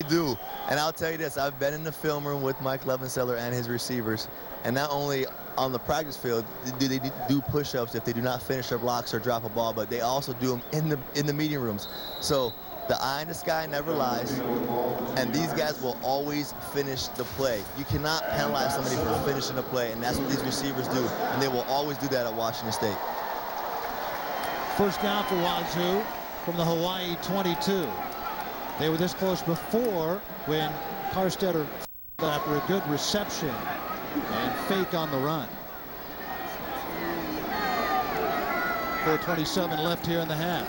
do. And I'll tell you this, I've been in the film room with Mike Levenseller and his receivers, and not only on the practice field do they do push-ups if they do not finish their blocks or drop a ball, but they also do them in the meeting rooms. So the eye in the sky never lies, and these guys will always finish the play. You cannot penalize somebody for finishing the play, and that's what these receivers do, and they will always do that at Washington State. 1st down for Wazoo from the Hawaii 22. They were this close before when Carstetter, after a good reception and fake on the run. 4:27 left here in the half.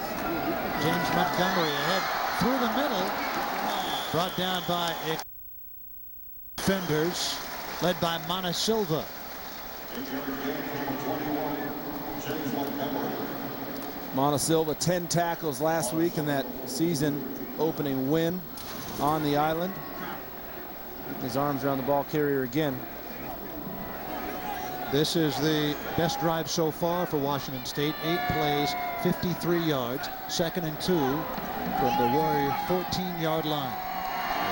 James Montgomery ahead through the middle, brought down by defenders, led by Mana Silva. Mana Silva, 10 tackles last week in that season opening win on the island. His arms around the ball carrier again. This is the best drive so far for Washington State. 8 plays, 53 yards, 2nd and 2 from the Warrior 14-yard line.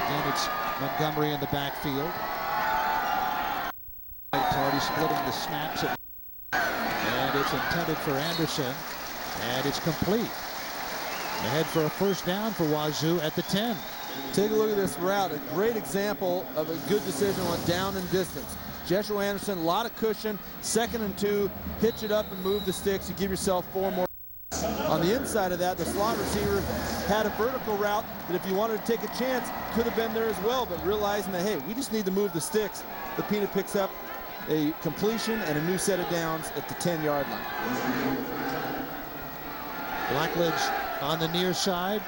Again, it's Montgomery in the backfield. Tardy splitting the snaps, and it's intended for Anderson, and it's complete. Ahead for a 1st down for Wazoo at the 10. Take a look at this route. A great example of a good decision on down and distance. Joshua Anderson, a lot of cushion, 2nd and 2, hitch it up and move the sticks. You give yourself 4 more. On the inside of that, the slot receiver had a vertical route that if you wanted to take a chance, could have been there as well, but realizing that, hey, we just need to move the sticks, Lapina picks up a completion and a new set of downs at the 10-yard line. Blackledge on the near side,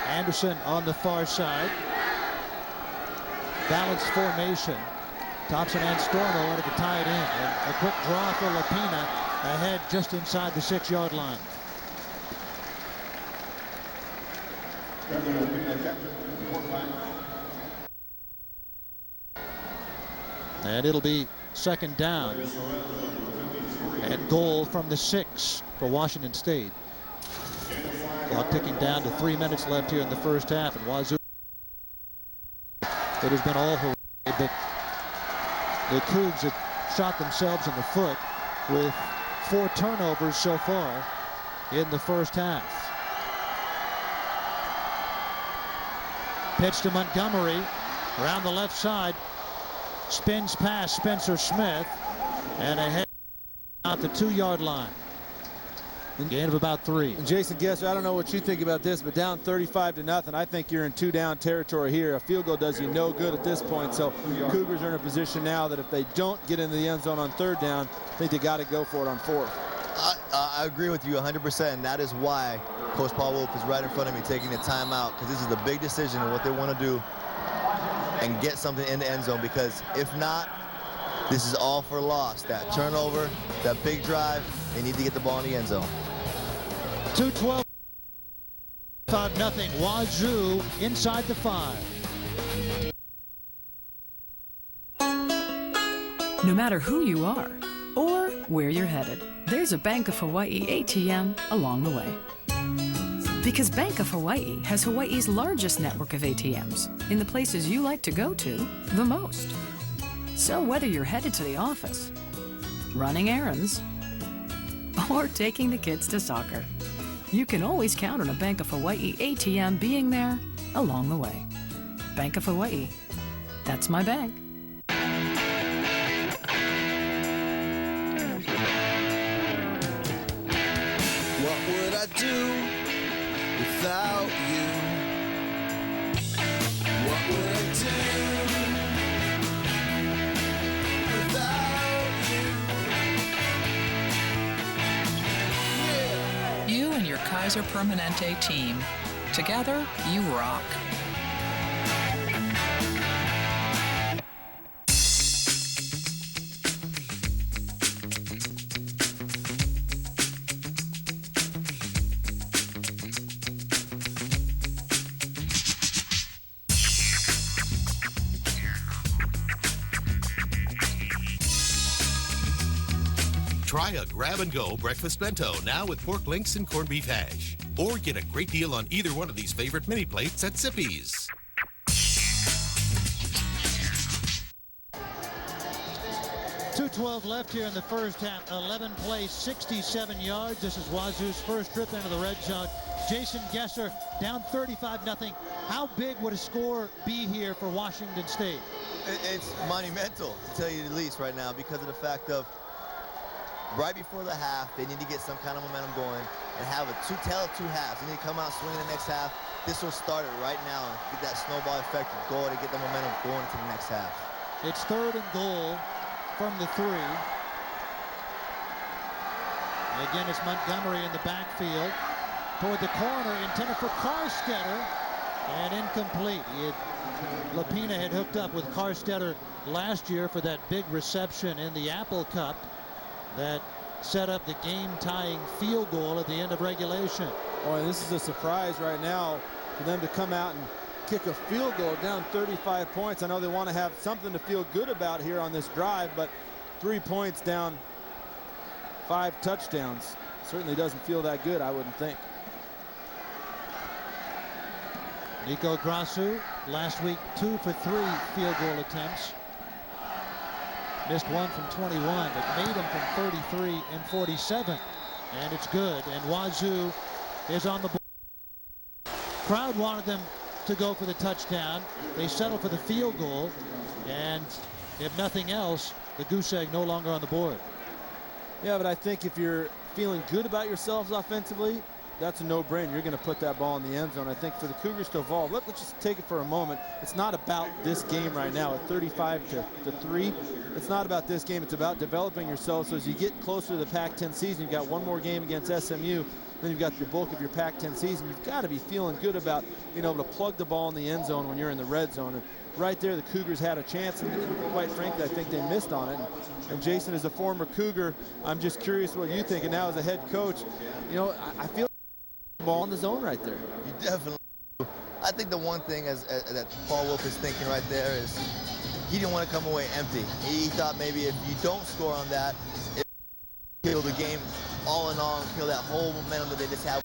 Anderson on the far side. Balanced formation. Thompson and Stormo wanted to tie it in, and a quick draw for Lapina ahead just inside the 6-yard line. And it'll be 2nd down. And goal from the 6 for Washington State. Clock ticking down to 3 minutes left here in the first half. And Wazoo, it has been all Hawaii, but the Cougs have shot themselves in the foot with 4 turnovers so far in the first half. Pitch to Montgomery around the left side. Spins past Spencer Smith and ahead out the 2-yard line. Gain of about 3. And Jason Gesser, I don't know what you think about this, but down 35-0, I think you're in 2-down territory here. A field goal does you no good at this point. So Cougars are in a position now that if they don't get into the end zone on 3rd down, I think they got to go for it on 4th. I agree with you 100%, and that is why Coach Paul Wolf is right in front of me taking the timeout, because this is the big decision of what they want to do and get something in the end zone, because if not, this is all for loss. That turnover, that big drive, they need to get the ball in the end zone. 2:12, 5-0, Wazoo inside the 5. No matter who you are or where you're headed, there's a Bank of Hawaii ATM along the way. Because Bank of Hawaii has Hawaii's largest network of ATMs in the places you like to go to the most. So whether you're headed to the office, running errands, or taking the kids to soccer, you can always count on a Bank of Hawaii ATM being there along the way. Bank of Hawaii. That's my bank. What would I do without you? What would I do without you? You and your Kaiser Permanente team. Together, you rock. Try a grab-and-go breakfast bento now with pork links and corned beef hash. Or get a great deal on either one of these favorite mini plates at Zippy's. .212 left here in the first half. 11 plays, 67 yards. This is Wazoo's first trip into the red zone. Jason Gesser down 35-0. How big would a score be here for Washington State? It's monumental, to tell you the least, right now, because of the fact of right before the half, they need to get some kind of momentum going and have a tale of 2 halves. They need to come out swinging the next half. This will start it right now and get that snowball effect of goal to get the momentum going into the next half. It's 3rd and goal from the 3. Again, it's Montgomery in the backfield toward the corner, intended for Carstetter, and incomplete. Lapina had hooked up with Carstetter last year for that big reception in the Apple Cup that set up the game-tying field goal at the end of regulation. Boy, this is a surprise right now for them to come out and kick a field goal down 35 points. I know they want to have something to feel good about here on this drive, but 3 points down, 5 touchdowns. Certainly doesn't feel that good, I wouldn't think. Nico Grasu, last week 2 for 3 field goal attempts. Missed 1 from 21, but made them from 33 and 47. And it's good. And Wazoo is on the board. Crowd wanted them to go for the touchdown. They settled for the field goal. And if nothing else, the goose egg no longer on the board. Yeah, but I think if you're feeling good about yourselves offensively, that's a no-brainer. You're going to put that ball in the end zone. I think for the Cougars to evolve, let's just take it for a moment. It's not about this game right now at 35-3. It's not about this game. It's about developing yourself. So as you get closer to the Pac-10 season, you've got one more game against SMU. Then you've got the bulk of your Pac-10 season. You've got to be feeling good about being able to plug the ball in the end zone when you're in the red zone. And right there, the Cougars had a chance, and quite frankly, I think they missed on it. And Jason, as a former Cougar, I'm just curious what you think. And now as a head coach, you know, I feel ball in the zone right there. You definitely do. I think the one thing that Paul Wolf is thinking right there is he didn't want to come away empty. He thought maybe if you don't score on that, kill the game all in all and kill that whole momentum that they just had.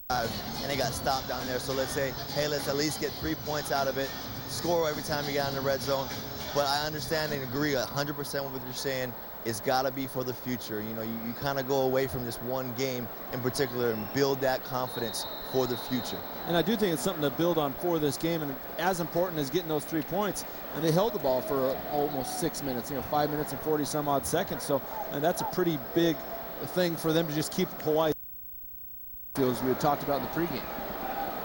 And they got stopped down there. So let's say, hey, let's at least get 3 points out of it. Score every time you get in the red zone. But I understand and agree 100% with what you're saying. It's got to be for the future. You know, you kind of go away from this one game in particular and build that confidence for the future. And I do think it's something to build on for this game, and as important as getting those 3 points. And they held the ball for almost 6 minutes, 5 minutes and 40 some odd seconds. So, and that's a pretty big thing for them to just keep Hawaii, as we had talked about in the pregame.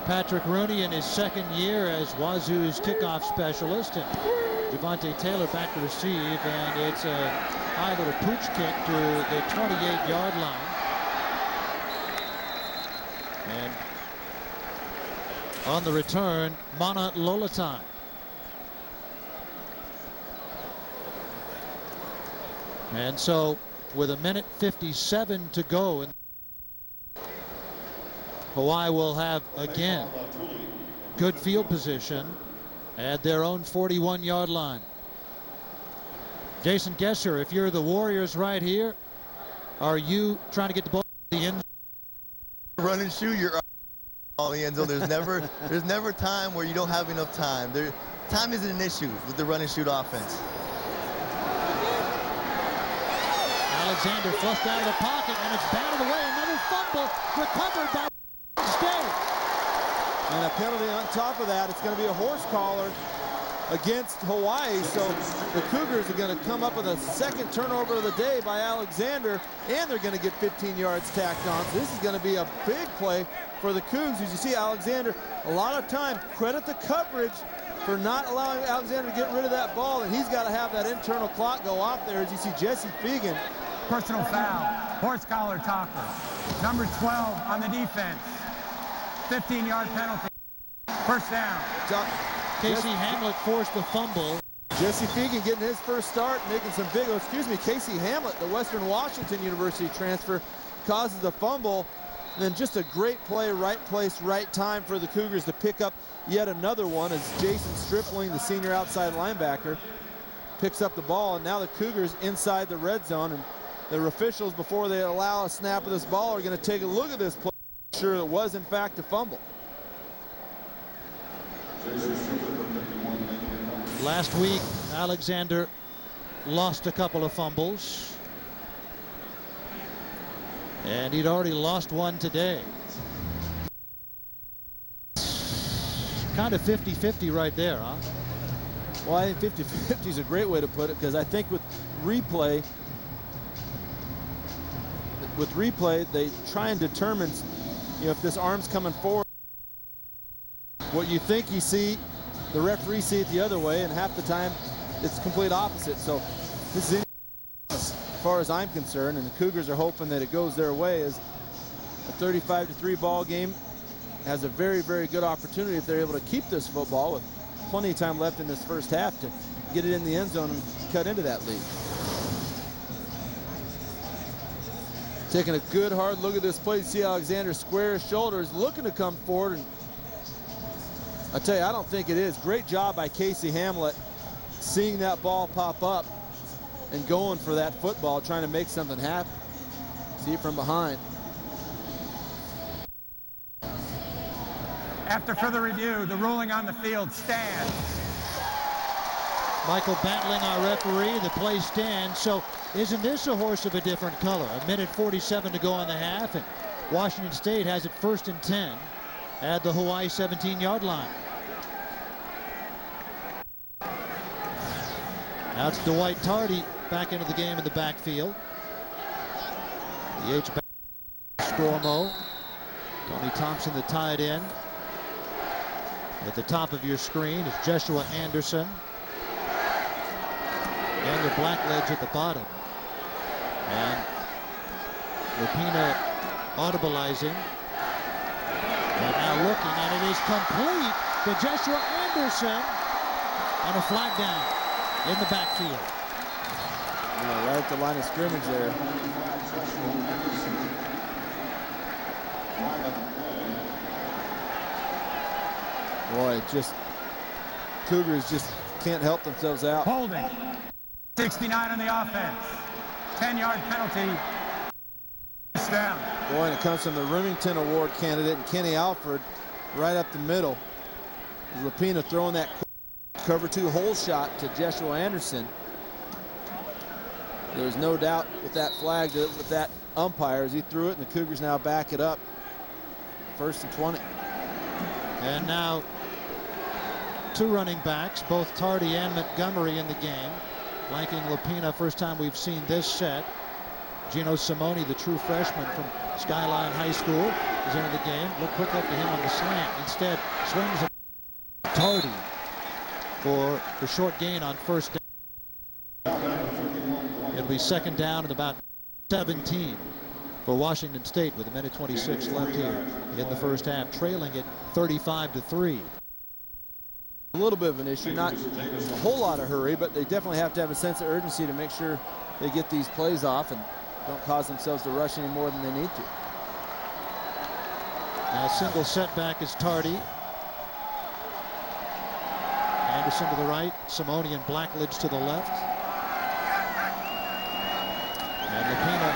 Patrick Rooney in his second year as Wazoo's kickoff specialist. And Javante Taylor back to receive, and it's a high little pooch kick to the 28-yard line. And on the return, Mana Lolatai. And so with 1:57 to go, and Hawaii will have again good field position at their own 41-yard line. Jason Gesser, if you're the Warriors right here, are you trying to get the ball to the end? Run and shoot, you're all the end zone. There's never time where you don't have enough time. Time isn't an issue with the run and shoot offense. Alexander flushed out of the pocket, and it's batted away. Another fumble recovered by State. And a penalty on top of that. It's going to be a horse collar against Hawaii. So the Cougars are going to come up with a second turnover of the day by Alexander, and they're going to get 15 yards tacked on. So this is going to be a big play for the Cougs. As you see, Alexander, a lot of time, credit the coverage for not allowing Alexander to get rid of that ball, and he's got to have that internal clock go off there. As you see, Jesse Fegan. Personal foul, horse collar topper. Number 12 on the defense. 15-yard penalty. First down. Casey Hamlet forced the fumble. Jesse Fegan getting his first start, making some big, Casey Hamlet, the Western Washington University transfer, causes a fumble. And then just a great play, right place, right time for the Cougars to pick up yet another one as Jason Stripling, the senior outside linebacker, picks up the ball. And now the Cougars inside the red zone. And the officials, before they allow a snap of this ball, are going to take a look at this play. Sure, it was in fact a fumble. Last week, Alexander lost a couple of fumbles, and he'd already lost one today. Kind of 50-50 right there, huh? Well, I think 50-50 is a great way to put it, because I think with replay, they try and determine, if this arm's coming forward. What you think you see, the referee see it the other way, and half the time it's complete opposite. So this is, as far as I'm concerned, and the Cougars are hoping that it goes their way, as a 35-3 ball game has a very, very good opportunity, if they're able to keep this football with plenty of time left in this first half, to get it in the end zone and cut into that lead. Taking a good hard look at this play. You see Alexander square his shoulders, looking to come forward, and I tell you, I don't think it is. Great job by Casey Hamlet seeing that ball pop up and going for that football, trying to make something happen. See it from behind. After further review, the ruling on the field stands. Michael Bantling, our referee. The play stands. So isn't this a horse of a different color? 1:47 to go in the half, and Washington State has it 1st and 10 at the Hawaii 17-yard line. Now it's Dwight Tardy back into the game in the backfield. The H-back Stormo. Tony Thompson, the tight end. At the top of your screen is Joshua Anderson. And the Blackledge at the bottom. And Rapina audibleizing. And now looking, and it is complete to Joshua Anderson. And a flag down in the backfield. Yeah, right at the line of scrimmage there. Boy, Cougars just can't help themselves out. Holding. 69 on the offense. 10-yard penalty First down. Boy, and it comes from the Remington Award candidate and Kenny Alford right up the middle. Lapina throwing that cover 2 hole shot to Jeshua Anderson. There's no doubt with that flag, with that umpire, as he threw it, and the Cougars now back it up. 1st and 20. And now 2 running backs, both Tardy and Montgomery in the game, flanking Lapina. First time we've seen this set. Gino Simone, the true freshman from Skyline High School, is into the game. Look quick up to him on the slant. Instead, swings it Tardy for the short gain on first down. It'll be 2nd down and about 17 for Washington State with 1:26 left here in the first half, trailing it 35-3. A little bit of an issue, not a whole lot of hurry, but they definitely have to have a sense of urgency to make sure they get these plays off and don't cause themselves to rush any more than they need to. Now single setback is Tardy. Anderson to the right, Simone and Blackledge to the left. And Lapina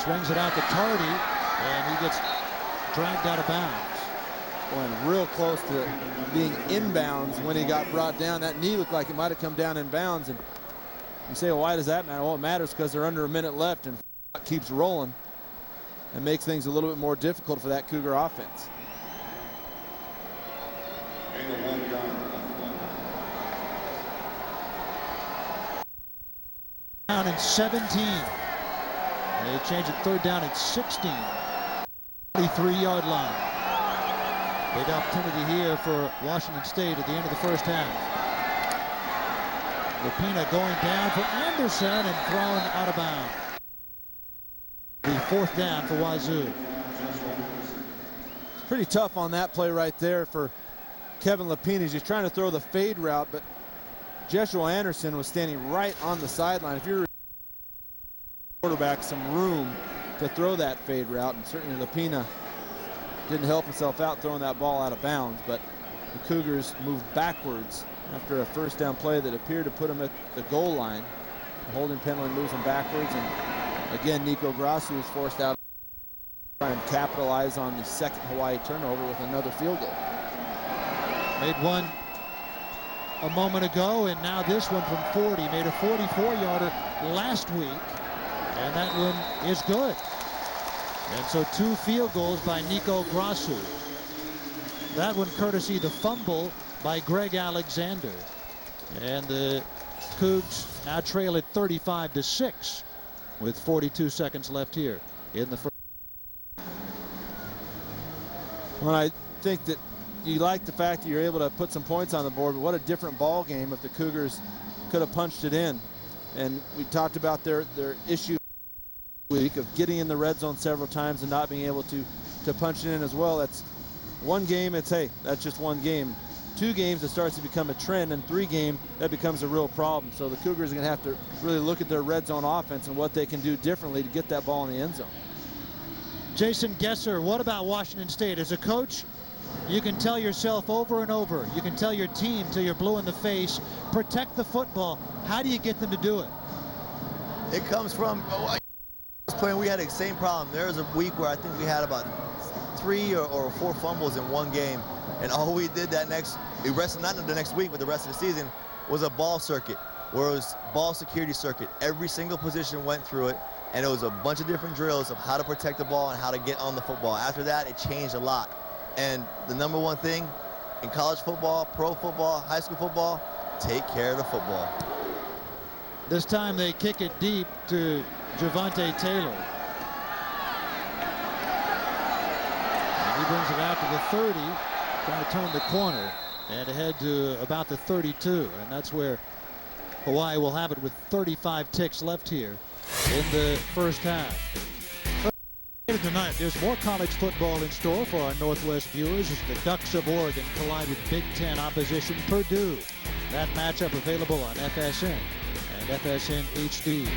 swings it out to Tardy, and he gets dragged out of bounds. Going real close to being inbounds when he got brought down. That knee looked like it might have come down in bounds. And you say, well, why does that matter? Well, it matters because they're under a minute left and keeps rolling and makes things a little bit more difficult for that Cougar offense. Down in 17. They change it 3rd down and 16. 43-yard line. Big opportunity here for Washington State at the end of the first half. Lapina going down for Anderson and thrown out of bounds. The 4th down for Wazoo. It's pretty tough on that play right there for Kevin Lapina. He's trying to throw the fade route, but Jeshua Anderson was standing right on the sideline. If you're quarterback some room to throw that fade route, and certainly Lapina didn't help himself out throwing that ball out of bounds, but the Cougars moved backwards after a 1st down play that appeared to put them at the goal line. The holding penalty moves them backwards, and again Nico Grassu was forced out to try and capitalize on the 2nd Hawaii turnover with another field goal. Made one a moment ago, and now this one from 40. Made a 44-yarder last week, and that one is good. And so 2 field goals by Nico Grassu. That one courtesy the fumble by Greg Alexander. And the Cougs now trail it 35-6 with 42 seconds left here in the first. Well, I think that you like the fact that you're able to put some points on the board, but what a different ball game if the Cougars could have punched it in. And we talked about their issue week of getting in the red zone several times and not being able to punch it in as well. That's one game, it's, hey, that's just one game. 2 games, it starts to become a trend, and 3 games, that becomes a real problem. So the Cougars are going to have to really look at their red zone offense and what they can do differently to get that ball in the end zone. Jason Gesser, what about Washington State? As a coach, you can tell yourself over and over, you can tell your team till you're blue in the face, protect the football. How do you get them to do it? It comes from playing. We had the same problem. There was a week where I think we had about 3 or 4 fumbles in one game, and all we did that not the next week, but the rest of the season, was a ball circuit, where it was ball security circuit. Every single position went through it, and it was a bunch of different drills of how to protect the ball and how to get on the football. After that, it changed a lot. And the number one thing in college football, pro football, high school football, take care of the football. This time they kick it deep to Javante Taylor. And he brings it out to the 30, trying to turn the corner and ahead to about the 32. And that's where Hawaii will have it with 35 ticks left here in the first half. Tonight, there's more college football in store for our Northwest viewers as the Ducks of Oregon collide with Big Ten opposition Purdue. That matchup available on FSN and FSN HD.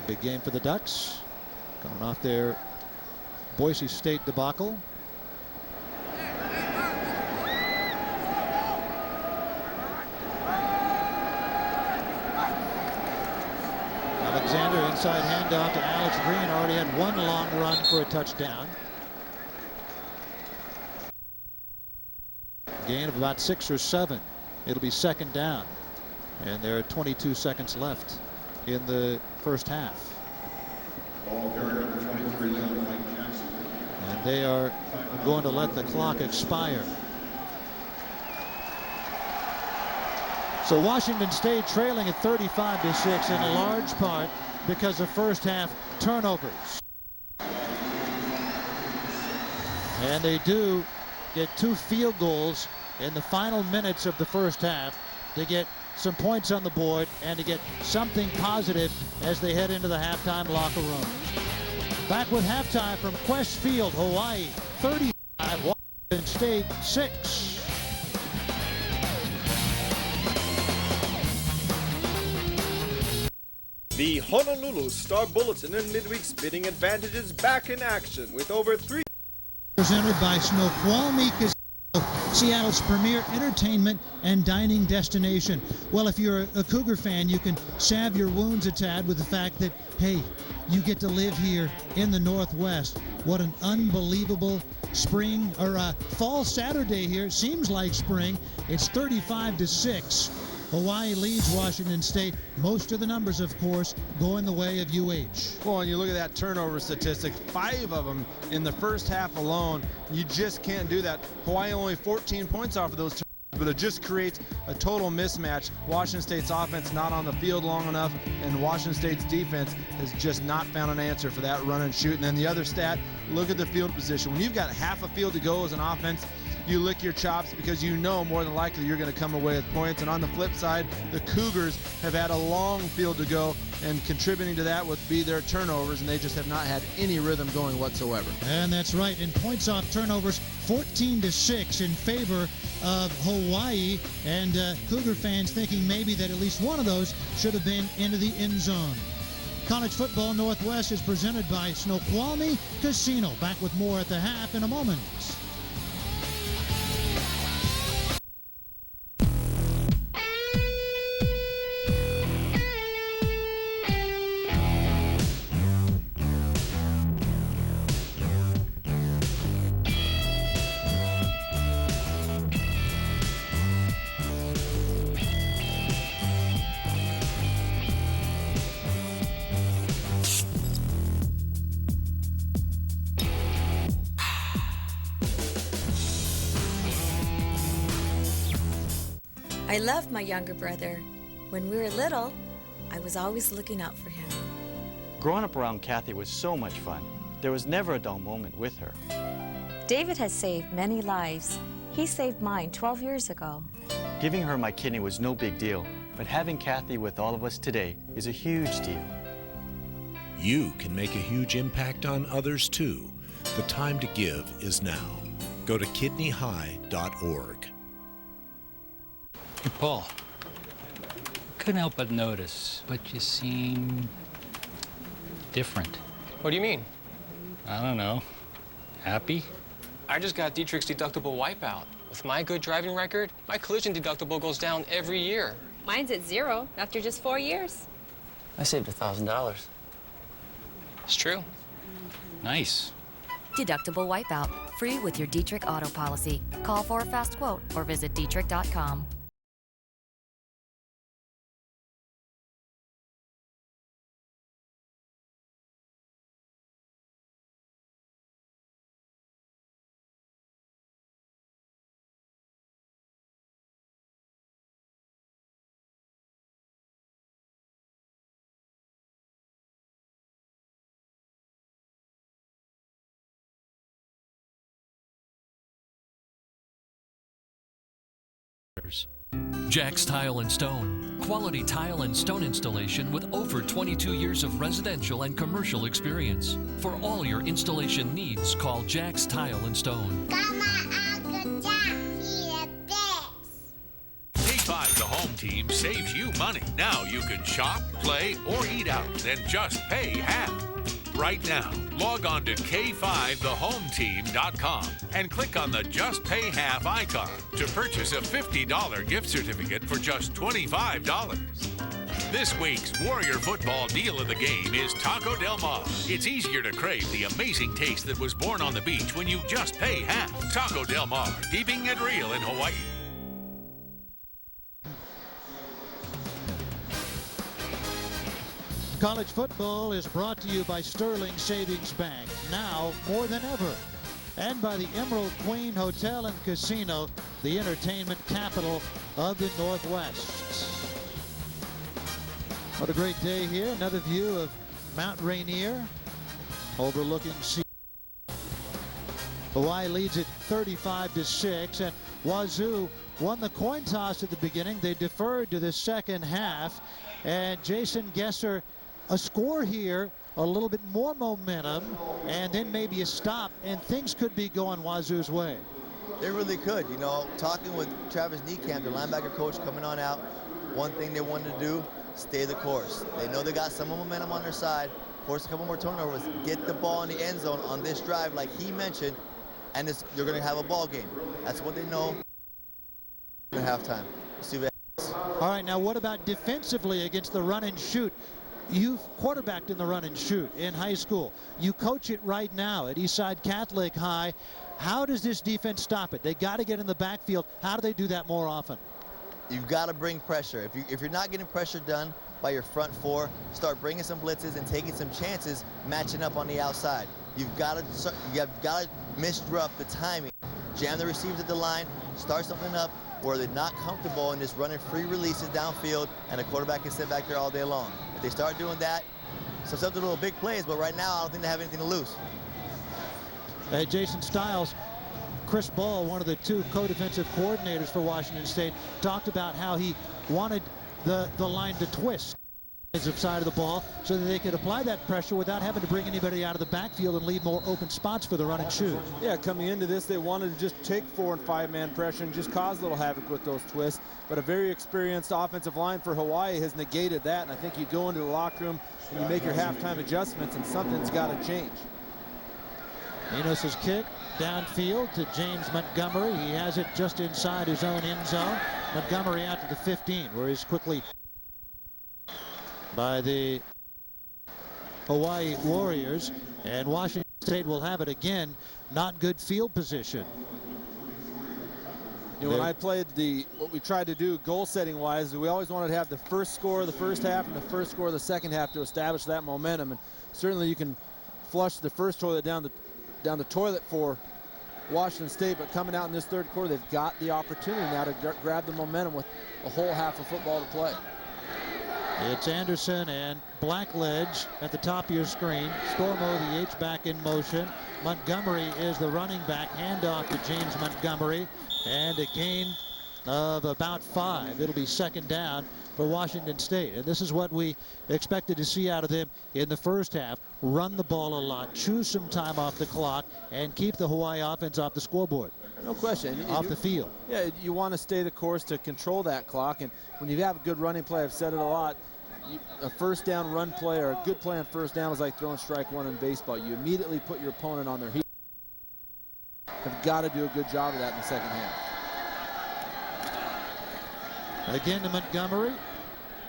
Big game for the Ducks, coming off their Boise State debacle. inside handoff to Alex Green. Already had one long run for a touchdown. Gain of about 6 or 7. It'll be second down. And there are 22 seconds left in the first half. And they are going to let the clock expire. So Washington State trailing at 35-6 in large part because of first half turnovers. And they do get 2 field goals in the final minutes of the first half to get some points on the board and to get something positive as they head into the halftime locker room. Back with halftime from Qwest Field, Hawaii, 35, Washington State 6. The Honolulu Star Bulletin and Midweek Spitting Advantage is back in action with over 3. Presented by Snoqualmie Casino, Seattle's premier entertainment and dining destination. Well, if you're a Cougar fan, you can salve your wounds a tad with the fact that, hey, you get to live here in the Northwest. What an unbelievable spring or fall Saturday here. It seems like spring. It's 35-6. Hawaii leads Washington State. Most of the numbers, of course, going the way of UH. Well, and you look at that turnover statistic, 5 of them in the first half alone. You just can't do that. Hawaii only 14 points off of those turnovers, but it just creates a total mismatch. Washington State's offense not on the field long enough, and Washington State's defense has just not found an answer for that run and shoot. And then the other stat, look at the field position. When you've got half a field to go as an offense, you lick your chops because you know more than likely you're going to come away with points. And on the flip side, the Cougars have had a long field to go, and contributing to that would be their turnovers, and they just have not had any rhythm going whatsoever. And that's right. In points off turnovers, 14-6 in favor of Hawaii, and Cougar fans thinking maybe that at least one of those should have been into the end zone. College Football Northwest is presented by Snoqualmie Casino. Back with more at the half in a moment. I love my younger brother. When we were little, I was always looking out for him. Growing up around Kathy was so much fun. There was never a dull moment with her. David has saved many lives. He saved mine 12 years ago. Giving her my kidney was no big deal, but having Kathy with all of us today is a huge deal. You can make a huge impact on others too. The time to give is now. Go to kidneyhigh.org. Hey, Paul, couldn't help but notice, but you seem different. What do you mean? I don't know. Happy? I just got Dietrich's deductible wipeout. With my good driving record, my collision deductible goes down every year. Mine's at 0 after just 4 years. I saved $1,000. It's true. Nice. Deductible wipeout. Free with your Dietrich auto policy. Call for a fast quote or visit Dietrich.com. Jack's Tile and Stone. Quality tile and stone installation with over 22 years of residential and commercial experience. For all your installation needs, call Jack's Tile and Stone. K5, the home team, saves you money. Now you can shop, play, or eat out, and just pay half. Right now, log on to K5thehometeam.com and click on the Just Pay Half icon to purchase a $50 gift certificate for just $25. This week's Warrior football deal of the game is Taco Del Mar. It's easier to crave the amazing taste that was born on the beach when you just pay half. Taco Del Mar, keeping it real in Hawaii. College football is brought to you by Sterling Savings Bank, now more than ever. And by the Emerald Queen Hotel and Casino, the entertainment capital of the Northwest. What a great day here. Another view of Mount Rainier overlooking sea. Hawaii leads it 35-6, and Wazoo won the coin toss at the beginning. They deferred to the second half, and Jason Gesser, a score here, a little bit more momentum, and then maybe a stop, and things could be going Wazoo's way. They really could. You know, talking with Travis Niekamp, the linebacker coach, coming on out, one thing they wanted to do, stay the course. They know they got some momentum on their side, force a couple more turnovers, get the ball in the end zone on this drive like he mentioned, and you're going to have a ball game. That's what they know at halftime. See what happens. All right, now what about defensively against the run and shoot? You've quarterbacked in the run and shoot in high school. You coach it right now at Eastside Catholic High. How does this defense stop it? They got to get in the backfield. How do they do that more often? You've got to bring pressure. If you're not getting pressure done by your front four, start bringing some blitzes and taking some chances matching up on the outside. You've got to misrupt the timing. Jam the receivers at the line, start something up where they're not comfortable in just running free releases downfield and the quarterback can sit back there all day long. If they start doing that, sometimes little big plays, but right now I don't think they have anything to lose. Jason Stiles, Chris Ball, one of the two co-defensive coordinators for Washington State, talked about how he wanted the line to twist the side of the ball so that they could apply that pressure without having to bring anybody out of the backfield and leave more open spots for the run and shoot. Yeah, coming into this, they wanted to just take 4- and 5-man pressure and just cause a little havoc with those twists. But a very experienced offensive line for Hawaii has negated that, and I think you go into the locker room and you make your halftime adjustments, and something's got to change. Enos's kick downfield to James Montgomery. He has it just inside his own end zone. Montgomery out to the 15, where he's quickly by the Hawaii Warriors, and Washington State will have it again. Not good field position. You know, when I played what we tried to do goal setting wise, we always wanted to have the first score of the first half and the first score of the second half to establish that momentum, and certainly you can flush the first toilet down the toilet for Washington State, but coming out in this third quarter, they've got the opportunity now to grab the momentum with a whole half of football to play. It's Anderson and Blackledge at the top of your screen. Stormo, the H-back in motion. Montgomery is the running back. Handoff to James Montgomery. And a gain of about 5. It'll be second down for Washington State. And this is what we expected to see out of them in the first half. Run the ball a lot, choose some time off the clock, and keep the Hawaii offense off the scoreboard. No question. Off the field. Yeah, you want to stay the course to control that clock. And when you have a good running play, I've said it a lot, a first down run play or a good play on first down is like throwing strike one in baseball. You immediately put your opponent on their heels. Have got to do a good job of that in the second half. Again to Montgomery,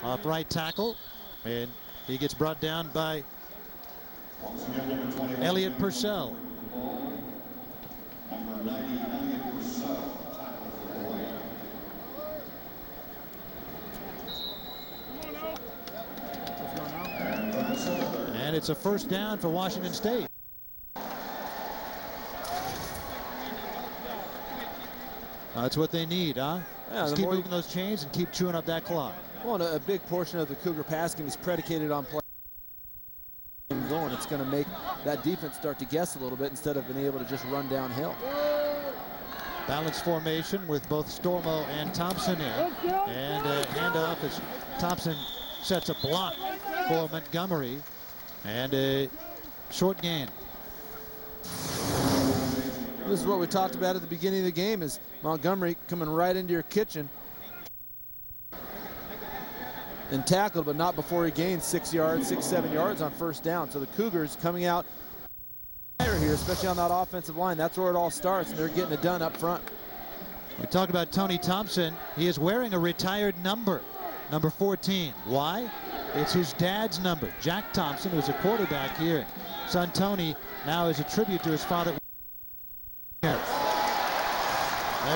off right tackle, and he gets brought down by Elliott Purcell. And it's a first down for Washington State. That's what they need, huh? Yeah, just keep moving those chains and keep chewing up that clock. Well, a big portion of the Cougar pass game is predicated on play going. It's going to make that defense start to guess a little bit instead of being able to just run downhill. Balanced formation with both Stormo and Thompson in. And handoff as Thompson sets a block for Montgomery. And a short gain. This is what we talked about at the beginning of the game, is Montgomery coming right into your kitchen and tackled, but not before he gained 6 yards, 7 yards on first down. So the Cougars coming out here, especially on that offensive line. That's where it all starts, and they're getting it done up front. We talk about Tony Thompson. He is wearing a retired number. number 14. Why? It's his dad's number. Jack Thompson, who's a quarterback here. Son Tony now is a tribute to his father. That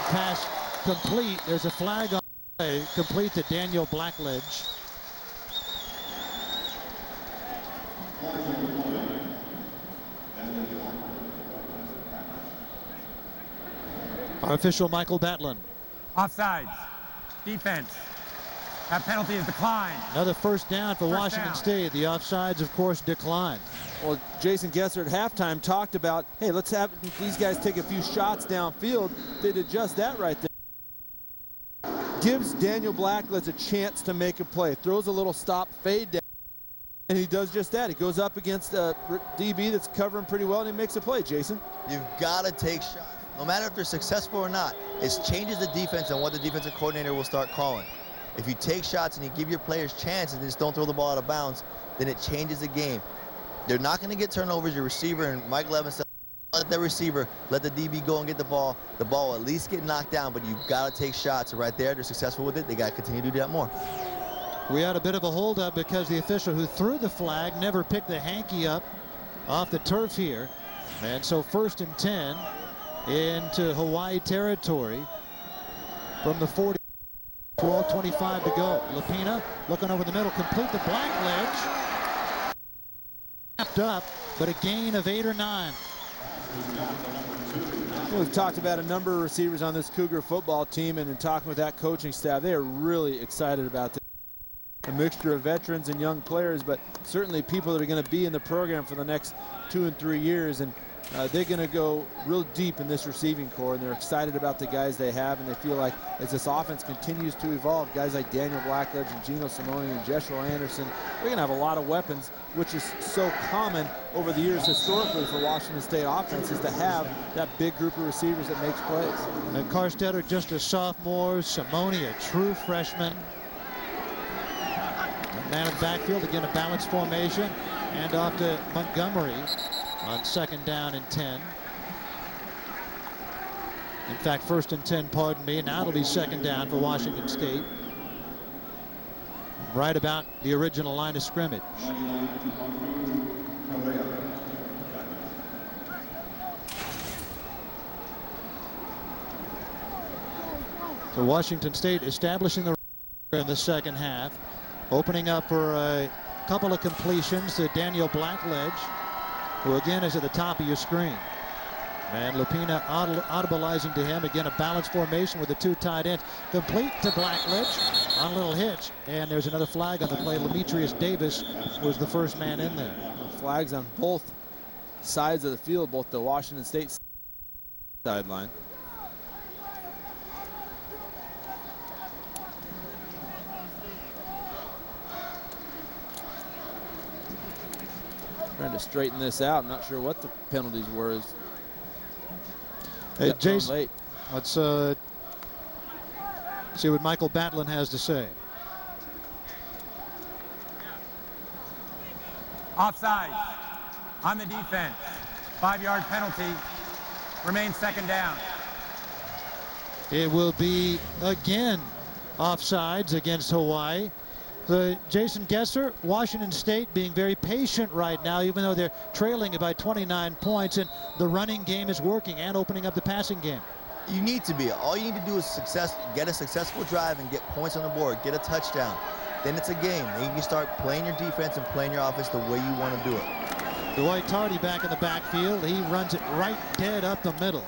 pass complete. There's a flag on the play, complete to Daniel Blackledge. Our official, Michael Batlin. Offsides. Defense. That penalty is declined. Another first down for Washington State. The offsides, of course, declined. Well, Jason Gesser at halftime talked about, hey, let's have these guys take a few shots downfield. They'd adjust that right there. Gives Daniel Blackledge a chance to make a play. Throws a little stop fade down. And he does just that. He goes up against a DB that's covering pretty well, and he makes a play, Jason. You've got to take shots. No matter if they're successful or not, it changes the defense and what the defensive coordinator will start calling. If you take shots and you give your players chances and just don't throw the ball out of bounds, then it changes the game. They're not going to get turnovers. Your receiver, and Mike Levin said, let the receiver, let the DB go and get the ball. The ball will at least get knocked down, but you've got to take shots. So right there, they're successful with it. They got to continue to do that more. We had a bit of a holdup because the official who threw the flag never picked the hanky up off the turf here. And so 1st and 10 into Hawaii territory from the 40. 12:25 to go. Lapina looking over the middle, complete to Blackledge. Tapped up, but a gain of 8 or 9. We've talked about a number of receivers on this Cougar football team, and in talking with that coaching staff, they are really excited about this. A mixture of veterans and young players, but certainly people that are going to be in the program for the next 2 and 3 years, and they're going to go real deep in this receiving core, and they're excited about the guys they have, and they feel like as this offense continues to evolve, guys like Daniel Blackledge and Geno Simone and Jeshua Anderson, they're going to have a lot of weapons, which is so common over the years historically for Washington State offenses to have that big group of receivers that makes plays. And Carstetter just a sophomore, Simone a true freshman. Man in the backfield, again a balanced formation, and off to Montgomery on 2nd down and 10. In fact, 1st and 10, pardon me. Now it'll be 2nd down for Washington State. Right about the original line of scrimmage. So Washington State establishing the in the second half, opening up for a couple of completions to Daniel Blackledge, who again is at the top of your screen. And Lapina audibleizing to him. Again, a balanced formation with the 2 tight ends. Complete to Blackledge on a little hitch. And there's another flag on the play. Demetrius Davis was the first man in there. Flags on both sides of the field, both the Washington State sideline. Trying to straighten this out. I'm not sure what the penalties were. Hey, Jason, let's see what Michael Batlin has to say. Offside on the defense. 5-yard penalty. Remains 2nd down. It will be again offsides against Hawaii. Jason Gesser, Washington State being very patient right now, even though they're trailing by 29 points, and the running game is working and opening up the passing game. You need to be. All you need to do is get a successful drive and get points on the board, get a touchdown. Then it's a game. Then you can start playing your defense and playing your offense the way you want to do it. Dwight Tardy back in the backfield. He runs it right dead up the middle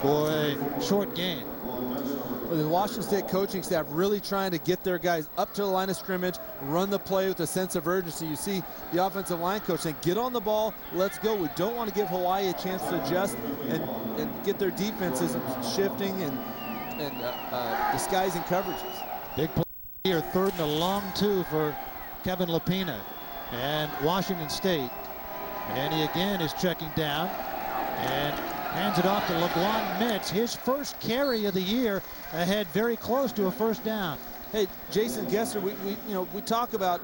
for a short gain. Well, the Washington State coaching staff really trying to get their guys up to the line of scrimmage, run the play with a sense of urgency. You see the offensive line coach saying, get on the ball, let's go. We don't want to give Hawaii a chance to adjust and get their defenses shifting and disguising coverages. Big play here, 3rd and a long 2 for Kevin Lapina and Washington State. And he again is checking down and hands it off to LeGuan Mitz, his first carry of the year, ahead very close to a 1st down. Hey, Jason Gesser, we talk about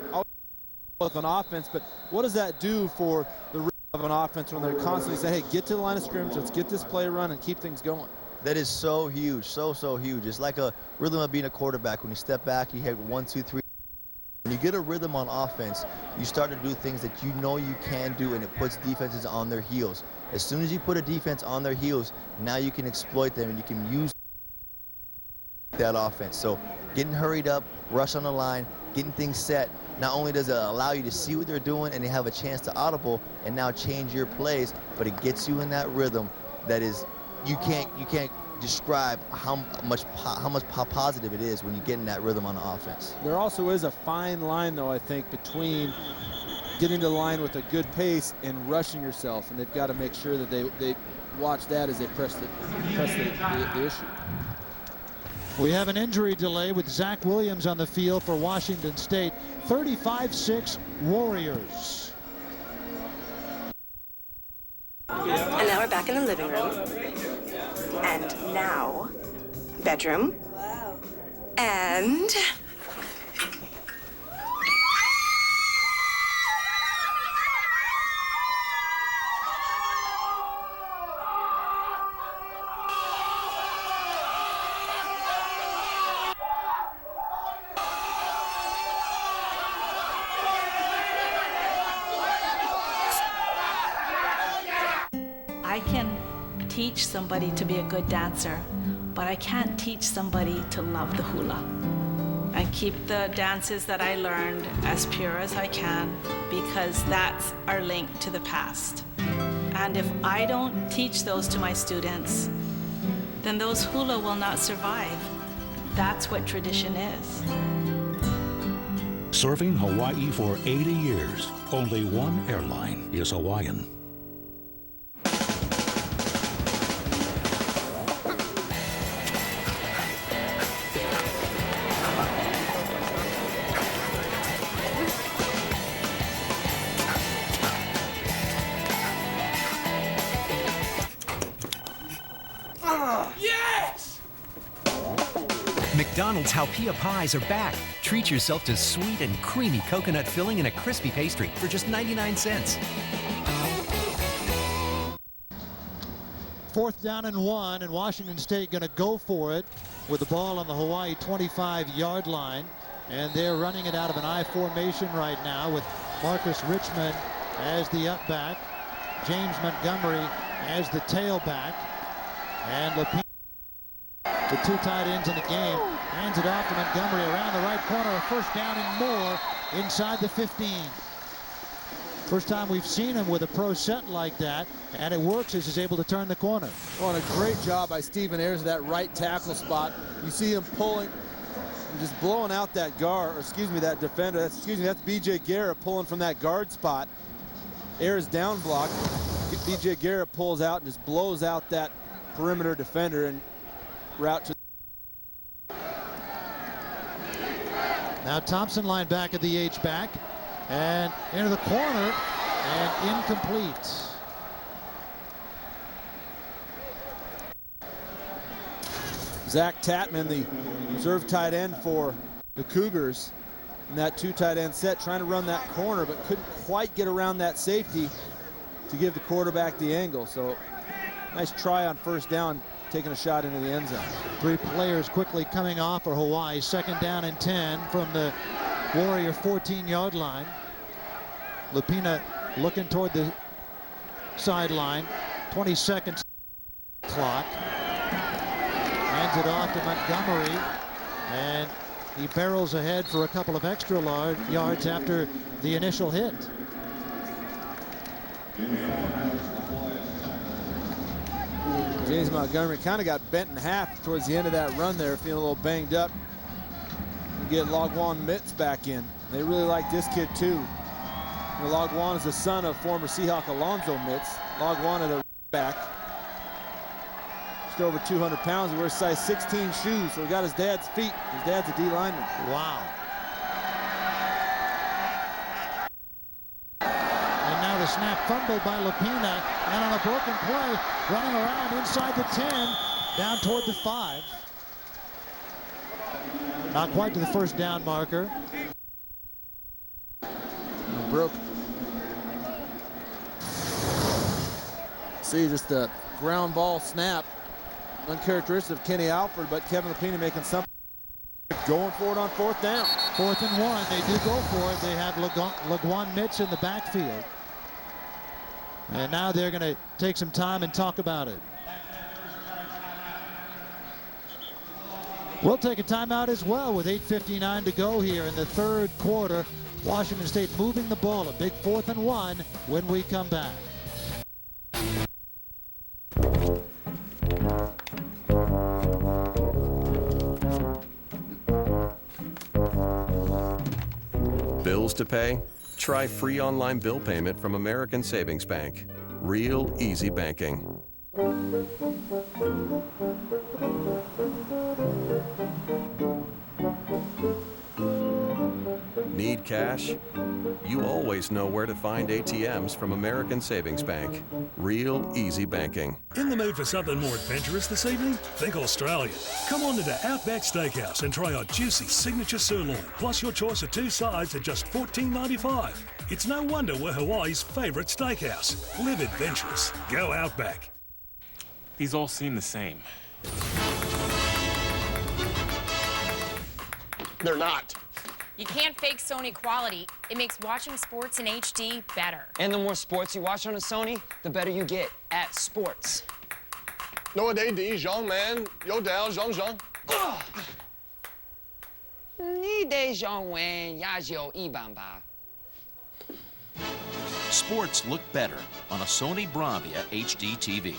an offense, but what does that do for the rhythm of an offense when they're constantly saying, hey, get to the line of scrimmage, let's get this play run and keep things going? That is so huge, so huge. It's like a rhythm of being a quarterback. When you step back, you hit 1, 2, 3. When you get a rhythm on offense, you start to do things that you know you can do, and it puts defenses on their heels. As soon as you put a defense on their heels, now you can exploit them and you can use that offense. So getting hurried up, rush on the line, getting things set, not only does it allow you to see what they're doing and they have a chance to audible and now change your plays, but it gets you in that rhythm that is, you can't describe how positive it is when you get in that rhythm on the offense. There also is a fine line, though, I think, between getting to the line with a good pace and rushing yourself, and they've got to make sure that they watch that as they press the issue. We have an injury delay with Zach Williams on the field for Washington State. 35-6 Warriors. And now we're back in the living room. And now, bedroom. Wow. And... I can teach somebody to be a good dancer, but I can't teach somebody to love the hula. I keep the dances that I learned as pure as I can because that's our link to the past. And if I don't teach those to my students, then those hula will not survive. That's what tradition is. Serving Hawaii for 80 years, only one airline is Hawaiian. McDonald's Haupia Pies are back. Treat yourself to sweet and creamy coconut filling and a crispy pastry for just 99 cents. 4th down and 1, and Washington State going to go for it with the ball on the Hawaii 25-yard line. And they're running it out of an I formation right now with Marcus Richmond as the up back, James Montgomery as the tailback, and Lapine, the two tight ends in the game, hands it off to Montgomery around the right corner, a first down and more inside the 15. First time we've seen him with a pro set like that, and it works as he's able to turn the corner. Oh, and a great job by Stephen Ayers at that right tackle spot. You see him pulling and just blowing out that guard, or excuse me, that defender. That's B.J. Garrett pulling from that guard spot. Ayers down block. B.J. Garrett pulls out and just blows out that perimeter defender and route to. Now Thompson line back at the H-back and into the corner and incomplete. Zach Tatman, the reserve tight end for the Cougars, in that two tight end set, trying to run that corner but couldn't quite get around that safety to give the quarterback the angle. So nice try on first down, taking a shot into the end zone. 3 players quickly coming off for Hawaii. 2nd down and 10 from the Warrior 14-yard line. Lupina looking toward the sideline. 20 seconds clock. Hands it off to Montgomery, and he barrels ahead for a couple of extra yards after the initial hit. James Montgomery kind of got bent in half towards the end of that run there, feeling a little banged up. You get Logwan Mitz back in. They really like this kid too. Logwan is the son of former Seahawk Alonzo Mitz. Logwan at a back. Just over 200 pounds. He wears size 16 shoes, so he got his dad's feet. His dad's a D lineman. Wow. Now the snap fumbled by Lupina, and on a broken play, running around inside the 10, down toward the 5. Not quite to the first down marker. Broke. See just the ground ball snap. uncharacteristic of Kenny Alford, but Kevin Lapini making something. Going for it on 4th down. 4th and 1. They do go for it. They have LeGuan Mitch in the backfield. And now they're going to take some time and talk about it. We'll take a timeout as well with 8:59 to go here in the 3rd quarter. Washington State moving the ball. A big 4th and 1 when we come back. Bills to pay? Try free online bill payment from American Savings Bank. Real easy banking. Need cash? You always know where to find ATMs from American Savings Bank. Real easy banking. In the mood for something more adventurous this evening? Think Australia. Come on into Outback Steakhouse and try our juicy signature sirloin, plus your choice of 2 sides at just $14.95. It's no wonder we're Hawaii's favourite steakhouse. Live adventurous. Go Outback. These all seem the same. They're not. You can't fake Sony quality. It makes watching sports in HD better. And the more sports you watch on a Sony, the better you get at sports. Nowadays, young man, yo down, zhang zhang. Sports look better on a Sony Bravia HD TV.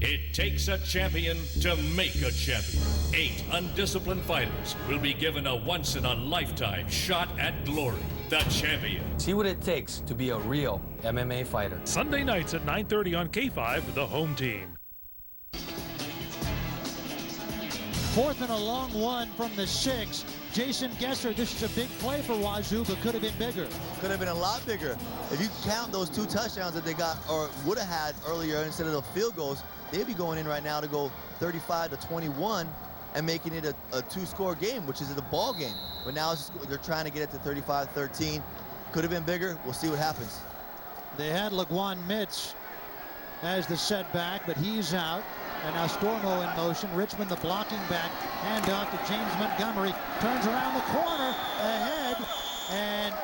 It takes a champion to make a champion. 8 undisciplined fighters will be given a once-in-a-lifetime shot at glory. The champion. See what it takes to be a real MMA fighter. Sunday nights at 9:30 on K5, the home team. 4th and a long one from the 6. Jason Gesser, this is a big play for Wazoo, but could have been bigger. Could have been a lot bigger. If you count those 2 touchdowns that they got or would have had earlier instead of the field goals, they'd be going in right now to go 35-21 and making it a 2-score game, which is a ball game. But now it's just, they're trying to get it to 35-13. Could have been bigger. We'll see what happens. They had LeGuan Mitch as the setback, but he's out. And now Stormo in motion. Richmond, the blocking back. Hand off to James Montgomery. Turns around the corner, ahead, and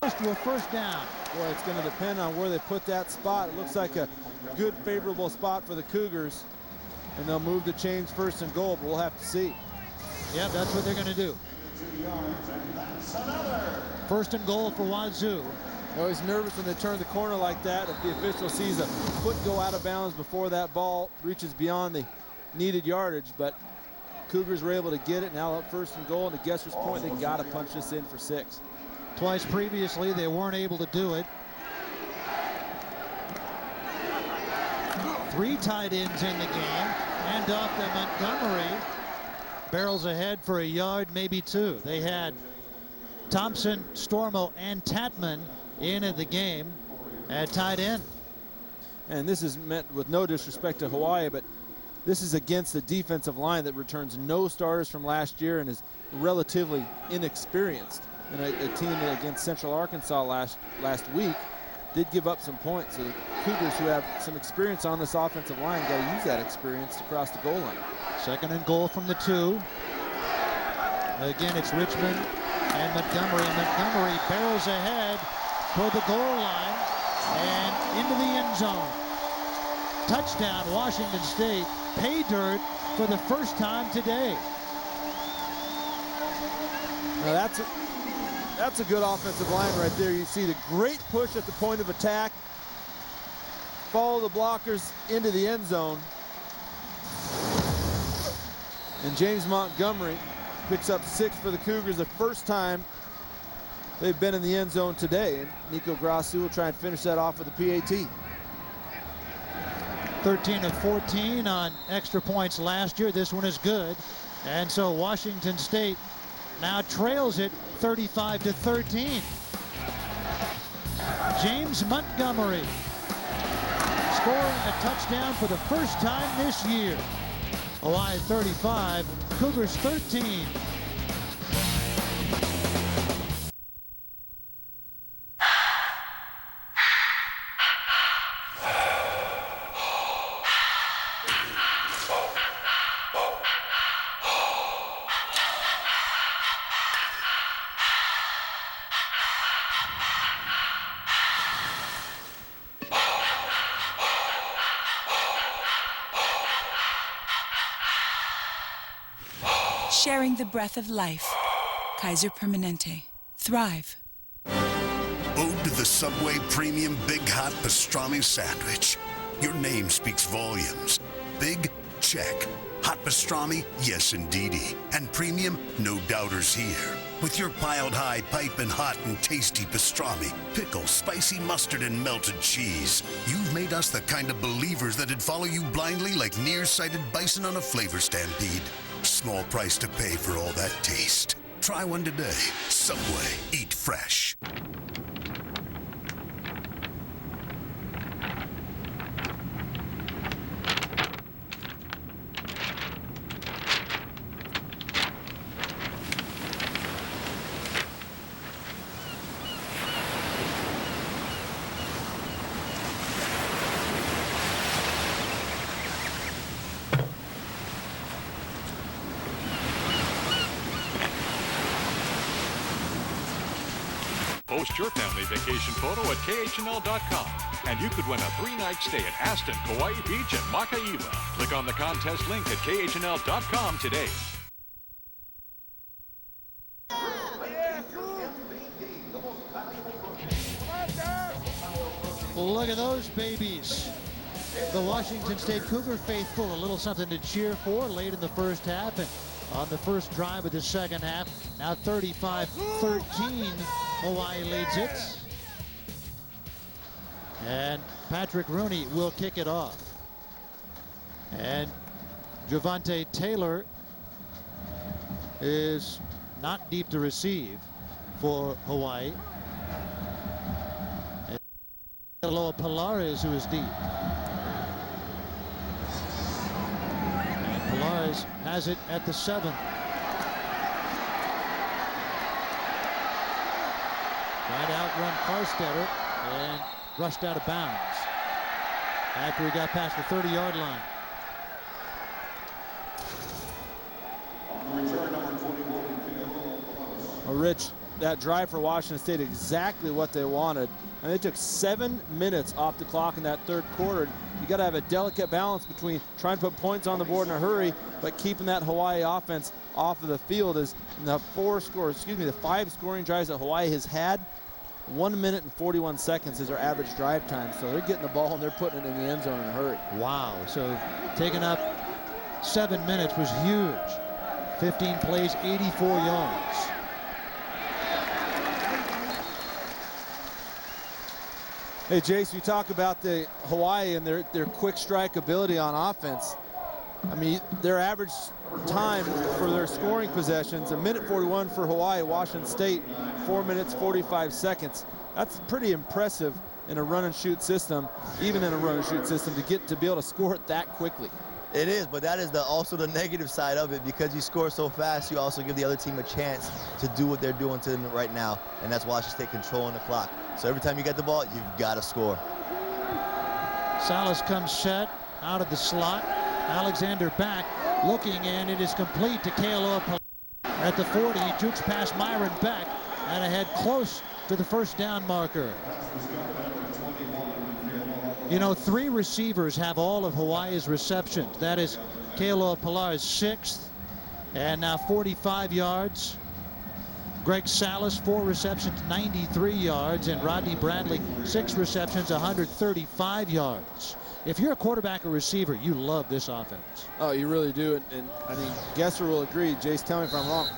to a 1st down. Boy, it's going to depend on where they put that spot. It looks like a good, favorable spot for the Cougars. And they'll move to change 1st and goal, but we'll have to see. Yeah, that's what they're going to do. 1st and goal for Wazoo. Always nervous when they turn the corner like that. If the official sees a foot go out of bounds before that ball reaches beyond the needed yardage, but Cougars were able to get it. Now up 1st and goal, and to Gesser's point, they got to punch this in for 6. Twice previously, they weren't able to do it. 3 tight ends in the game. Hand off to Montgomery. Barrels ahead for a yard, maybe 2. They had Thompson, Stormo, and Tatman in the game at tight end. And this is meant with no disrespect to Hawaii, but this is against a defensive line that returns no starters from last year and is relatively inexperienced. And a team against Central Arkansas last week did give up some points. So the Cougars, who have some experience on this offensive line, got to use that experience to cross the goal line. 2nd and goal from the 2. Again, it's Richmond and Montgomery. Montgomery barrels ahead toward the goal line and into the end zone. Touchdown, Washington State. Pay dirt for the 1st time today. Now that's a good offensive line right there. You see the great push at the point of attack. Follow the blockers into the end zone. And James Montgomery picks up 6 for the Cougars, the 1st time they've been in the end zone today. And Nico Grassu will try and finish that off with a PAT. 13 of 14 on extra points last year. This one is good. And so Washington State now trails it 35-13. James Montgomery scoring a touchdown for the 1st time this year. Hawaii 35, Cougars 13. Sharing the breath of life. Kaiser Permanente. Thrive. Ode to the Subway Premium Big Hot Pastrami Sandwich. Your name speaks volumes. Big? Check. Hot pastrami? Yes, indeedy. And premium? No doubters here. With your piled high, piping hot and tasty pastrami, pickles, spicy mustard, and melted cheese, you've made us the kind of believers that'd follow you blindly like nearsighted bison on a flavor stampede. Small price to pay for all that taste. Try one today. Subway. Eat fresh. Post your family vacation photo at KHNL.com, and you could win a 3-night stay at Aston, Kauai Beach, and Makaiva. Click on the contest link at KHNL.com today. Look at those babies. The Washington State Cougar faithful, a little something to cheer for late in the first half, and on the first drive of the second half, now 35-13. Hawaii leads it. And Patrick Rooney will kick it off. And Javante Taylor is not deep to receive for Hawaii. And Aloha Polaris, who is deep. And Polaris has it at the 7. Tried to outrun Carstetter and rushed out of bounds after he got past the 30-yard line. Well, Rich, that drive for Washington State, exactly what they wanted. And they took 7 minutes off the clock in that third quarter. You got to have a delicate balance between trying to put points on the board in a hurry, but keeping that Hawaii offense off of the field. As the 5 scoring drives that Hawaii has had, 1 minute and 41 seconds is their average drive time. So they're getting the ball and they're putting it in the end zone in a hurry. Wow, so taking up 7 minutes was huge. 15 plays, 84 yards. Hey, Jace, you talk about the Hawaii and their quick strike ability on offense. I mean, their average time for their scoring possessions, 1:41 for Hawaii. Washington State, 4 minutes, 45 seconds. That's pretty impressive in a run and shoot system, even in a run and shoot system, to be able to score it that quickly. It is, but that is also the negative side of it. Because you score so fast, you also give the other team a chance to do what they're doing to them right now, and that's Washington State controlling the clock. So every time you get the ball, you've got to score. Salas comes set out of the slot. Alexander back, looking, and it is complete to Kealoha at the 40. He jukes past Myron back and ahead close to the first down marker. You know, 3 receivers have all of Hawaii's receptions. That is Kealoha Pilar's 6th, and now 45 yards. Greg Salas, 4 receptions, 93 yards, and Rodney Bradley, 6 receptions, 135 yards. If you're a quarterback or receiver, you love this offense. Oh, you really do. And I mean, Gesser will agree. Jace, tell me if I'm wrong.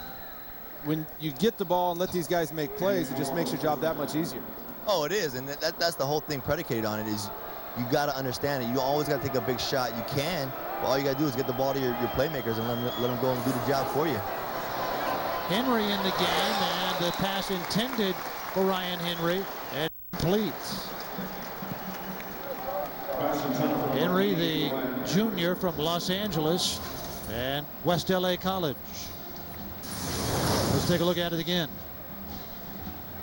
When you get the ball and let these guys make plays, it just makes your job that much easier. Oh, it is, and that's the whole thing predicated on it. Is you got to understand it. You always got to take a big shot. You can, but all you got to do is get the ball to your playmakers and let them go and do the job for you. Henry in the game, and the pass intended for Ryan Henry, and complete. Henry, the junior from Los Angeles and West LA College. Let's take a look at it again.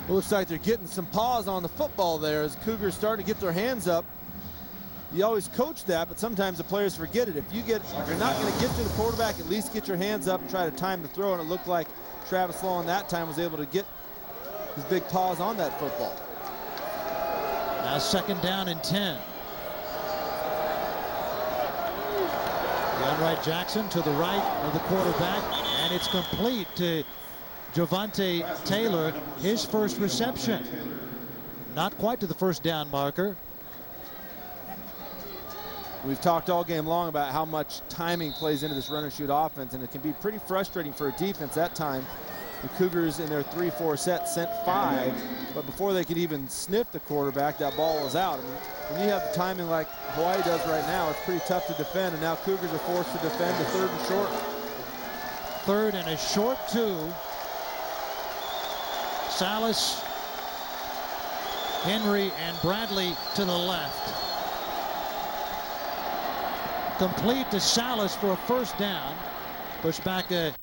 It looks like they're getting some paws on the football there as Cougars starting to get their hands up. You always coach that, but sometimes the players forget it. If you're not going to get to the quarterback, at least get your hands up and try to time the throw. And it looked like Travis Sloan that time was able to get his big paws on that football. Now 2nd down and 10. Right Jackson to the right of the quarterback, and it's complete to Javante Taylor, his first reception. Not quite to the first down marker. We've talked all game long about how much timing plays into this run and shoot offense, and it can be pretty frustrating for a defense at time. The Cougars in their 3-4 set sent 5, but before they could even sniff the quarterback, that ball was out. I mean, when you have the timing like Hawaii does right now, it's pretty tough to defend, and now Cougars are forced to defend the 3rd and short. 3rd and a short 2. Salas, Henry, and Bradley to the left. Complete to Salas for a first down. Push back a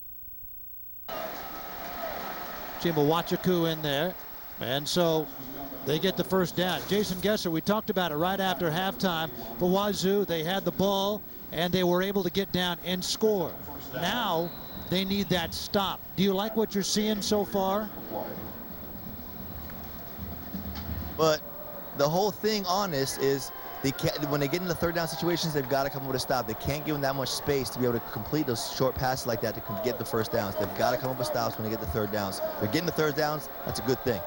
Chimawachaku in there. And so they get the first down. Jason Gesser, we talked about it right after halftime. For Wazoo, they had the ball and they were able to get down and score. Now they need that stop. Do you like what you're seeing so far? But the whole thing on this is they can't, when they get into 3rd down situations, they've got to come up with a stop. They can't give them that much space to be able to complete those short passes like that to get the first downs. They've got to come up with stops when they get the 3rd downs. They're getting the 3rd downs. That's a good thing.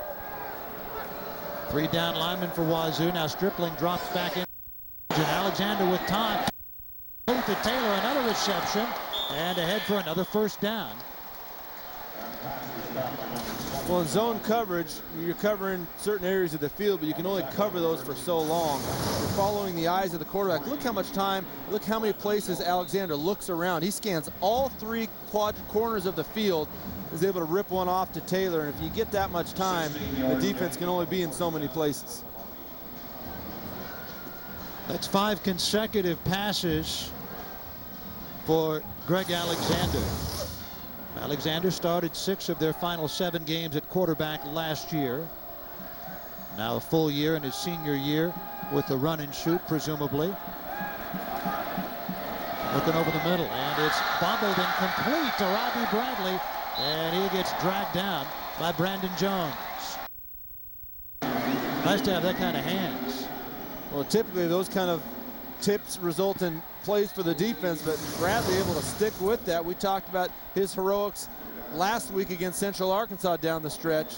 3 down linemen for Wazoo. Now Stripling drops back in. Alexander with time. To Taylor, another reception, and ahead for another first down. Well, in zone coverage, you're covering certain areas of the field, but you can only cover those for so long. You're following the eyes of the quarterback. Look how much time, look how many places Alexander looks around. He scans all 3 corners of the field, is able to rip one off to Taylor, and if you get that much time, the defense can only be in so many places. That's 5 consecutive passes for Greg Alexander. Alexander started 6 of their final 7 games at quarterback last year. Now a full year in his senior year with the run and shoot, presumably. Looking over the middle, and it's bobbled and complete to Robbie Bradley, and he gets dragged down by Brandon Jones. Nice to have that kind of hands. Well, typically those kind of tips result in plays for the defense, but Bradley able to stick with that. We talked about his heroics last week against Central Arkansas down the stretch.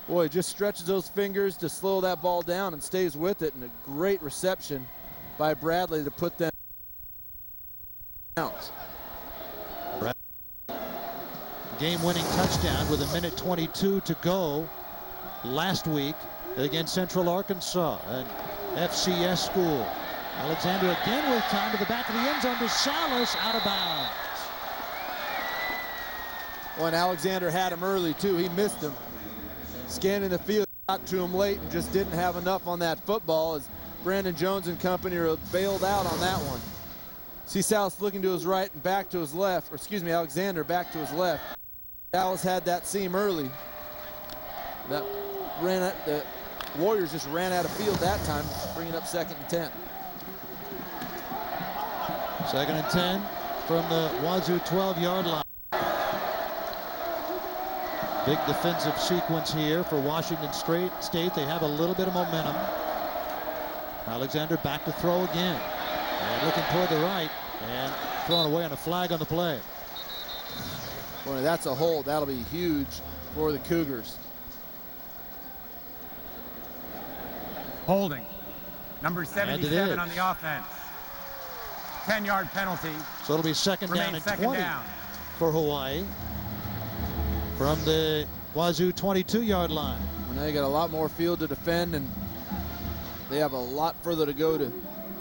Boy, just stretches those fingers to slow that ball down and stays with it, and a great reception by Bradley to put them out. Game-winning touchdown with 1:22 to go last week against Central Arkansas, an FCS school. Alexander again with time to the back of the end zone to Salas, out of bounds. Well, and Alexander had him early too. He missed him. Scanning the field, got to him late and just didn't have enough on that football as Brandon Jones and company are bailed out on that one. See Salas looking to his right and back to his left, or excuse me, Alexander back to his left. Dallas had that seam early. That ran at the Warriors just ran out of field that time, bringing up 2nd and 10. 2nd and 10 from the Wazoo 12-yard line. Big defensive sequence here for Washington State. They have a little bit of momentum. Alexander back to throw again. And looking toward the right and thrown away on a flag on the play. Boy, that's a hold. That'll be huge for the Cougars. Holding. Number 77 on the offense. 10-yard penalty. So it'll be second down and 20 down for Hawaii from the Wazoo 22-yard line. Well, now you got a lot more field to defend, and they have a lot further to go to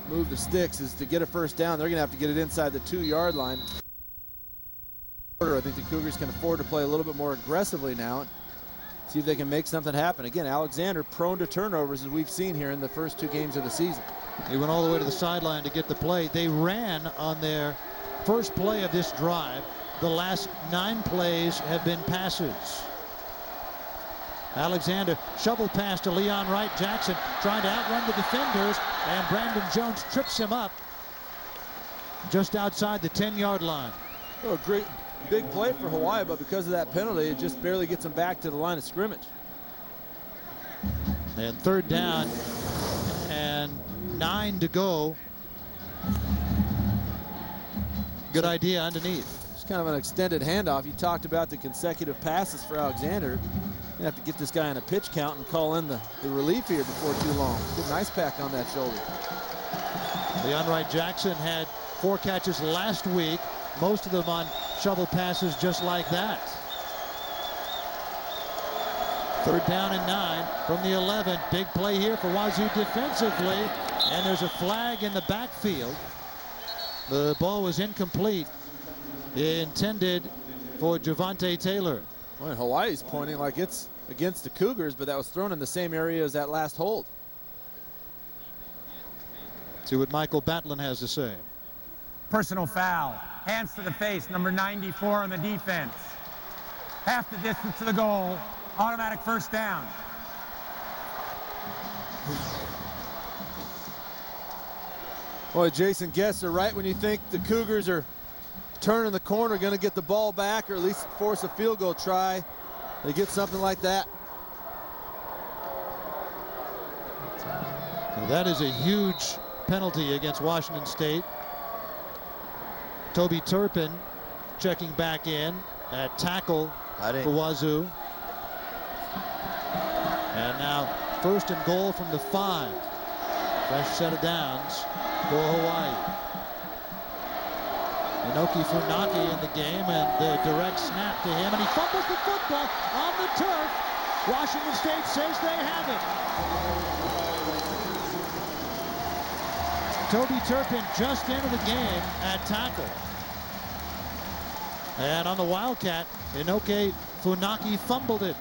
move the sticks. Is to get a first down, they're going to have to get it inside the 2-yard line. I think the Cougars can afford to play a little bit more aggressively now and see if they can make something happen. Again, Alexander prone to turnovers, as we've seen here in the first 2 games of the season. He went all the way to the sideline to get the play. They ran on their first play of this drive. The last 9 plays have been passes. Alexander shovel pass to Leon Wright Jackson, trying to outrun the defenders, and Brandon Jones trips him up just outside the 10-yard line. Oh, great big play for Hawaii, but because of that penalty, it just barely gets them back to the line of scrimmage. And 3rd down and 9 to go. Good idea underneath. kind of an extended handoff. You talked about the consecutive passes for Alexander. You have to get this guy on a pitch count and call in the relief here before too long. Good nice pack on that shoulder. Leon Wright Jackson had 4 catches last week, most of them on shovel passes just like that. 3rd down and 9 from the 11. Big play here for Wazoo defensively, and there's a flag in the backfield. The ball was incomplete, intended for Javante Taylor. Well, Hawaii's pointing like it's against the Cougars, but that was thrown in the same area as that last hold. See what Michael Batlin has to say. Personal foul. Hands to the face, number 94 on the defense. Half the distance to the goal. Automatic first down. Boy, Jason Gesser, right when you think the Cougars are turning the corner, going to get the ball back or at least force a field goal try, they get something like that. Now that is a huge penalty against Washington State. Toby Turpin checking back in at tackle for Wazoo. And now 1st and goal from the 5. Fresh set of downs for Hawaii. Inoki Funaki in the game, and the direct snap to him, and he fumbles the football on the turf. Washington State says they have it. Toby Turpin just into the game at tackle. And on the Wildcat, Inoki Funaki fumbled it.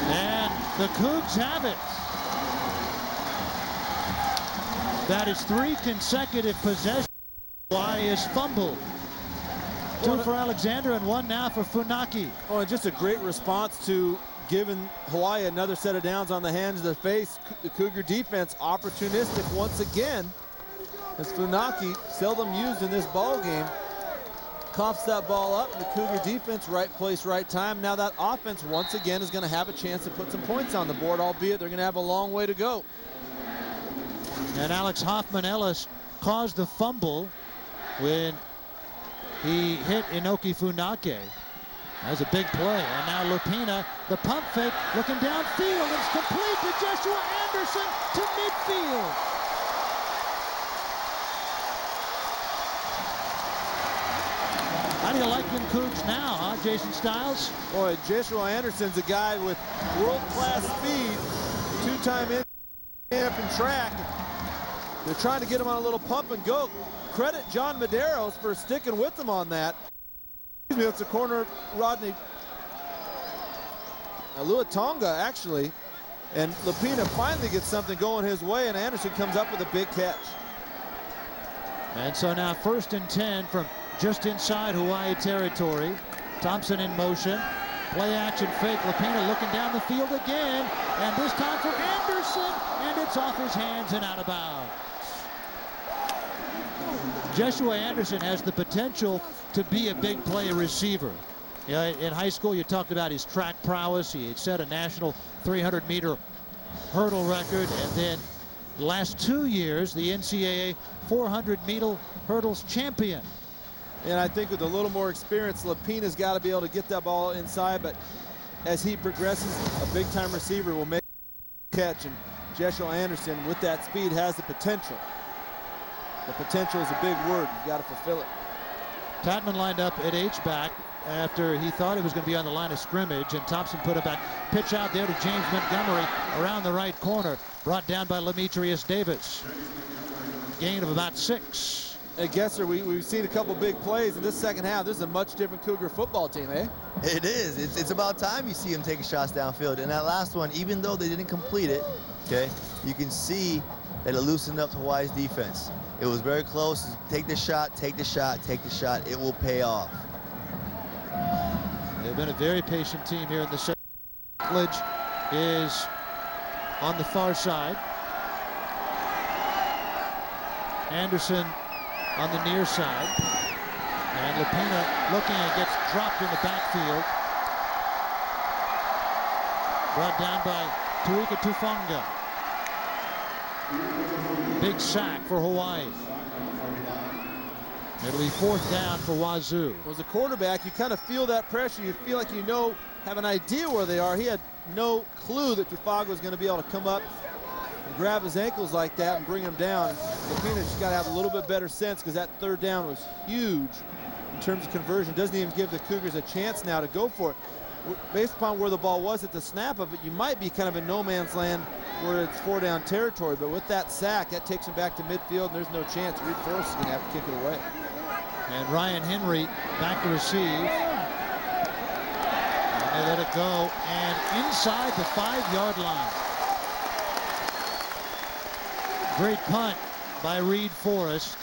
And the Cougs have it. That is 3 consecutive possessions. Why is fumbled? 2 for Alexander and 1 now for Funaki. Oh, and just a great response to giving Hawaii another set of downs on the hands of the face. The Cougar defense opportunistic once again, as Funaki, seldom used in this ball game, coughs that ball up. The Cougar defense, right place, right time. Now that offense once again is going to have a chance to put some points on the board, albeit they're going to have a long way to go. And Alex Hoffman-Ellis caused the fumble when he hit Inoki Funaki. That was a big play. And now Lupina, the pump fake, looking downfield. It's complete to Joshua Anderson to midfield. How do you like them Cougs now, huh, Jason Stiles? Boy, Joshua Anderson's a guy with world-class speed, 2-time champ in track. They're trying to get him on a little pump and go. Credit John Medeiros for sticking with them on that. Excuse me, it's a corner, Rodney Luatonga, actually. And Lupina finally gets something going his way, and Anderson comes up with a big catch. And so now 1st and 10 from just inside Hawaii territory. Thompson in motion. Play action fake. Lupina looking down the field again. And this time for Anderson. And it's off his hands and out of bounds. Joshua Anderson has the potential to be a big play receiver. You know, in high school, you talked about his track prowess. He had set a national 300-meter hurdle record. And then the last 2 years, the NCAA 400-meter hurdles champion. And I think with a little more experience, Lupina's got to be able to get that ball inside. But as he progresses, a big-time receiver will make a catch. And Joshua Anderson, with that speed, has the potential. The potential is a big word. You've got to fulfill it. Tatman lined up at H-back after he thought he was going to be on the line of scrimmage, and Thompson put it back. Pitch out there to James Montgomery around the right corner. Brought down by Demetrius Davis. Gain of about 6. Hey, Gesser, we've seen a couple big plays in this second half. This is a much different Cougar football team, eh? It is. It's about time you see him taking shots downfield. And that last one, even though they didn't complete it, okay, you can see that it loosened up Hawaii's defense. It was very close. Take the shot, take the shot, take the shot. It will pay off. They've been a very patient team here in the second. College is on the far side. Anderson on the near side. And Lupina looking and gets dropped in the backfield. Brought down by Tuika Tufunga. Big sack for Hawaii. It'll be 4th down for Wazoo. As a quarterback, you kind of feel that pressure. You feel like you know, have an idea where they are. He had no clue that Tufaga was going to be able to come up and grab his ankles like that and bring him down. Lapina just got to have a little bit better sense, because that 3rd down was huge in terms of conversion. Doesn't even give the Cougars a chance now to go for it. Based upon where the ball was at the snap of it, you might be kind of in no man's land where it's 4-down territory, but with that sack, that takes him back to midfield, and there's no chance. Reed Forrest is going to have to kick it away. And Ryan Henry back to receive. And they let it go, and inside the 5-yard line. Great punt by Reed Forrest.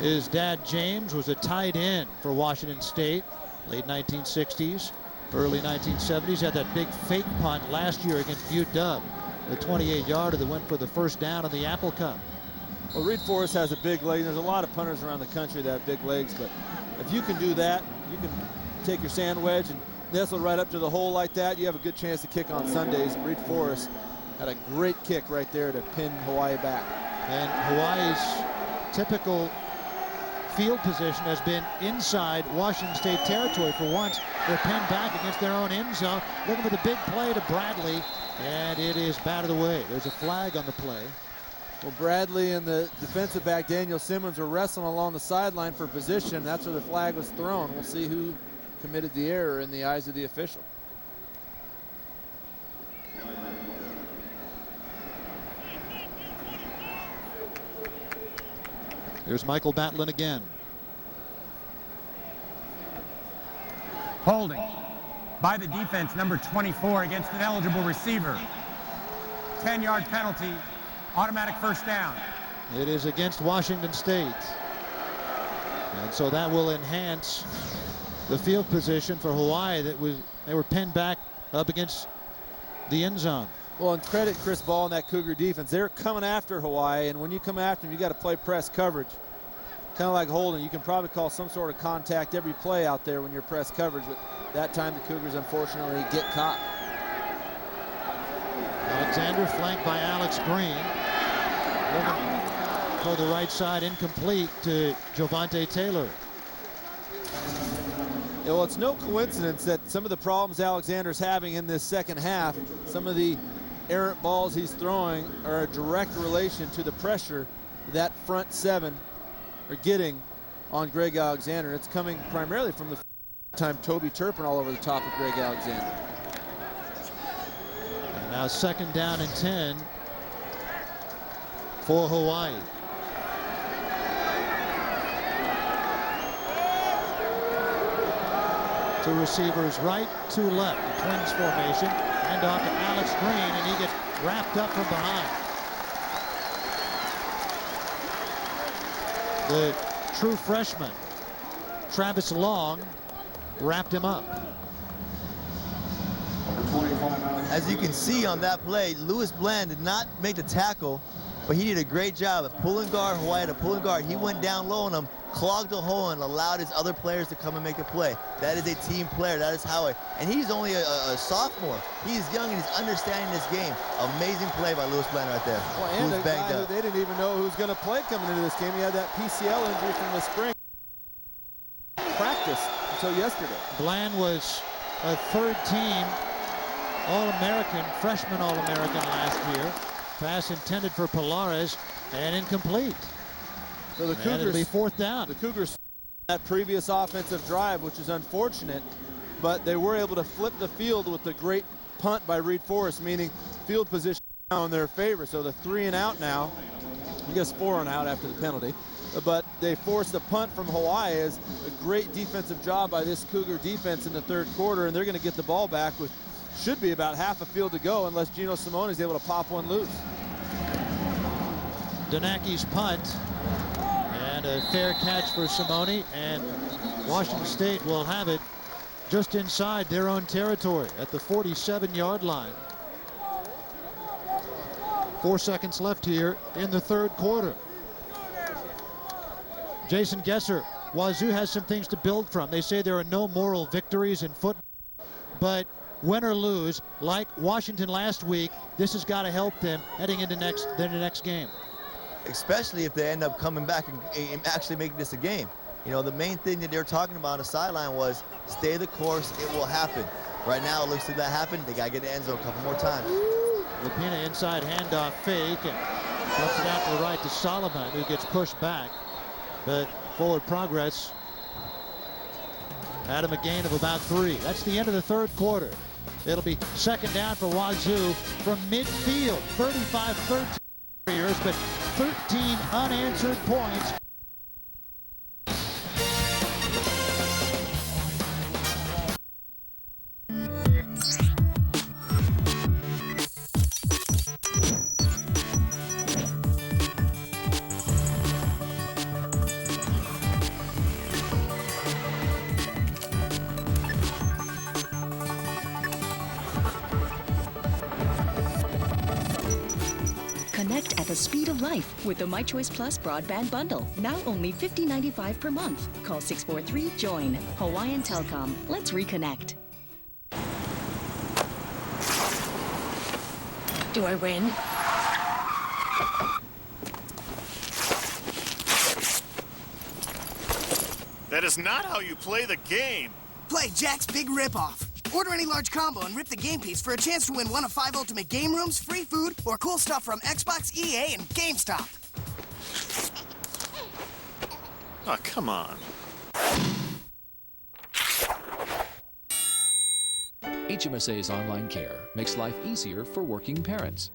His dad, James, was a tight end for Washington State, late 1960s, early 1970s. Had that big fake punt last year against UW, the 28-yarder that went for the 1st down in the Apple Cup. Well, Reed Forrest has a big leg. There's a lot of punters around the country that have big legs, but if you can do that, you can take your sand wedge and nestle right up to the hole like that, you have a good chance to kick on Sundays. And Reed Forrest had a great kick right there to pin Hawaii back. And Hawaii's typical field position has been inside Washington State territory for once. They're pinned back against their own end zone, looking for the big play to Bradley, and it is batted away. There's a flag on the play. Well, Bradley and the defensive back, Daniel Simmons, were wrestling along the sideline for position. That's where the flag was thrown. We'll see who committed the error in the eyes of the official. Here's Michael Batlin again. Holding by the defense, number 24, against an eligible receiver. 10-yard penalty, automatic 1st down. It is against Washington State. And so that will enhance the field position for Hawaii. They were pinned back up against the end zone. Well, and credit Chris Ball and that Cougar defense. They're coming after Hawaii, and when you come after them, you got to play press coverage. Kind of like holding. You can probably call some sort of contact every play out there when you're press coverage, but that time the Cougars unfortunately get caught. Alexander flanked by Alex Green. Looking for the right side, incomplete to Javante Taylor. Yeah, well, it's no coincidence that some of the problems Alexander's having in this 2nd half, some of the errant balls he's throwing are a direct relation to the pressure that front 7 are getting on Greg Alexander. It's coming primarily from the time Toby Turpin all over the top of Greg Alexander. And now 2nd down and 10 for Hawaii. Two receivers right, two left. The Twins formation. Hand off to Alex Green, and he gets wrapped up from behind. The true freshman, Travis Long, wrapped him up. As you can see on that play, Lewis Bland did not make the tackle, but he did a great job at pulling guard Hawaii to pulling guard. He went down low on him, clogged the hole, and allowed his other players to come and make a play. That is a team player. That is Howie. And he's only a sophomore. He's young and he's understanding this game. Amazing play by Lewis Bland right there. Well, and a guy who they didn't even know who was going to play coming into this game. He had that PCL injury from the spring practice until yesterday. Bland was a 3rd team All-American, freshman All-American last year. Pass intended for Pilares and incomplete. So the Cougars, it'll be 4th down. The Cougars that previous offensive drive, which is unfortunate, but they were able to flip the field with the great punt by Reed Forrest, meaning field position now in their favor. So the 3 and out now, I guess 4 and out after the penalty, but they forced the punt from Hawaii. Is a great defensive job by this Cougar defense in the 3rd quarter, and they're going to get the ball back with should be about half a field to go unless Gino Simone is able to pop one loose. Donaki's punt, and a fair catch for Simone, and Washington State will have it just inside their own territory at the 47-yard line. 4 seconds left here in the 3rd quarter. Jason Gesser, Wazoo has some things to build from. They say there are no moral victories in football, but win or lose, like Washington last week, this has got to help them heading into the next game. Especially if they end up coming back and actually making this a game. You know, the main thing that they were talking about on the sideline was stay the course, it will happen. Right now, it looks like that happened. They got to get the end zone a couple more times. Lapina inside handoff fake and dumps it out to the right to Solomon, who gets pushed back. But forward progress had him a gain of about 3. That's the end of the third quarter. It'll be second down for Wazoo from midfield. 35-13 years, but 13 unanswered points. Connect at the speed of life with the My Choice Plus broadband bundle. Now only $50.95 per month. Call 643-JOIN. Hawaiian Telcom. Let's reconnect. Do I win? That is not how you play the game. Play Jack's Big Rip-Off. Order any large combo and rip the game piece for a chance to win one of 5 ultimate game rooms, free food, or cool stuff from Xbox, EA, and GameStop. Oh, come on. HMSA's online care makes life easier for working parents.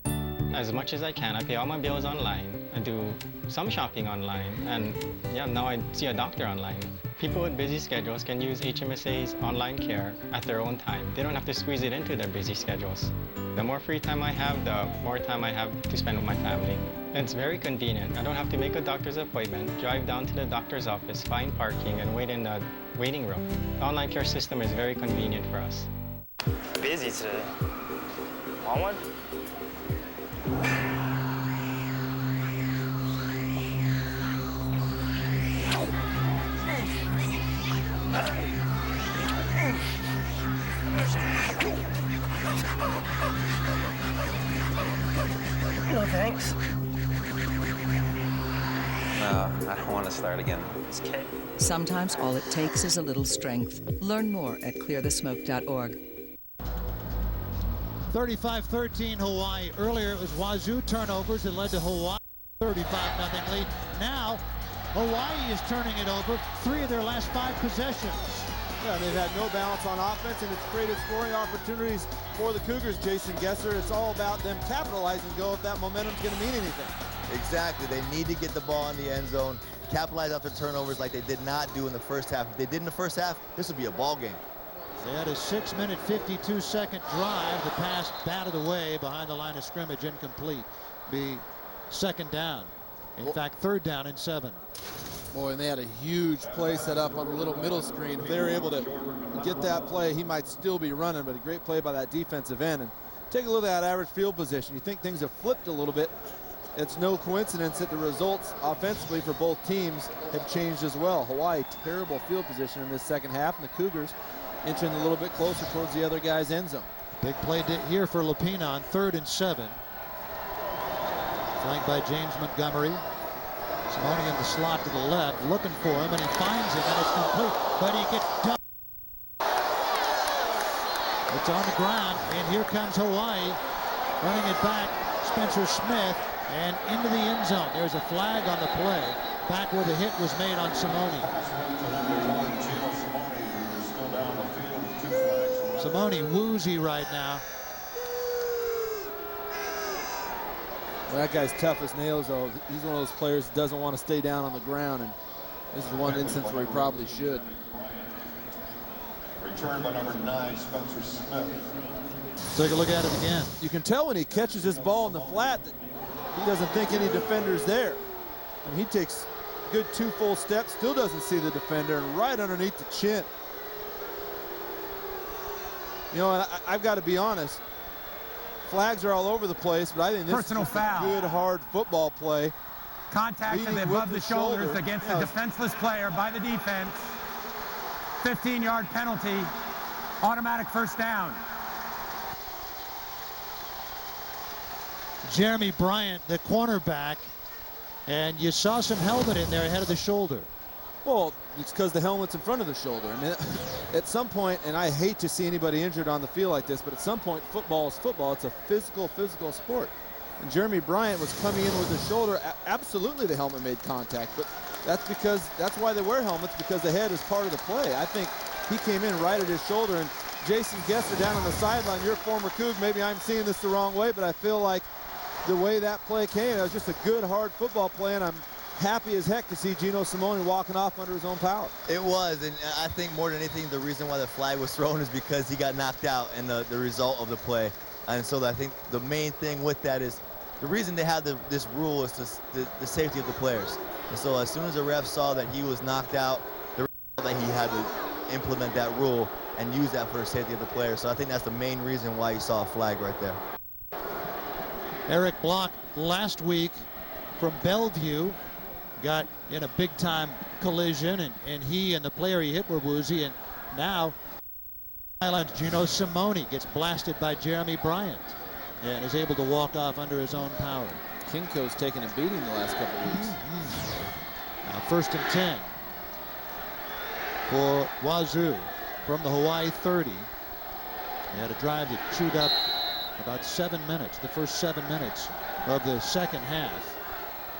As much as I can, I pay all my bills online. I do some shopping online, and yeah, now I see a doctor online. People with busy schedules can use HMSA's online care at their own time. They don't have to squeeze it into their busy schedules. The more free time I have, the more time I have to spend with my family. And it's very convenient. I don't have to make a doctor's appointment, drive down to the doctor's office, find parking, and wait in the waiting room. The online care system is very convenient for us. Busy today. Want one? No thanks. No, I don't want to start again. It's okay. Sometimes all it takes is a little strength. Learn more at clearthesmoke.org. 35-13 Hawaii. Earlier it was Wazoo turnovers that led to Hawaii 35-0 lead. Now Hawaii is turning it over 3 of their last 5 possessions. Yeah, they've had no balance on offense, and it's created scoring opportunities for the Cougars, Jason Gesser. It's all about them capitalizing, go if that momentum's going to mean anything. Exactly. They need to get the ball in the end zone, capitalize off the turnovers like they did not do in the first half. If they did in the first half, this would be a ball game. They had a 6-minute, 52-second drive. The pass batted away behind the line of scrimmage, incomplete. Be second down. In fact, third down and 7. Boy, and they had a huge play set up on the little middle screen. If they were able to get that play, he might still be running, but a great play by that defensive end. And take a look at that average field position. You think things have flipped a little bit. It's no coincidence that the results offensively for both teams have changed as well. Hawaii, terrible field position in this second half, and the Cougars inching a little bit closer towards the other guy's end zone. Big play here for Lapina on 3rd and 7. Flanked by James Montgomery. Simone in the slot to the left, looking for him, and he finds him, and it's complete, but he gets dumped. It's on the ground, and here comes Hawaii, running it back, Spencer Smith, and into the end zone. There's a flag on the play, back where the hit was made on Simone. Simone woozy right now. Well, that guy's tough as nails, though. He's one of those players that doesn't want to stay down on the ground, and this is one instance where he probably should. Return by number 9, Spencer Smith. Take a look at it again. You can tell when he catches this ball in the flat that he doesn't think any defender's there. I mean, he takes a good 2 full steps, still doesn't see the defender, and right underneath the chin. You know, I've got to be honest. Flags are all over the place, but I think this is a good, hard football play. Contacted above the shoulders against the defenseless player by the defense. 15-yard penalty, automatic first down. Jeremy Bryant, the cornerback, and you saw some helmet in there ahead of the shoulder. Well, it's because the helmet's in front of the shoulder. I mean, at some point, and I hate to see anybody injured on the field like this, but at some point, football is football. It's a physical sport. And Jeremy Bryant was coming in with his shoulder. Absolutely, the helmet made contact, but that's why they wear helmets, because the head is part of the play. I think he came in right at his shoulder, and Jason Gesser down on the sideline, you're a former Coug. Maybe I'm seeing this the wrong way, but I feel like the way that play came, it was just a good, hard football play, and I'm happy as heck to see Gino Simone walking off under his own power. It was, and I think more than anything, the reason why the flag was thrown is because he got knocked out in the result of the play. And so I think the main thing with that is the reason they had this rule is the safety of the players. And so as soon as the ref saw that he was knocked out, the ref saw that he had to implement that rule and use that for the safety of the players. So I think that's the main reason why you saw a flag right there. Eric Block last week from Bellevue got in a big-time collision, and he and the player he hit were woozy, and now Gino Simone gets blasted by Jeremy Bryant and is able to walk off under his own power. Kinko's taken a beating the last couple of weeks. Now 1st and 10 for Wazoo from the Hawaii 30. They had a drive that chewed up about 7 minutes, the first 7 minutes of the second half.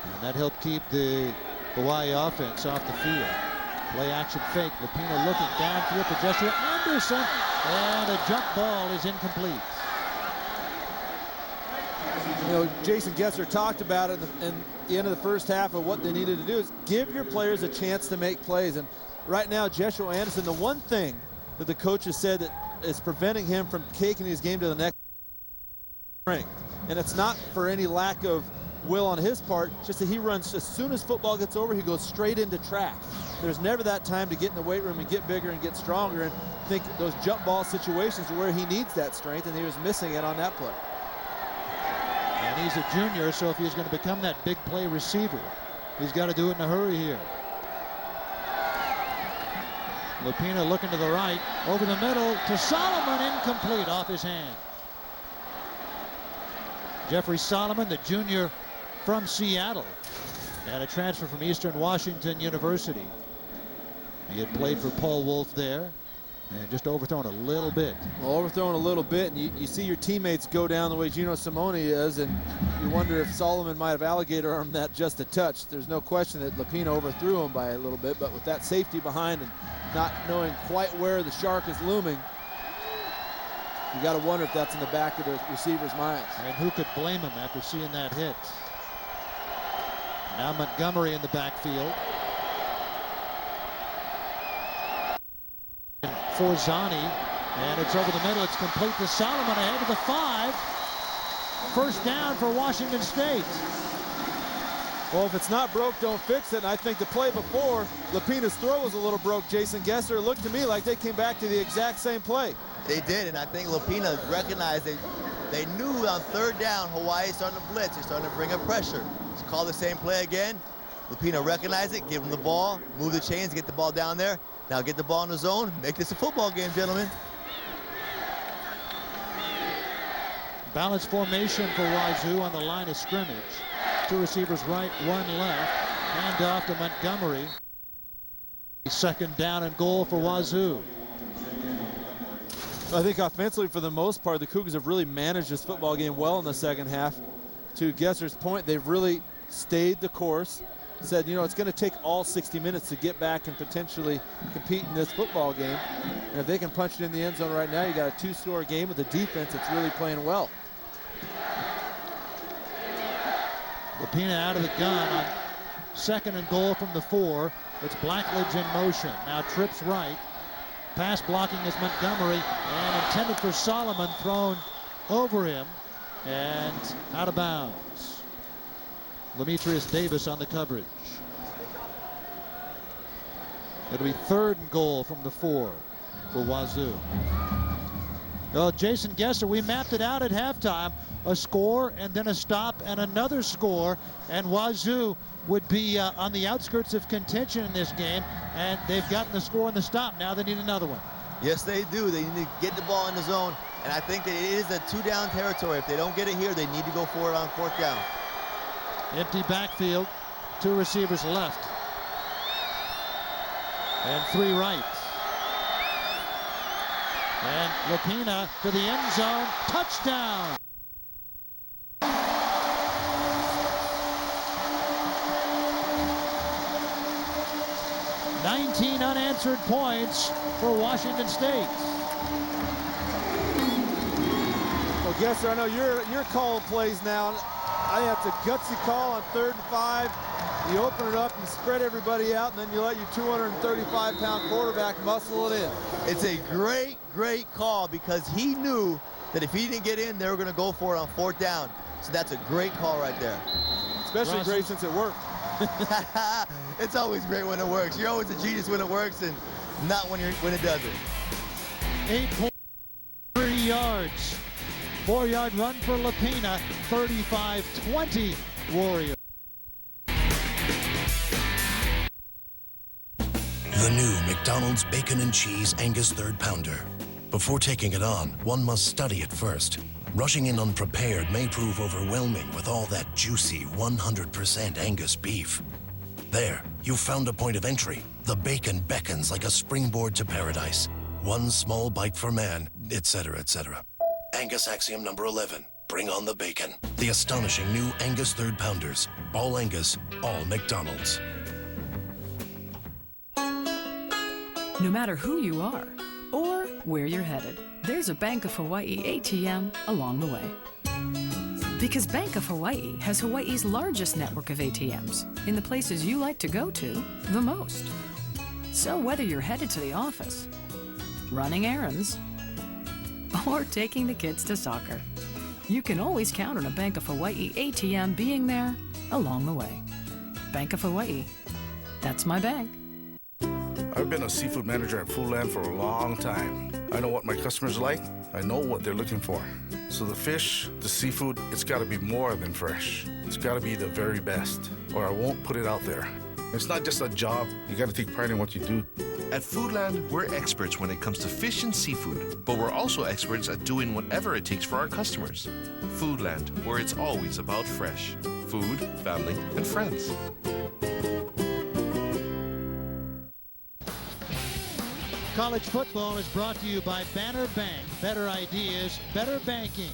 And that helped keep the Hawaii offense off the field. Play action fake. Lupino looking downfield to Joshua Anderson. And a jump ball is incomplete. You know, Jason Gesser talked about it in the end of the first half of what they needed to do is give your players a chance to make plays. And right now, Joshua Anderson, the one thing that the coach has said that is preventing him from taking his game to the next strength. And it's not for any lack of will on his part, just that he runs as soon as football gets over, he goes straight into track. There's never that time to get in the weight room and get bigger and get stronger, and I think those jump ball situations are where he needs that strength, and he was missing it on that play. And he's a junior, so if he's going to become that big play receiver, he's got to do it in a hurry here. Lupino looking to the right, over the middle to Solomon, incomplete, off his hand. Jeffrey Solomon, the junior from Seattle, and a transfer from Eastern Washington University. He had played for Paul Wolf there, and just overthrown a little bit. Well, overthrown a little bit, and you see your teammates go down the way Gino Simone is, and you wonder if Solomon might have alligator armed that just a touch. There's no question that Lupino overthrew him by a little bit, but with that safety behind and not knowing quite where the shark is looming, you got to wonder if that's in the back of the receiver's minds. And who could blame him after seeing that hit? Now Montgomery in the backfield. Forzani, and it's over the middle. It's complete to Solomon ahead of the 5. First down for Washington State. Well, if it's not broke, don't fix it. And I think the play before, Lupino's throw was a little broke, Jason Gesser. It looked to me like they came back to the exact same play. They did, and I think Lupino recognized they knew on 3rd down, Hawaii starting to blitz. They're starting to bring up pressure. Let's call the same play again. Lupino recognized it, give him the ball, move the chains, get the ball down there. Now get the ball in the zone, make this a football game, gentlemen. Balanced formation for Wazoo on the line of scrimmage. 2 receivers right, 1 left. Hand off to Montgomery. 2nd down and goal for Wazoo. I think offensively, for the most part, the Cougars have really managed this football game well in the second half. To Gesser's point, they've really stayed the course. Said, you know, it's going to take all 60 minutes to get back and potentially compete in this football game. And if they can punch it in the end zone right now, you got a 2-score game with a defense that's really playing well. Lupino out of the gun on 2nd and goal from the 4. It's Blackledge in motion. Now trips right. Pass blocking is Montgomery, and intended for Solomon, thrown over him and out of bounds. Demetrius Davis on the coverage. It'll be 3rd and goal from the 4 for Wazoo. Well, Jason Gesser, we mapped it out at halftime. A score and then a stop and another score, and Wazoo would be on the outskirts of contention in this game, and they've gotten the score and the stop. Now they need another one. Yes, they do. They need to get the ball in the zone And I think that it is a 2-down territory. If they don't get it here, they need to go for it on 4th down. Empty backfield, 2 receivers left. And 3 right. And Lapina to the end zone, touchdown! $19 unanswered points for Washington State. Well, Gesser, I know you're calling plays now. I think that's a gutsy call on 3rd and 5. You open it up and spread everybody out, and then you let your 235-pound quarterback muscle it in. It's a great, great call because he knew that if he didn't get in, they were going to go for it on 4th down. So that's a great call right there. Especially great since it worked. It's always great when it works. You're always a genius when it works and not when it doesn't. 30 yards. 4-yard run for Lapina. 35-20 Warriors. The new McDonald's Bacon and Cheese Angus 3rd Pounder. Before taking it on, one must study it first. Rushing in unprepared may prove overwhelming with all that juicy 100% Angus beef. There, you've found a point of entry. The bacon beckons like a springboard to paradise. One small bite for man, etc., etc. Angus axiom number 11. Bring on the bacon. The astonishing new Angus 3rd Pounders. All Angus, all McDonald's. No matter who you are or where you're headed, there's a Bank of Hawaii ATM along the way. Because Bank of Hawaii has Hawaii's largest network of ATMs in the places you like to go to the most. So whether you're headed to the office, running errands, or taking the kids to soccer, you can always count on a Bank of Hawaii ATM being there along the way. Bank of Hawaii. That's my bank. I've been a seafood manager at Foodland for a long time. I know what my customers like. I know what they're looking for. So the fish, the seafood, it's got to be more than fresh. It's got to be the very best, or I won't put it out there. It's not just a job. You got to take pride in what you do. At Foodland, we're experts when it comes to fish and seafood, but we're also experts at doing whatever it takes for our customers. Foodland, where it's always about fresh. Food, family, and friends. College football is brought to you by Banner Bank, better ideas, better banking,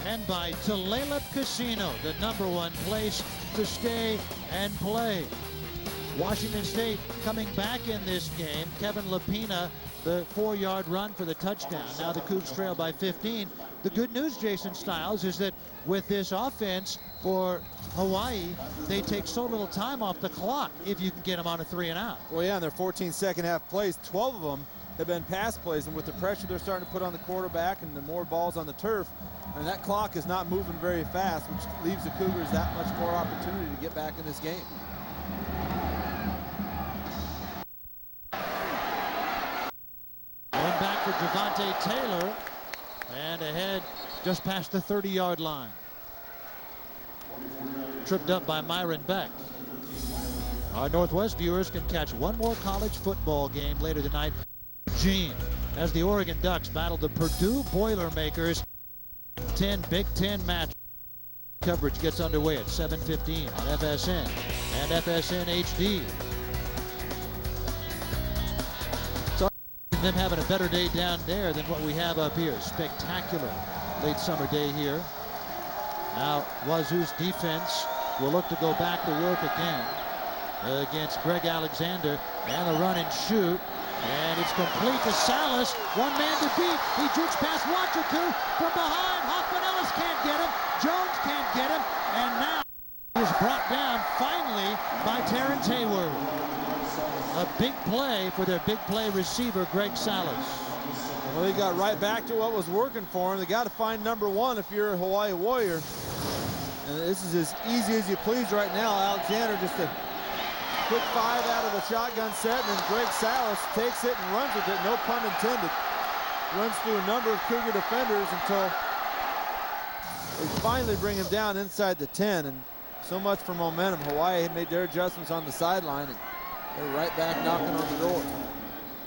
and by Tulalip Casino, the #1 place to stay and play. Washington State coming back in this game. Kevin Lapina, the 4-yard run for the touchdown. Now the Cougs trail by 15. The good news, Jason Stiles, is that with this offense for Hawaii, they take so little time off the clock if you can get them on a 3 and out. Well, yeah, and their 14 second-half plays, 12 of them have been pass plays, and with the pressure they're starting to put on the quarterback and the more balls on the turf, and that clock is not moving very fast, which leaves the Cougars that much more opportunity to get back in this game. Going back for Javante Taylor, and ahead just past the 30-yard line. Tripped up by Myron Beck. Our Northwest viewers can catch one more college football game later tonight. Eugene, as the Oregon Ducks battle the Purdue Boilermakers. 10 Big Ten match. Coverage gets underway at 7:15 on FSN and FSN HD. So them having a better day down there than what we have up here. Spectacular late summer day here. Now Wazoo's defense will look to go back to work again against Greg Alexander, and a run and shoot. And it's complete to Salas. One man to beat. He jukes past Wachaku from behind. Hoffman Ellis can't get him. Jones can't get him. And now he is brought down finally by Terrence Hayward. A big play for their big play receiver, Greg Salas. Well, they got right back to what was working for them. They got to find #1 if you're a Hawaii Warrior. And this is as easy as you please right now. Alexander just a quick 5 out of the shotgun set, and then Greg Salas takes it and runs with it, no pun intended. Runs through a number of Cougar defenders until they finally bring him down inside the 10, and so much for momentum. Hawaii had made their adjustments on the sideline, and they're right back knocking on the door.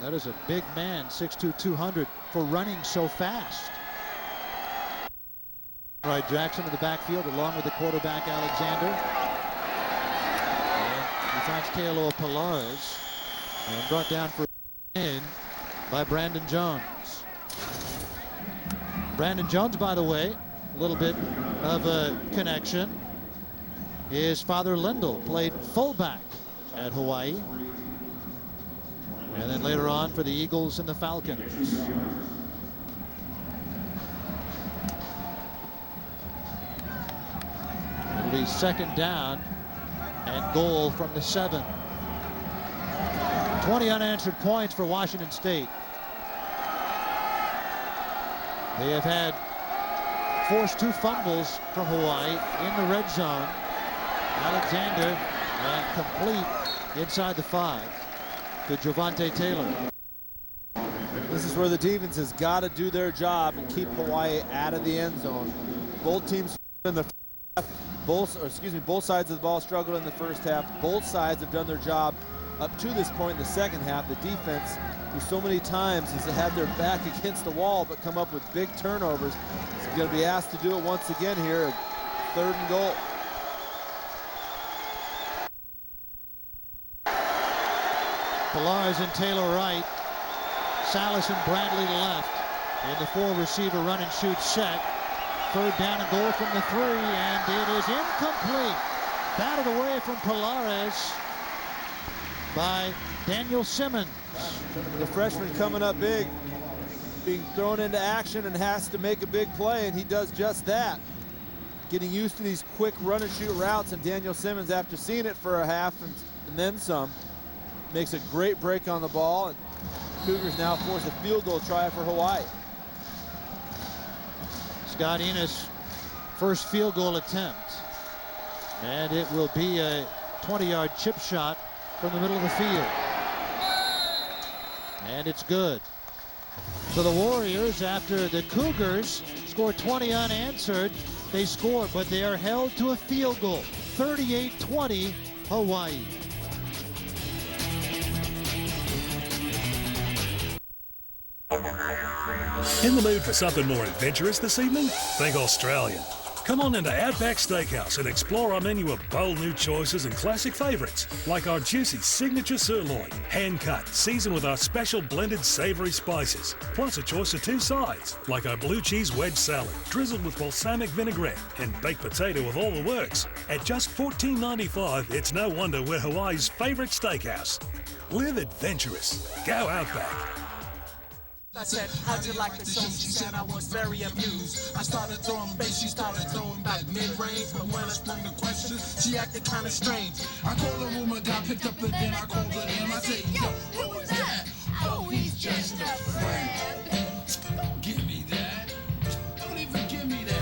That is a big man, 6'2", 200, for running so fast. Right, Jackson in the backfield along with the quarterback Alexander. And he finds Kealo Pilares and brought down for in by Brandon Jones. Brandon Jones, by the way, a little bit of a connection. His father Lyndall played fullback at Hawaii. And then later on for the Eagles and the Falcons. It'll be second down and goal from the 7. 20 unanswered points for Washington State. They have had forced 2 fumbles from Hawaii in the red zone. Alexander and complete inside the 5 to Javante Taylor. This is where the defense has got to do their job and keep Hawaii out of the end zone. Both teams in the both sides of the ball struggled in the first half. Both sides have done their job up to this point in the second half. The defense, who so many times has had their back against the wall but come up with big turnovers, is going to be asked to do it once again here at 3rd and goal. Pilares and Taylor right. Salas and Bradley left. In the 4-receiver run and shoot set. 3rd down and goal from the 3, and it is incomplete. Batted away from Pilares by Daniel Simmons. The freshman coming up big, being thrown into action and has to make a big play, and he does just that. Getting used to these quick run and shoot routes, and Daniel Simmons, after seeing it for a half and then some, makes a great break on the ball, and Cougars now force a field goal try for Hawaii. Scott Enos' first field goal attempt, and it will be a 20-yard chip shot from the middle of the field, and it's good. So the Warriors, after the Cougars scored 20 unanswered, they scored, but they are held to a field goal. 38-20 Hawaii. In the mood for something more adventurous this evening? Think Australian. Come on into Outback Steakhouse and explore our menu of bold new choices and classic favourites, like our juicy signature sirloin, hand-cut, seasoned with our special blended savoury spices, plus a choice of 2 sides, like our blue cheese wedge salad, drizzled with balsamic vinaigrette, and baked potato with all the works. At just $14.95, it's no wonder we're Hawaii's favourite steakhouse. Live adventurous. Go Outback. I said, how'd you like the song? She said I was very amused. I started throwing bass, she started throwing back mid-range. But when I sprung the question, she acted kind of strange. I called the room, a guy picked up and then I called her in. I said, yo, who was that? Oh, he's just a friend. Don't give me that. Don't even give me that.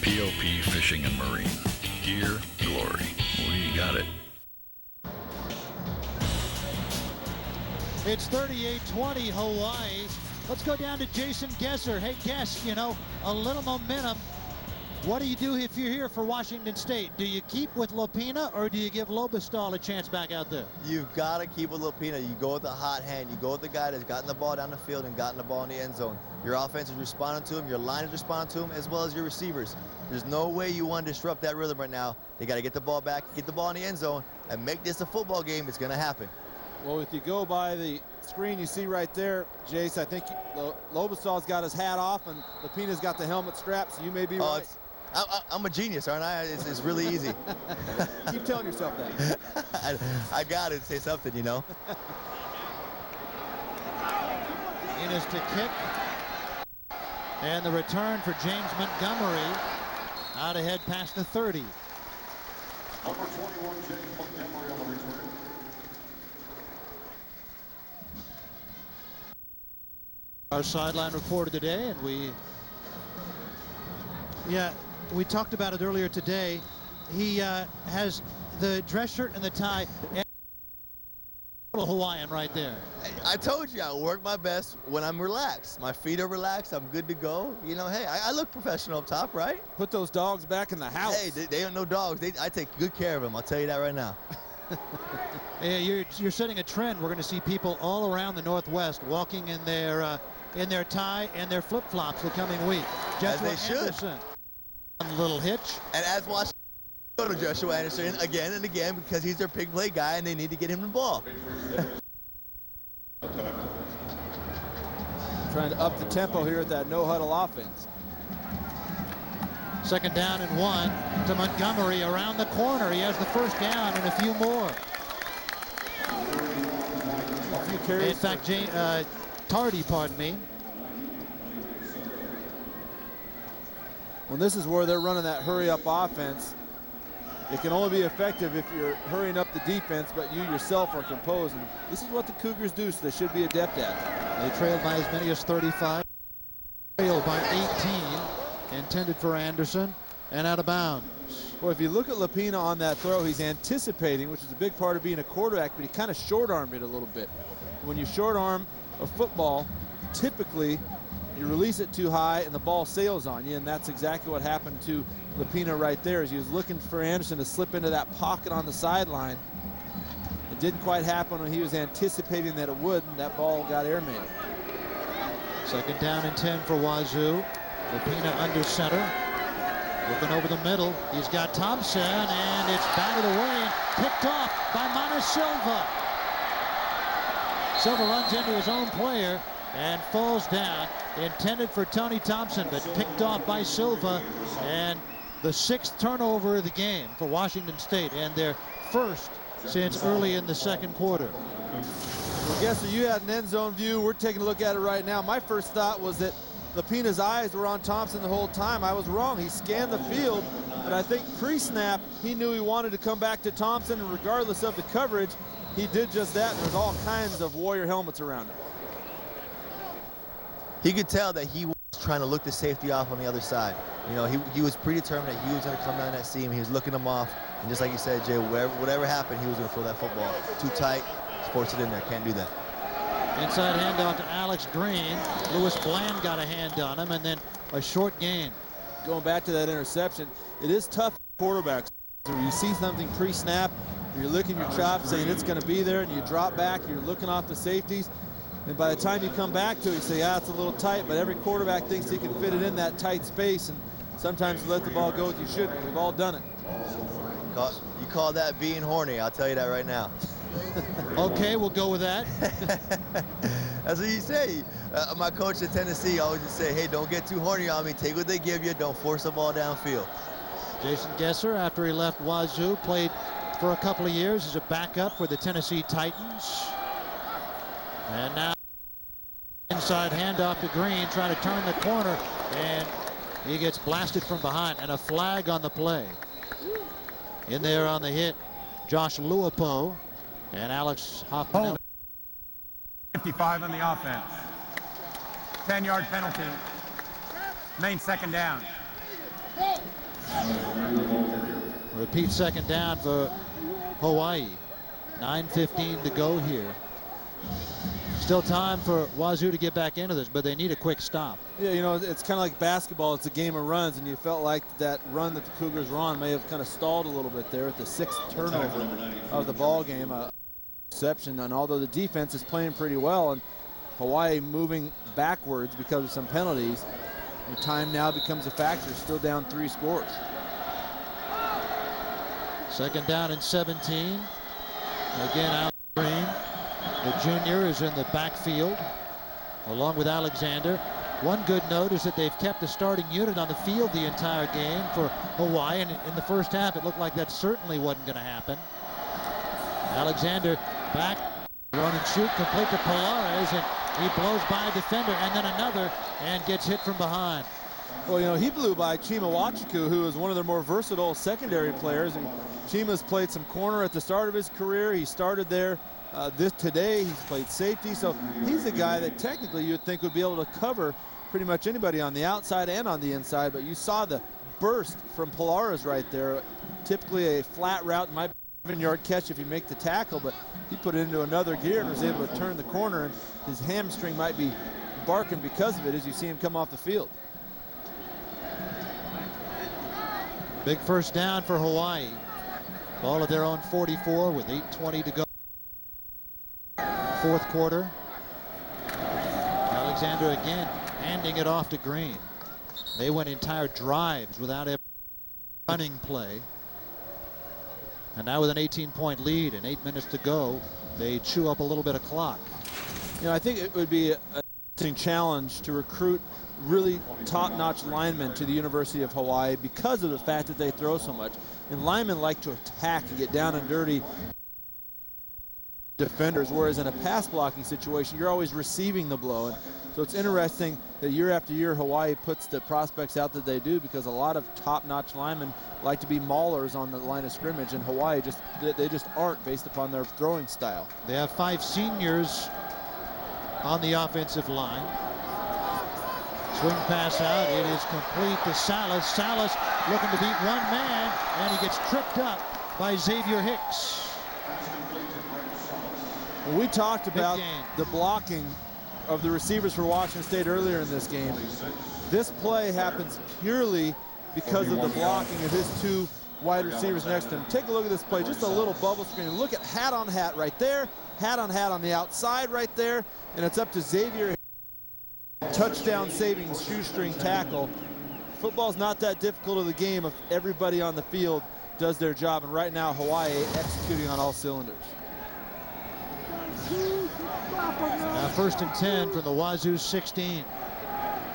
POP Fishing and Marine. Gear, glory. We got it. It's 38-20 Hawaii. Let's go down to Jason Gesser. Hey, Guess, you know, a little momentum. What do you do if you're here for Washington State? Do you keep with Lopina or do you give Lobestal a chance back out there? You've got to keep with Lopina. You go with the hot hand. You go with the guy that's gotten the ball down the field and gotten the ball in the end zone. Your offense is responding to him. Your line is responding to him, as well as your receivers. There's no way you want to disrupt that rhythm right now. They got to get the ball back, get the ball in the end zone, and make this a football game. It's going to happen. Well, if you go by the screen you see right there, Jace, I think Lobestal's got his hat off and Lopina's got the helmet strapped, so you may be right. I'm a genius, aren't I? It's really easy. Keep telling yourself that. I got to say something, you know. Enos to kick. And the return for James Montgomery. Out ahead past the 30. Number 21, James Montgomery on the return. Our sideline reporter today, and we talked about it earlier today. He has the dress shirt and the tie. And Hawaiian right there. I told you I work my best when I'm relaxed. My feet are relaxed. I'm good to go. You know, hey, I look professional up top, right? Put those dogs back in the house. Hey, they are no dogs. I take good care of them. I'll tell you that right now. Yeah, you're setting a trend. We're going to see people all around the Northwest walking in their tie and their flip-flops the coming week. As they should. Anderson, a little hitch. And as Washington go to Joshua Anderson again and again because he's their big play guy and they need to get him the ball. Trying to up the tempo here at that no-huddle offense. 2nd down and 1 to Montgomery around the corner. He has the first down and a few more. A few carries. In fact, Tardy, pardon me. Well, this is where they're running that hurry-up offense. It can only be effective if you're hurrying up the defense, but you yourself are composed. And this is what the Cougars do, so they should be adept at. They trailed by as many as 35. Trailed by 18. Intended for Anderson and out of bounds. Well, if you look at Lapina on that throw, he's anticipating, which is a big part of being a quarterback, but he kind of short-armed it a little bit. When you short-arm a football, typically you release it too high and the ball sails on you, and that's exactly what happened to Lapina right there, as he was looking for Anderson to slip into that pocket on the sideline. It didn't quite happen when he was anticipating that it would, and that ball got airmailed. 2nd down and 10 for Wazoo. Lapina under center. Looking over the middle. He's got Thompson, and it's batted away and picked off by Mana Silva. Silva runs into his own player and falls down. Intended for Tony Thompson, but picked off by Silva. And the 6th turnover of the game for Washington State, and their first since early in the 2nd quarter. Well, Gesser, you had an end zone view. We're taking a look at it right now. My first thought was that Lapina's eyes were on Thompson the whole time. I was wrong. He scanned the field, but I think pre-snap, he knew he wanted to come back to Thompson, and regardless of the coverage, he did just that, and there's all kinds of Warrior helmets around him. He could tell that he was trying to look the safety off on the other side. You know, he was predetermined that he was going to come down that seam. He was looking him off, and just like you said, Jay, whatever happened, he was going to throw that football. Too tight, sports it in there, can't do that. Inside handoff to Alex Green. Lewis Bland got a hand on him, and then a short gain. Going back to that interception, it is tough for quarterbacks. When you see something pre-snap, you're licking your chops saying it's going to be there, and you drop back, you're looking off the safeties, and by the time you come back to it, you say, yeah, it's a little tight, but every quarterback thinks he can fit it in that tight space, and sometimes you let the ball go as you shouldn't. We've all done it. You call that being horny, I'll tell you that right now. Okay, we'll go with that. That's what you say. My coach at Tennessee always just say, hey, don't get too horny on me. Take what they give you. Don't force the ball downfield. Jason Gesser, after he left Wazoo, played for a couple of years as a backup for the Tennessee Titans. And now inside handoff to Green, trying to turn the corner, and he gets blasted from behind, and a flag on the play. In there on the hit, Josh Luapo and Alex Hoffman. 55 on the offense. 10-yard penalty. Main 2nd down. Repeat 2nd down for Hawaii. 9:15 to go here. Still time for Wazoo to get back into this, but they need a quick stop. Yeah, you know, it's kind of like basketball. It's a game of runs, and you felt like that run that the Cougars were on may have kind of stalled a little bit there at the 6th turnover of the ball game. Exception, and although the defense is playing pretty well, and Hawaii moving backwards because of some penalties, the time now becomes a factor. Still down 3 scores. 2nd down and 17. Again, Alex Green, the junior, is in the backfield along with Alexander. One good note is that they've kept the starting unit on the field the entire game for Hawaii, and in the first half it looked like that certainly wasn't going to happen. Alexander back, run and shoot, complete to Polares, and he blows by a defender and then another and gets hit from behind. Well, you know, he blew by Chima Wachiku, who is one of their more versatile secondary players, and Chima's played some corner at the start of his career. He started there today. He's played safety, so he's a guy that technically you would think would be able to cover pretty much anybody on the outside and on the inside, but you saw the burst from Polares right there. Typically a flat route might 7-yard catch if you make the tackle, but he put it into another gear and was able to turn the corner, and his hamstring might be barking because of it as you see him come off the field. Big first down for Hawaii. Ball at their own 44 with 8:20 to go. Fourth quarter. Alexander again handing it off to Green. They went entire drives without a running play. And now with an 18-point lead and 8 minutes to go, they chew up a little bit of clock. You know, I think it would be an interesting challenge to recruit really top-notch linemen to the University of Hawaii because of the fact that they throw so much. And linemen like to attack and get down and dirty defenders, whereas in a pass blocking situation, you're always receiving the blow. And so it's interesting that year after year, Hawaii puts the prospects out that they do, because a lot of top-notch linemen like to be maulers on the line of scrimmage, and Hawaii they just aren't based upon their throwing style. They have 5 seniors on the offensive line. Swing pass out. It is complete to Salas. Salas looking to beat one man, and he gets tripped up by Xavier Hicks. Well, we talked about the blocking of the receivers for Washington State earlier in this game. This play happens purely because of the blocking of his 2 wide receivers next to him. Take a look at this play, just a little bubble screen. And look at hat on hat right there, hat on hat on the outside right there, and it's up to Xavier. Touchdown saving shoestring tackle. Football's not that difficult of the game if everybody on the field does their job, and right now Hawaii executing on all cylinders. Now 1st and 10 from the Wazoo 16.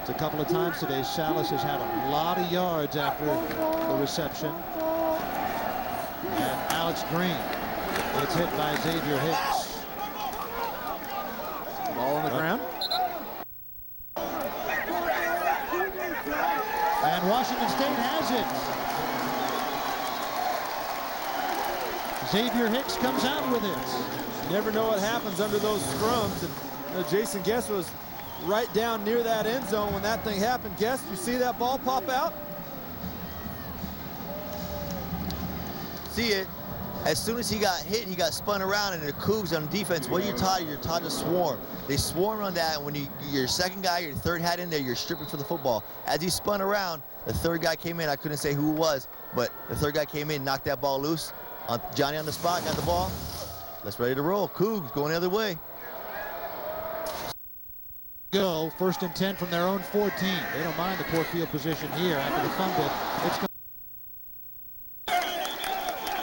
It's a couple of times today. Salas has had a lot of yards after the reception. And Alex Green gets hit by Xavier Hicks. Ball on the ground. And Washington State has it. Xavier Hicks comes out with it. You never know what happens under those scrums. And you know, Jason Guest was right down near that end zone when that thing happened. Guest, you see that ball pop out? See it. As soon as he got hit, he got spun around, and the Cougs on defense, what are you taught? You're taught to swarm. They swarm on that, and when your second guy, your third hat in there, you're stripping for the football. As he spun around, the third guy came in. I couldn't say who it was, but the third guy came in, knocked that ball loose. Johnny on the spot, got the ball. Let's ready to roll. Cougs going the other way. Go 1st and 10 from their own 14. They don't mind the poor field position here after the fumble. It's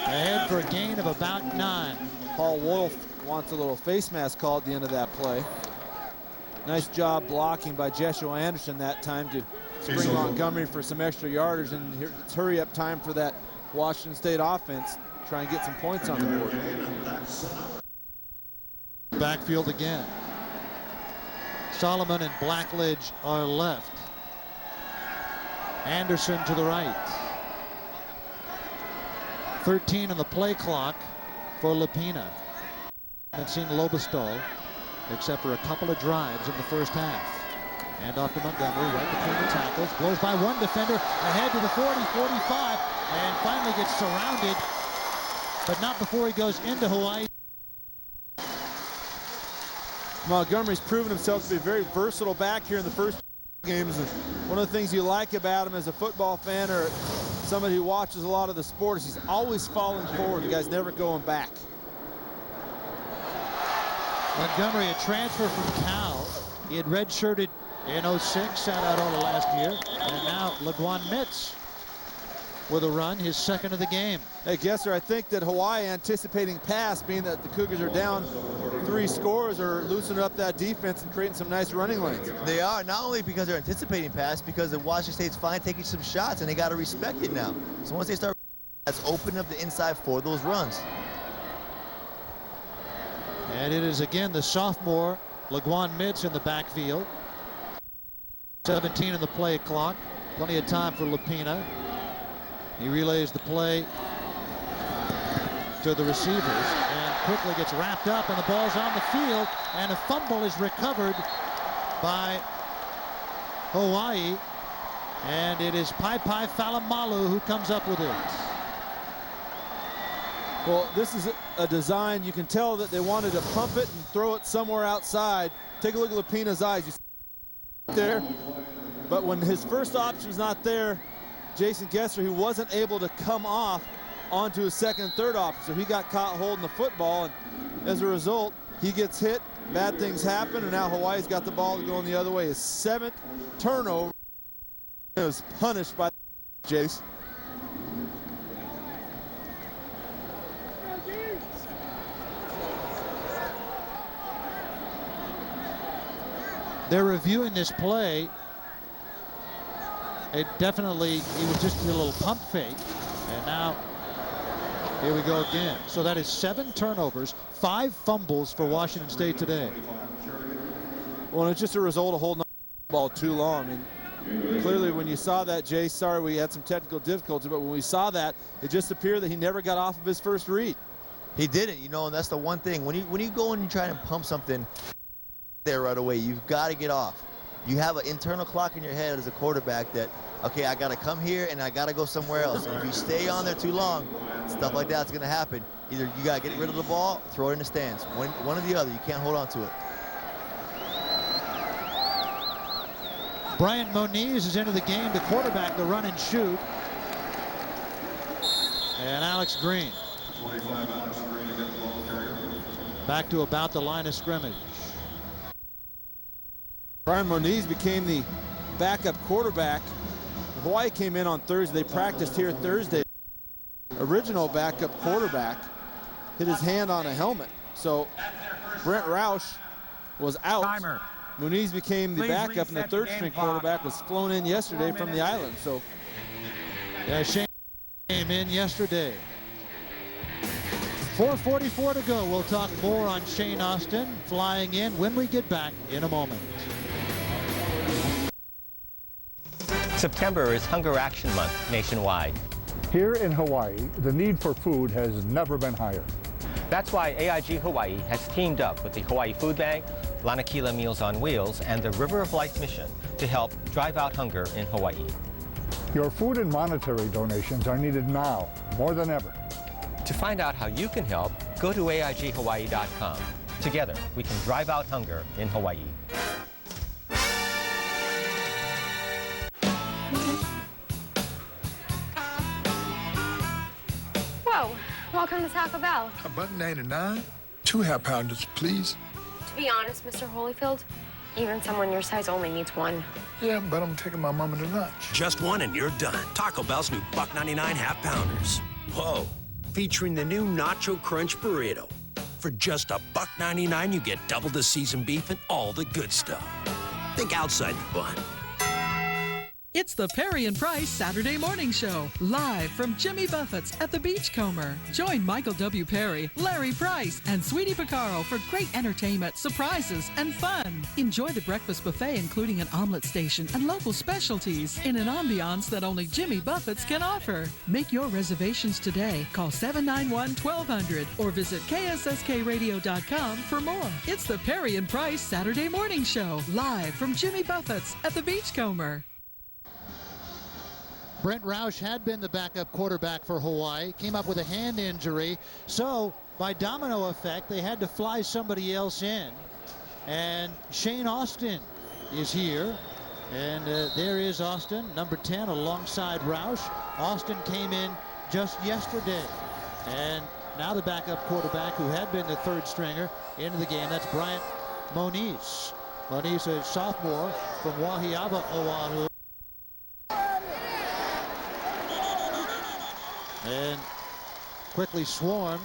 ahead for a gain of about 9. Paul Wolf wants a little face mask call at the end of that play. Nice job blocking by Jeshua Anderson that time to bring Montgomery for some extra yardage, and here it's hurry up time for that Washington State offense. Try and get some points on the board. Backfield again. Solomon and Blackledge are left. Anderson to the right. 13 on the play clock for Lapina. Haven't seen Lobostal except for a couple of drives in the first half. And off to Montgomery, right between the tackles. Blows by one defender, ahead to the 40, 45, and finally gets surrounded, but not before he goes into Hawaii. Montgomery's proven himself to be a very versatile back here in the first games. And one of the things you like about him as a football fan or somebody who watches a lot of the sport is he's always falling forward. The guy's never going back. Montgomery, a transfer from Cal. He had redshirted in 06, sat out all the last year, and now LeGuan Mitz with a run, his second of the game. Hey, Gesser, I think that Hawaii anticipating pass, being that the Cougars are down 3 scores, are loosening up that defense and creating some nice running lanes. They are, not only because they're anticipating pass, because the Washington State's fine taking some shots, and they got to respect it now. So once they start, that's open up the inside for those runs. And it is again the sophomore LeGuan Mitz in the backfield. 17 in the play clock. Plenty of time for Lapina. He relays the play to the receivers and quickly gets wrapped up, and the ball's on the field, and a fumble is recovered by Hawaii, and it is Pai Pai Falamalu who comes up with it. Well, this is a design. You can tell that they wanted to pump it and throw it somewhere outside. Take a look at Lapina's eyes. You see there, but when his first option's not there, Jason Gesser, who wasn't able to come off onto his second and third option, so he got caught holding the football, and as a result, he gets hit. Bad things happen, and now Hawaii's got the ball going the other way. His 7th turnover was punished by Jace. They're reviewing this play. It was just a little pump fake. And now, here we go again. So that is 7 turnovers, 5 fumbles for Washington State today. Well, it's just a result of holding on to the ball too long. I mean, clearly when you saw that, Jay, sorry we had some technical difficulty, but when we saw that, it just appeared that he never got off of his first read. He didn't, you know, and that's the one thing. When you go and you try and pump something there right away, you've got to get off. You have an internal clock in your head as a quarterback that, okay, I got to come here and I got to go somewhere else. And if you stay on there too long, stuff like that's going to happen. Either you got to get rid of the ball, throw it in the stands. One or the other. You can't hold on to it. Bryant Moniz is into the game, the quarterback, the run and shoot. And Alex Green back to about the line of scrimmage. Brian Moniz became the backup quarterback. Hawaii came in on Thursday. They practiced here Thursday. Original backup quarterback hit his hand on a helmet. So Brent Roush was out. Timer. Moniz became the Please backup, and the reset the third-string game clock. quarterback was flown in yesterday from the island. So yeah, Shane came in yesterday. 4:44 to go. We'll talk more on Shane Austin flying in when we get back in a moment. September is Hunger Action Month nationwide. Here in Hawaii, the need for food has never been higher. That's why AIG Hawaii has teamed up with the Hawaii Food Bank, Lanakila Meals on Wheels, and the River of Life mission to help drive out hunger in Hawaii. Your food and monetary donations are needed now, more than ever. To find out how you can help, go to AIGHawaii.com. Together, we can drive out hunger in Hawaii. Whoa, welcome to Taco Bell. $1.99? 2 half-pounders, please. To be honest, Mr. Holyfield, even someone your size only needs one. Yeah, but I'm taking my mama to lunch. Just one and you're done. Taco Bell's new $1.99 half-pounders. Whoa, featuring the new Nacho Crunch Burrito. For just $1.99, you get double the seasoned beef and all the good stuff. Think outside the bun. It's the Perry and Price Saturday Morning Show, live from Jimmy Buffett's at the Beachcomber. Join Michael W. Perry, Larry Price, and Sweetie Picaro for great entertainment, surprises, and fun. Enjoy the breakfast buffet, including an omelet station and local specialties, in an ambiance that only Jimmy Buffett's can offer. Make your reservations today. Call 791-1200 or visit ksskradio.com for more. It's the Perry and Price Saturday Morning Show, live from Jimmy Buffett's at the Beachcomber. Brent Roush had been the backup quarterback for Hawaii, came up with a hand injury, so by domino effect they had to fly somebody else in, and Shane Austin is here, and there is Austin, number 10, alongside Roush. Austin came in just yesterday, and now the backup quarterback, who had been the third stringer, into the game. That's Bryant Moniz. Moniz, a sophomore from Wahiawa, Oahu. And quickly swarmed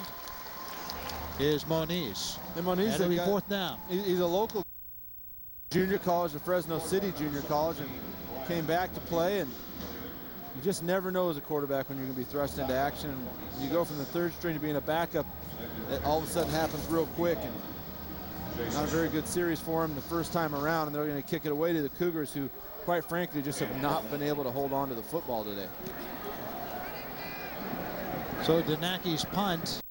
is Moniz. And Moniz, that'll be fourth down. He's a local junior college, the Fresno City Junior College, and came back to play. And you just never know as a quarterback when you're going to be thrust into action. You go from the third string to being a backup, it all of a sudden happens real quick. And not a very good series for him the first time around, and they're going to kick it away to the Cougars, who, quite frankly, just have not been able to hold on to the football today. So Danaki's punt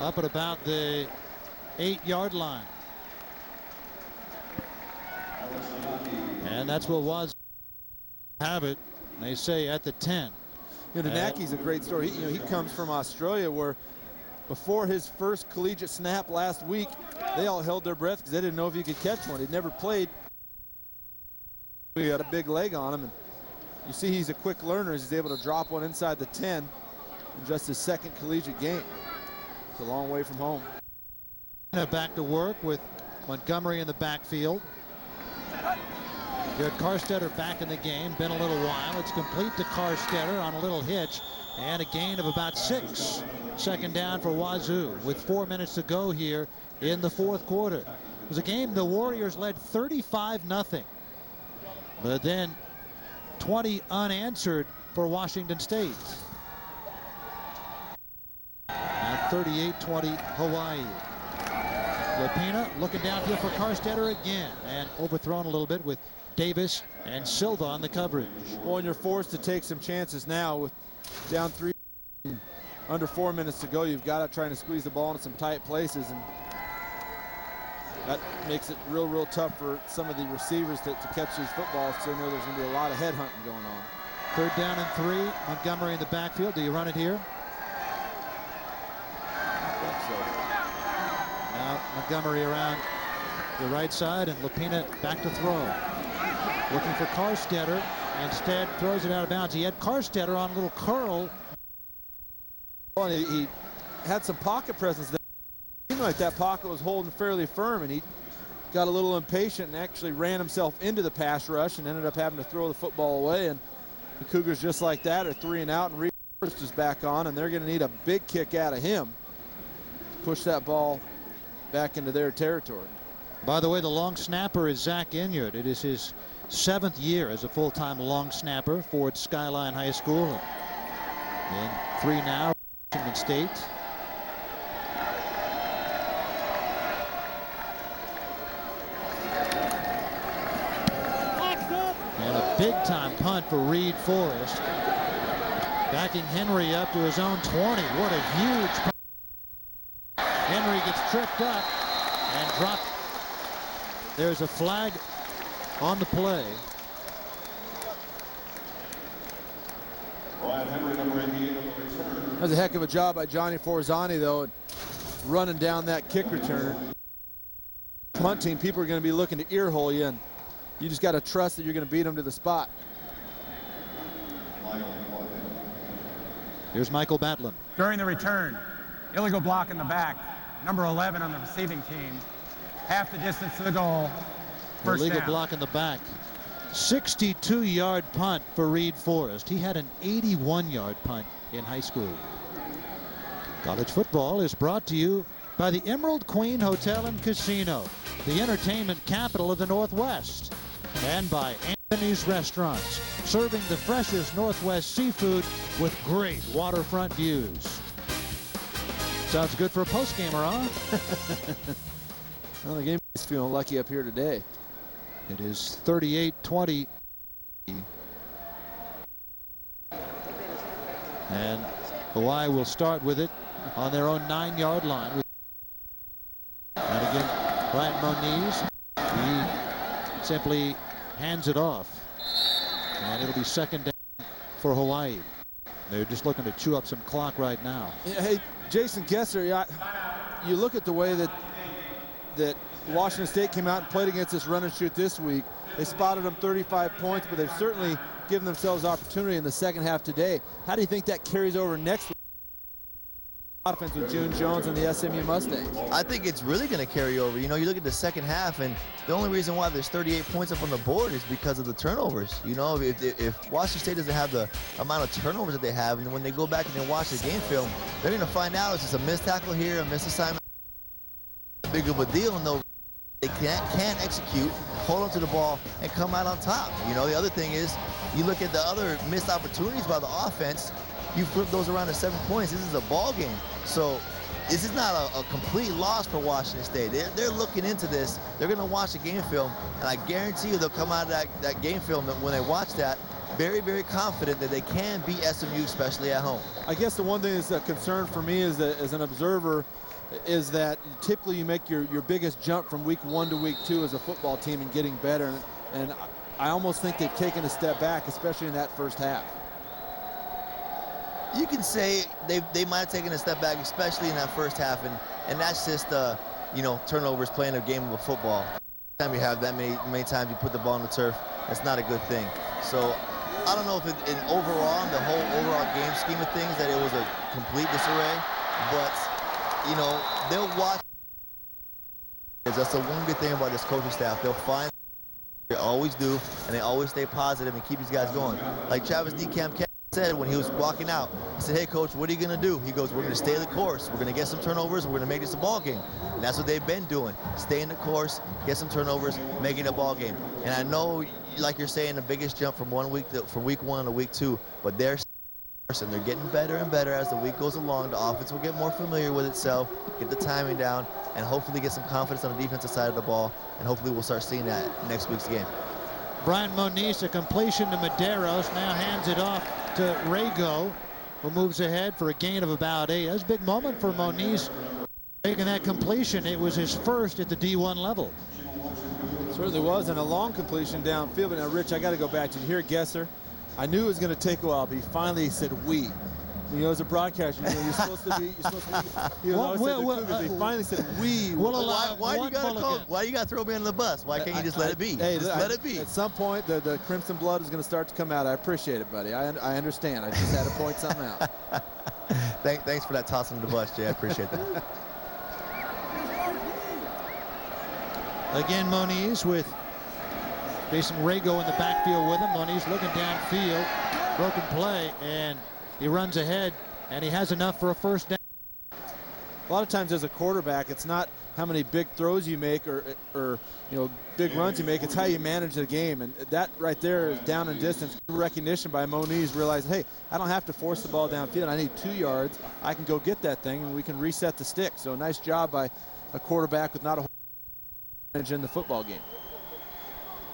up at about the 8-yard line. And that's what was have it. They say at the 10. Naki's a great story. He comes from Australia, where before his first collegiate snap last week, they all held their breath because they didn't know if he could catch one. He'd never played. He got a big leg on him, and you see he's a quick learner as he's able to drop one inside the 10 in just his second collegiate game. It's a long way from home. Back to work with Montgomery in the backfield. Good. Carstetter back in the game. Been a little while. It's complete to Carstetter on a little hitch and a gain of about 6. Second down for Wazoo with 4 minutes to go here in the fourth quarter. It was a game the Warriors led 35-0, but then 20 unanswered for Washington State. Now 38-20 Hawaii. Lapina looking downfield for Carstetter again, and overthrown a little bit with Davis and Silva on the coverage. Well, and you're forced to take some chances now with down 3, under 4 minutes to go. You've got to try to squeeze the ball into some tight places, and that makes it real tough for some of the receivers to catch these footballs, because they know there's going to be a lot of head hunting going on. Third down and 3. Montgomery in the backfield. Do you run it here? I think so. Now Montgomery around the right side, and Lapina back to throw. Looking for Carstetter. Instead throws it out of bounds. He had Carstetter on a little curl. Well, he had some pocket presence there. It seemed like that pocket was holding fairly firm, and he got a little impatient and actually ran himself into the pass rush and ended up having to throw the football away. And the Cougars, just like that, are 3 and out, and Reed is back on, and they're going to need a big kick out of him to push that ball back into their territory. By the way, the long snapper is Zach Inyard. It is his 7th year as a full-time long snapper for Skyline High School. And 3 now, Washington State. And a big-time punt for Reed Forrest. Backing Henry up to his own 20. What a huge punt. Henry gets tripped up and dropped. There's a flag on the play. That was a heck of a job by Johnny Forzani, though, running down that kick return. Punt team, people are going to be looking to earhole you, and you just got to trust that you're going to beat them to the spot. Here's Michael Batlin. During the return, illegal block in the back, number 11 on the receiving team, half the distance to the goal. First Illegal down. block in the back. 62-yard punt for Reed Forrest. He had an 81-yard punt in high school. College football is brought to you by the Emerald Queen Hotel and Casino, the entertainment capital of the Northwest, and by Anthony's Restaurants, serving the freshest Northwest seafood with great waterfront views. Sounds good for a postgamer, huh? Well, the game is feeling lucky up here today. It is 38-20. And Hawaii will start with it on their own 9-yard line. And again, Brian Moniz, he simply hands it off. And it'll be second down for Hawaii. They're just looking to chew up some clock right now. Hey, Jason Gesser, you look at the way that Washington State came out and played against this run and shoot this week. They spotted them 35 points, but they've certainly given themselves opportunity in the second half today. How do you think that carries over next week? Offense with June Jones and the SMU Mustangs. I think it's really going to carry over. You know, you look at the second half, and the only reason why there's 38 points up on the board is because of the turnovers. You know, if Washington State doesn't have the amount of turnovers that they have, and then when they go back and they watch the game film, they're going to find out it's just a missed tackle here, a missed assignment. Big of a deal, and they can't execute, hold on to the ball, and come out on top. You know, the other thing is, you look at the other missed opportunities by the offense, you flip those around to 7 points. This is a ball game. So this is not a complete loss for Washington State. They're looking into this. They're going to watch the game film, and I guarantee you they'll come out of that game film when they watch that very, very confident that they can beat SMU, especially at home. I guess the one thing that's a concern for me is that, as an observer, is that typically you make your biggest jump from week 1 to week 2 as a football team and getting better. And I almost think they've taken a step back, especially in that first half. you can say they might have taken a step back, especially in that first half, and that's just turnovers playing a game of football. Anytime you have that many times you put the ball on the turf, that's not a good thing. So I don't know if in the whole overall game scheme of things that it was a complete disarray, but they'll watch. That's the one good thing about this coaching staff. They'll find, they always do, and they always stay positive and keep these guys going. Like Travis DeCamp said when he was walking out, he said, "Hey coach, what are you gonna do?" He goes, "We're gonna stay the course. We're gonna get some turnovers. We're gonna make this a ball game." And that's what they've been doing. Stay in the course, get some turnovers, make it a ball game. And I know, like you're saying, the biggest jump from week 1 to week 2, but they're getting better and better as the week goes along. The offense will get more familiar with itself, get the timing down, and hopefully get some confidence on the defensive side of the ball. And hopefully we'll start seeing that next week's game. Brian Moniz, a completion to Medeiros, now hands it off to Rago, who moves ahead for a gain of about 8. That was a big moment for Moniz taking that completion. It was his first at the D1 level. Certainly was, and a long completion downfield. But now, Rich, I got to go back. Did you hear Gesser? I knew it was going to take a while, but he finally said "we." As a broadcaster, you're supposed to be. He finally said "we." Why you got to throw me under the bus? Why can't you just let it be? Let it be. At some point, the crimson blood is going to start to come out. I appreciate it, buddy. I understand. I just had to point something out. Thanks for that toss under the bus, Jay. I appreciate that. Again, Moniz with Jason Rago in the backfield with him. Moniz looking downfield, broken play, and he runs ahead, and he has enough for a first down. A lot of times as a quarterback, it's not how many big throws you make or big runs you make. It's how you manage the game, and that right there is down and distance. Recognition by Moniz, realizing, hey, I don't have to force the ball downfield. I need 2 yards. I can go get that thing, and we can reset the stick. So nice job by a quarterback with not a whole advantage in the football game.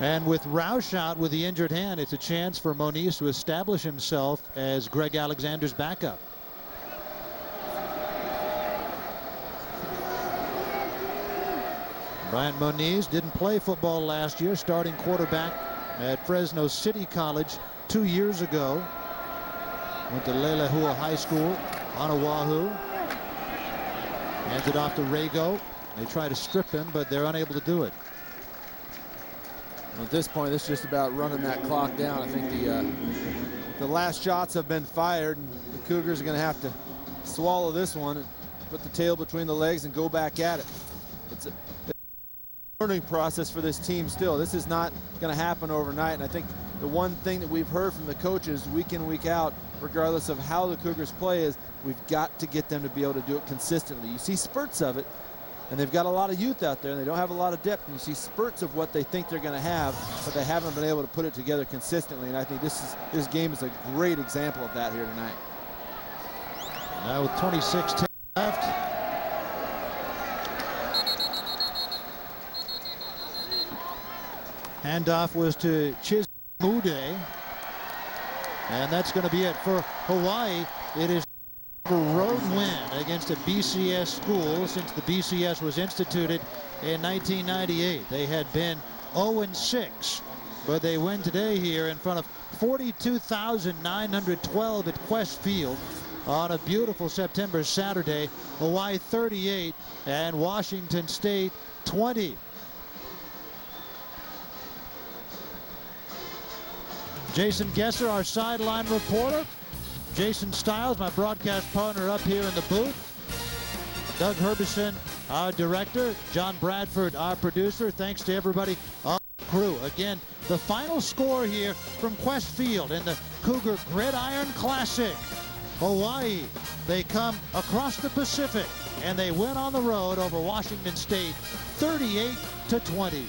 And with Roush out with the injured hand, it's a chance for Moniz to establish himself as Greg Alexander's backup. Brian Moniz didn't play football last year, starting quarterback at Fresno City College 2 years ago. Went to Lelehua High School on Oahu. Hands it off to Rago. They try to strip him, but they're unable to do it. At this point, it's just about running that clock down. I think the last shots have been fired, and the Cougars are going to have to swallow this one and put the tail between the legs and go back at it. It's a learning process for this team still. This is not going to happen overnight, and I think the one thing that we've heard from the coaches week in, week out, regardless of how the Cougars play, is we've got to get them to be able to do it consistently. You see spurts of it, and they've got a lot of youth out there, and they don't have a lot of depth. And you see spurts of what they think they're going to have, but they haven't been able to put it together consistently. And I think this game is a great example of that here tonight. Now with 26 left. Handoff was to Chimude, and that's going to be it for Hawaii. It is a road win against a BCS school since the BCS was instituted in 1998. They had been 0-6, but they win today here in front of 42,912 at Qwest Field on a beautiful September Saturday. Hawaii 38 and Washington State 20. Jason Gesser, our sideline reporter. Jason Stiles, my broadcast partner, up here in the booth. Doug Herbison, our director. John Bradford, our producer. Thanks to everybody on the crew. Again, the final score here from Qwest Field in the Cougar Gridiron Classic. Hawaii, they come across the Pacific, and they win on the road over Washington State 38-20.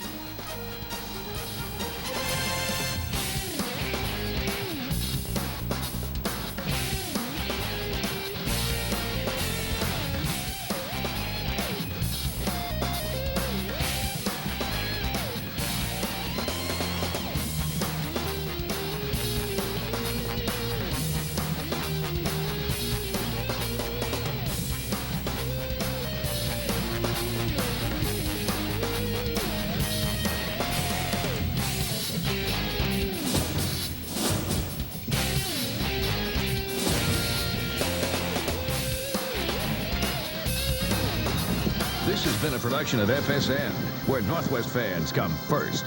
been a production of FSN, where Northwest fans come first.